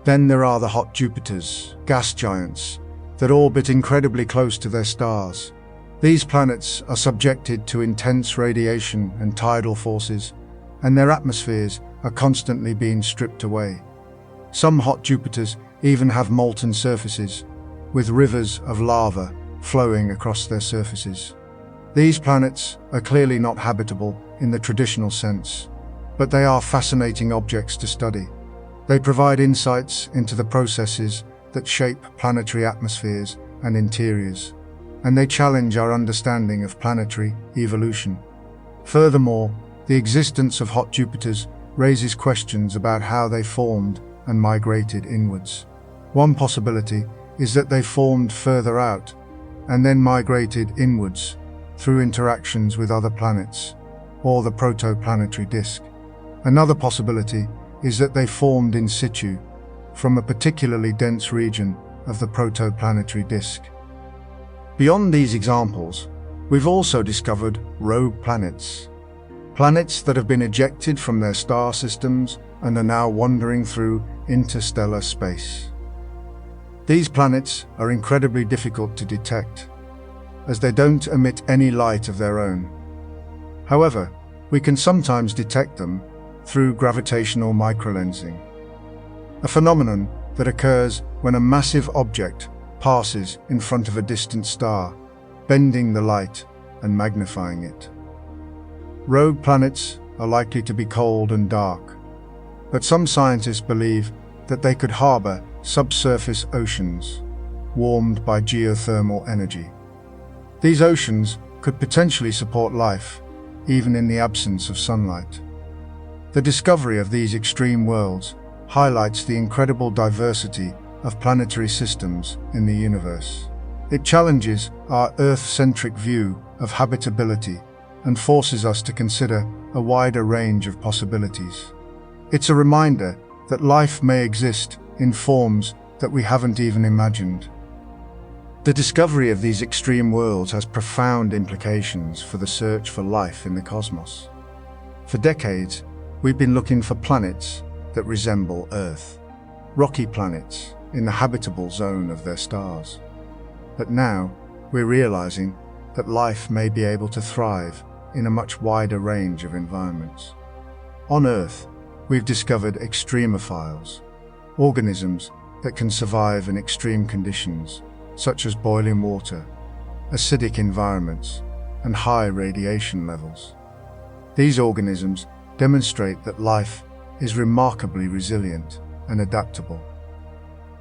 Then there are the hot Jupiters, gas giants, that orbit incredibly close to their stars. These planets are subjected to intense radiation and tidal forces, and their atmospheres are constantly being stripped away. Some hot Jupiters even have molten surfaces, with rivers of lava flowing across their surfaces. These planets are clearly not habitable in the traditional sense, but they are fascinating objects to study. They provide insights into the processes that shape planetary atmospheres and interiors, and they challenge our understanding of planetary evolution. Furthermore, the existence of hot Jupiters raises questions about how they formed and migrated inwards. One possibility is that they formed further out and then migrated inwards through interactions with other planets or the protoplanetary disk. Another possibility is that they formed in situ from a particularly dense region of the protoplanetary disk. Beyond these examples, we've also discovered rogue planets. Planets that have been ejected from their star systems and are now wandering through interstellar space. These planets are incredibly difficult to detect, as they don't emit any light of their own. However, we can sometimes detect them through gravitational microlensing, a phenomenon that occurs when a massive object passes in front of a distant star, bending the light and magnifying it. Rogue planets are likely to be cold and dark, but some scientists believe that they could harbor subsurface oceans, warmed by geothermal energy. These oceans could potentially support life, even in the absence of sunlight. The discovery of these extreme worlds highlights the incredible diversity of planetary systems in the universe. It challenges our Earth-centric view of habitability and forces us to consider a wider range of possibilities. It's a reminder that life may exist in forms that we haven't even imagined. The discovery of these extreme worlds has profound implications for the search for life in the cosmos. For decades, we've been looking for planets that resemble Earth, rocky planets in the habitable zone of their stars. But now, we're realizing that life may be able to thrive in a much wider range of environments. On Earth, we've discovered extremophiles, organisms that can survive in extreme conditions, such as boiling water, acidic environments, and high radiation levels. These organisms demonstrate that life is remarkably resilient and adaptable.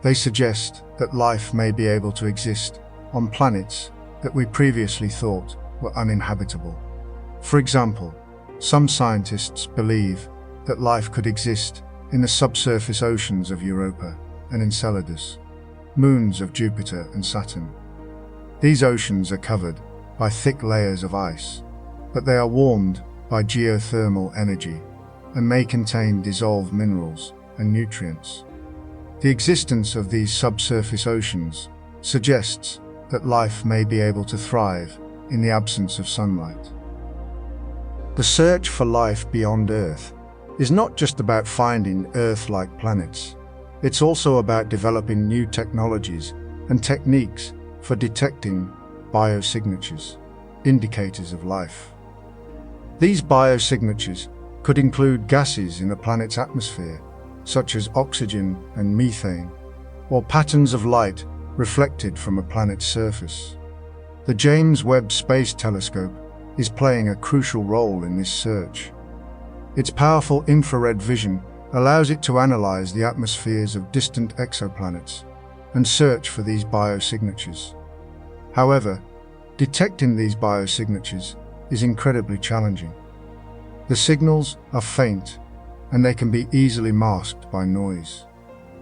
They suggest that life may be able to exist on planets that we previously thought were uninhabitable. For example, some scientists believe that life could exist in the subsurface oceans of Europa and Enceladus, moons of Jupiter and Saturn. These oceans are covered by thick layers of ice, but they are warmed by geothermal energy and may contain dissolved minerals and nutrients. The existence of these subsurface oceans suggests that life may be able to thrive in the absence of sunlight. The search for life beyond Earth is not just about finding Earth-like planets. It's also about developing new technologies and techniques for detecting biosignatures, indicators of life. These biosignatures could include gases in a planet's atmosphere, such as oxygen and methane, or patterns of light reflected from a planet's surface. The James Webb Space Telescope is playing a crucial role in this search. Its powerful infrared vision allows it to analyze the atmospheres of distant exoplanets, and search for these biosignatures. However, detecting these biosignatures is incredibly challenging. The signals are faint, and they can be easily masked by noise.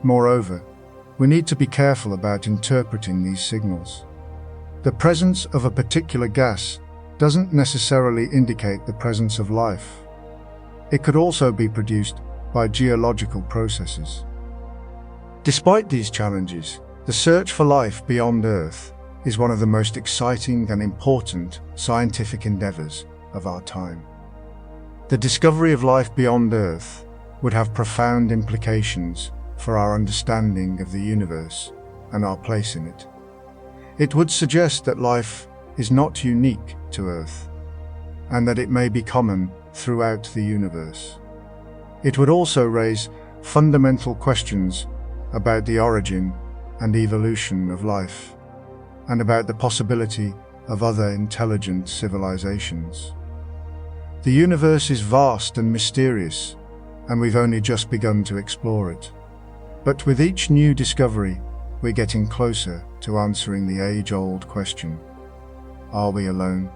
Moreover, we need to be careful about interpreting these signals. The presence of a particular gas doesn't necessarily indicate the presence of life. It could also be produced by geological processes. Despite these challenges, the search for life beyond Earth is one of the most exciting and important scientific endeavors of our time. The discovery of life beyond Earth would have profound implications for our understanding of the universe and our place in it. It would suggest that life is not unique to Earth, and that it may be common throughout the universe. It would also raise fundamental questions about the origin and evolution of life, and about the possibility of other intelligent civilizations. The universe is vast and mysterious, and we've only just begun to explore it. But with each new discovery, we're getting closer to answering the age-old question: are we alone?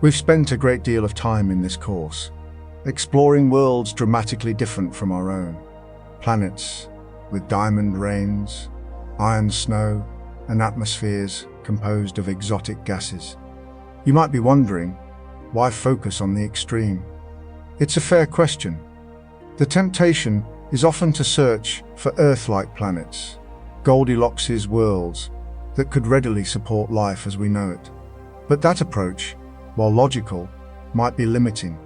We've spent a great deal of time in this course exploring worlds dramatically different from our own. Planets with diamond rains, iron snow, and atmospheres composed of exotic gases. You might be wondering, why focus on the extreme? It's a fair question. The temptation is often to search for Earth-like planets, Goldilocks' worlds that could readily support life as we know it. But that approach, while logical, might be limiting.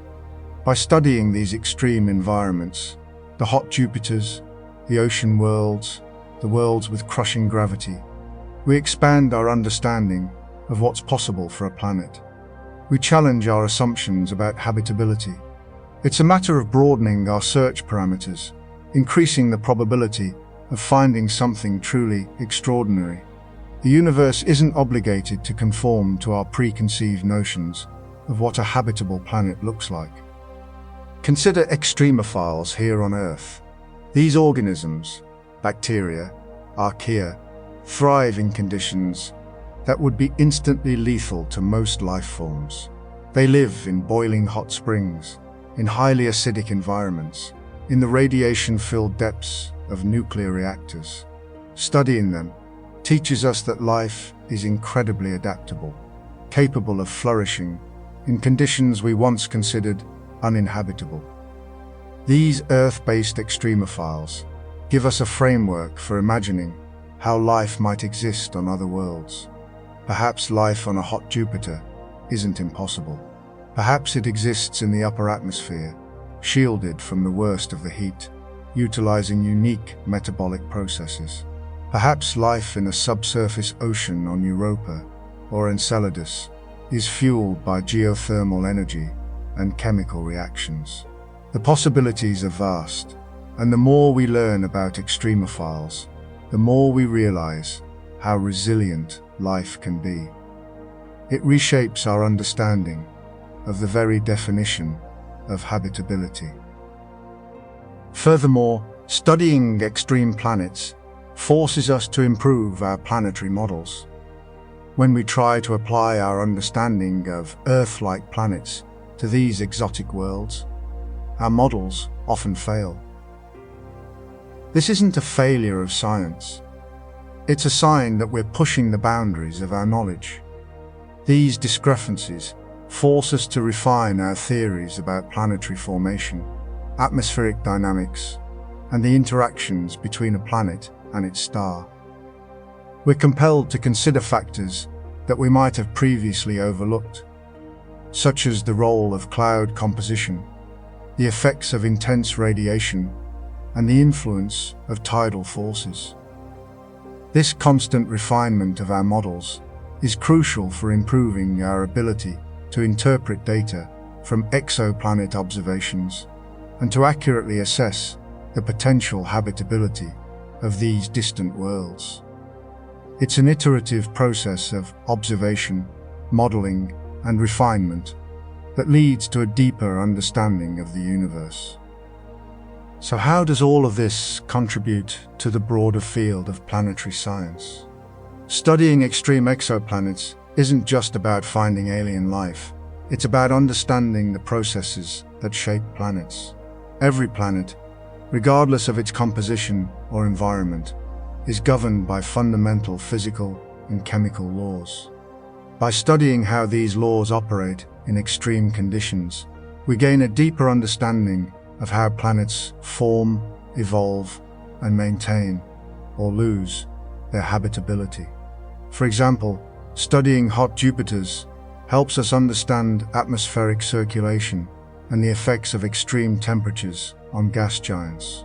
By studying these extreme environments, the hot Jupiters, the ocean worlds, the worlds with crushing gravity, we expand our understanding of what's possible for a planet. We challenge our assumptions about habitability. It's a matter of broadening our search parameters, increasing the probability of finding something truly extraordinary. The universe isn't obligated to conform to our preconceived notions of what a habitable planet looks like. Consider extremophiles here on Earth. These organisms, bacteria, archaea, thrive in conditions that would be instantly lethal to most life forms. They live in boiling hot springs, in highly acidic environments, in the radiation-filled depths of nuclear reactors. Studying them teaches us that life is incredibly adaptable, capable of flourishing in conditions we once considered uninhabitable. These Earth-based extremophiles give us a framework for imagining how life might exist on other worlds. Perhaps life on a hot Jupiter isn't impossible. Perhaps it exists in the upper atmosphere, shielded from the worst of the heat, utilizing unique metabolic processes. Perhaps life in a subsurface ocean on Europa or Enceladus is fueled by geothermal energy and chemical reactions. The possibilities are vast, and the more we learn about extremophiles, the more we realize how resilient life can be. It reshapes our understanding of the very definition of habitability. Furthermore, studying extreme planets forces us to improve our planetary models. When we try to apply our understanding of Earth-like planets to these exotic worlds, our models often fail. This isn't a failure of science. It's a sign that we're pushing the boundaries of our knowledge. These discrepancies force us to refine our theories about planetary formation, atmospheric dynamics, and the interactions between a planet and its star. We're compelled to consider factors that we might have previously overlooked, such as the role of cloud composition, the effects of intense radiation, and the influence of tidal forces. This constant refinement of our models is crucial for improving our ability to interpret data from exoplanet observations and to accurately assess the potential habitability of these distant worlds. It's an iterative process of observation, modeling, and refinement that leads to a deeper understanding of the universe. So how does all of this contribute to the broader field of planetary science? Studying extreme exoplanets isn't just about finding alien life. It's about understanding the processes that shape planets. Every planet, regardless of its composition or environment, is governed by fundamental physical and chemical laws. By studying how these laws operate in extreme conditions, we gain a deeper understanding of how planets form, evolve, and maintain, or lose, their habitability. For example, studying hot Jupiters helps us understand atmospheric circulation and the effects of extreme temperatures on gas giants.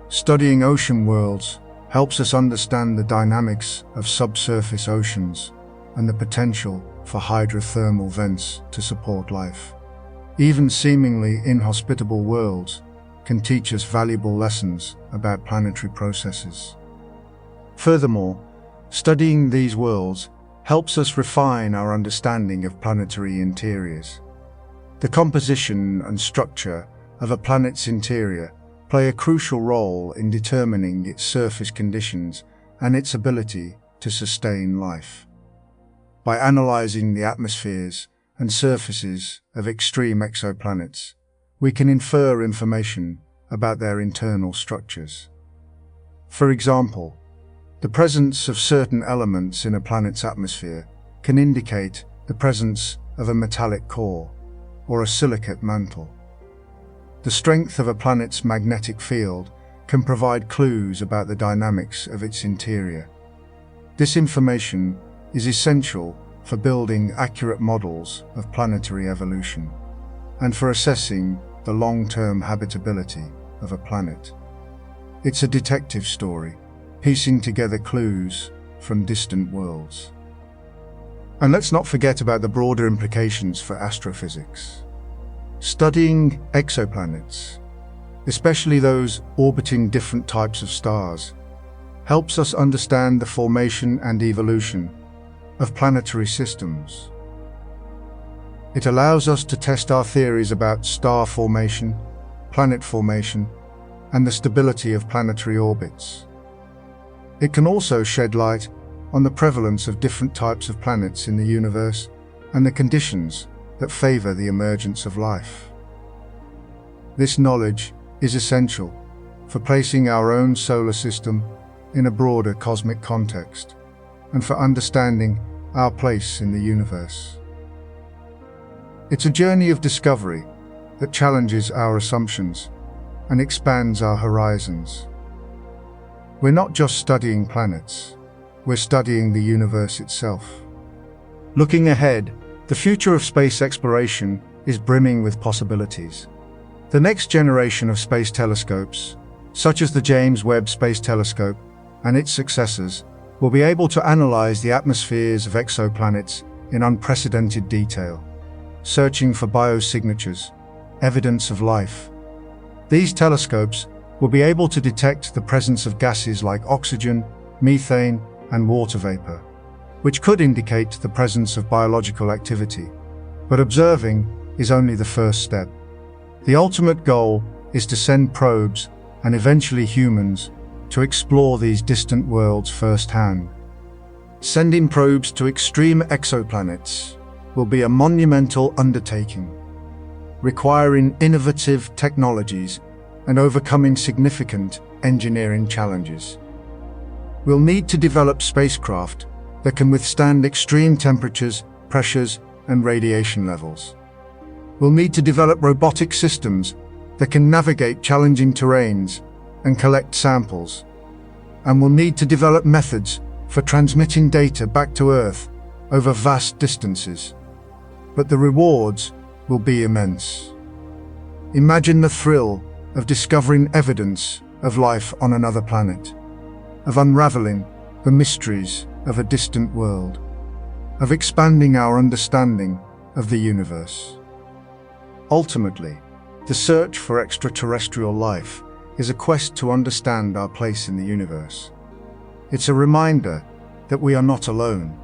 Studying ocean worlds helps us understand the dynamics of subsurface oceans and the potential for hydrothermal vents to support life. Even seemingly inhospitable worlds can teach us valuable lessons about planetary processes. Furthermore, studying these worlds helps us refine our understanding of planetary interiors. The composition and structure of a planet's interior play a crucial role in determining its surface conditions and its ability to sustain life. By analyzing the atmospheres and surfaces of extreme exoplanets, we can infer information about their internal structures. For example, the presence of certain elements in a planet's atmosphere can indicate the presence of a metallic core or a silicate mantle. The strength of a planet's magnetic field can provide clues about the dynamics of its interior. This information is essential for building accurate models of planetary evolution and for assessing the long-term habitability of a planet. It's a detective story, piecing together clues from distant worlds. And let's not forget about the broader implications for astrophysics. Studying exoplanets, especially those orbiting different types of stars, helps us understand the formation and evolution of planetary systems. It allows us to test our theories about star formation, planet formation, and the stability of planetary orbits. It can also shed light on the prevalence of different types of planets in the universe and the conditions that favor the emergence of life. This knowledge is essential for placing our own solar system in a broader cosmic context and for understanding our place in the universe. It's a journey of discovery that challenges our assumptions and expands our horizons. We're not just studying planets, we're studying the universe itself. Looking ahead, the future of space exploration is brimming with possibilities. The next generation of space telescopes, such as the James Webb Space Telescope and its successors, will be able to analyze the atmospheres of exoplanets in unprecedented detail, searching for biosignatures, evidence of life. These telescopes will be able to detect the presence of gases like oxygen, methane, and water vapor, which could indicate the presence of biological activity. But observing is only the first step. The ultimate goal is to send probes, and eventually humans, to explore these distant worlds firsthand. Sending probes to extreme exoplanets will be a monumental undertaking, requiring innovative technologies and overcoming significant engineering challenges. We'll need to develop spacecraft that can withstand extreme temperatures, pressures, and radiation levels. We'll need to develop robotic systems that can navigate challenging terrains and collect samples. And we'll need to develop methods for transmitting data back to Earth over vast distances. But the rewards will be immense. Imagine the thrill of discovering evidence of life on another planet, of unraveling the mysteries of a distant world, of expanding our understanding of the universe. Ultimately, the search for extraterrestrial life is a quest to understand our place in the universe. It's a reminder that we are not alone,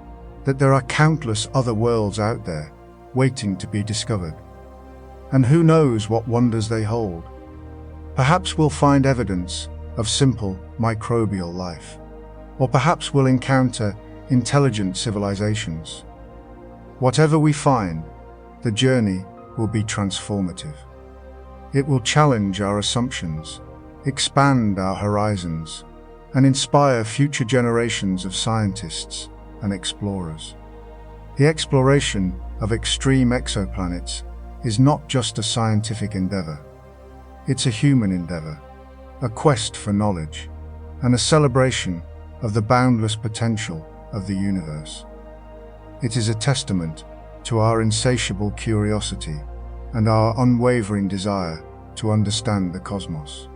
that there are countless other worlds out there waiting to be discovered. And who knows what wonders they hold. Perhaps we'll find evidence of simple microbial life, or perhaps we'll encounter intelligent civilizations. Whatever we find, the journey will be transformative. It will challenge our assumptions, expand our horizons, and inspire future generations of scientists and explorers. The exploration of extreme exoplanets is not just a scientific endeavor. It's a human endeavor, a quest for knowledge, and a celebration of the boundless potential of the universe. It is a testament to our insatiable curiosity and our unwavering desire to understand the cosmos.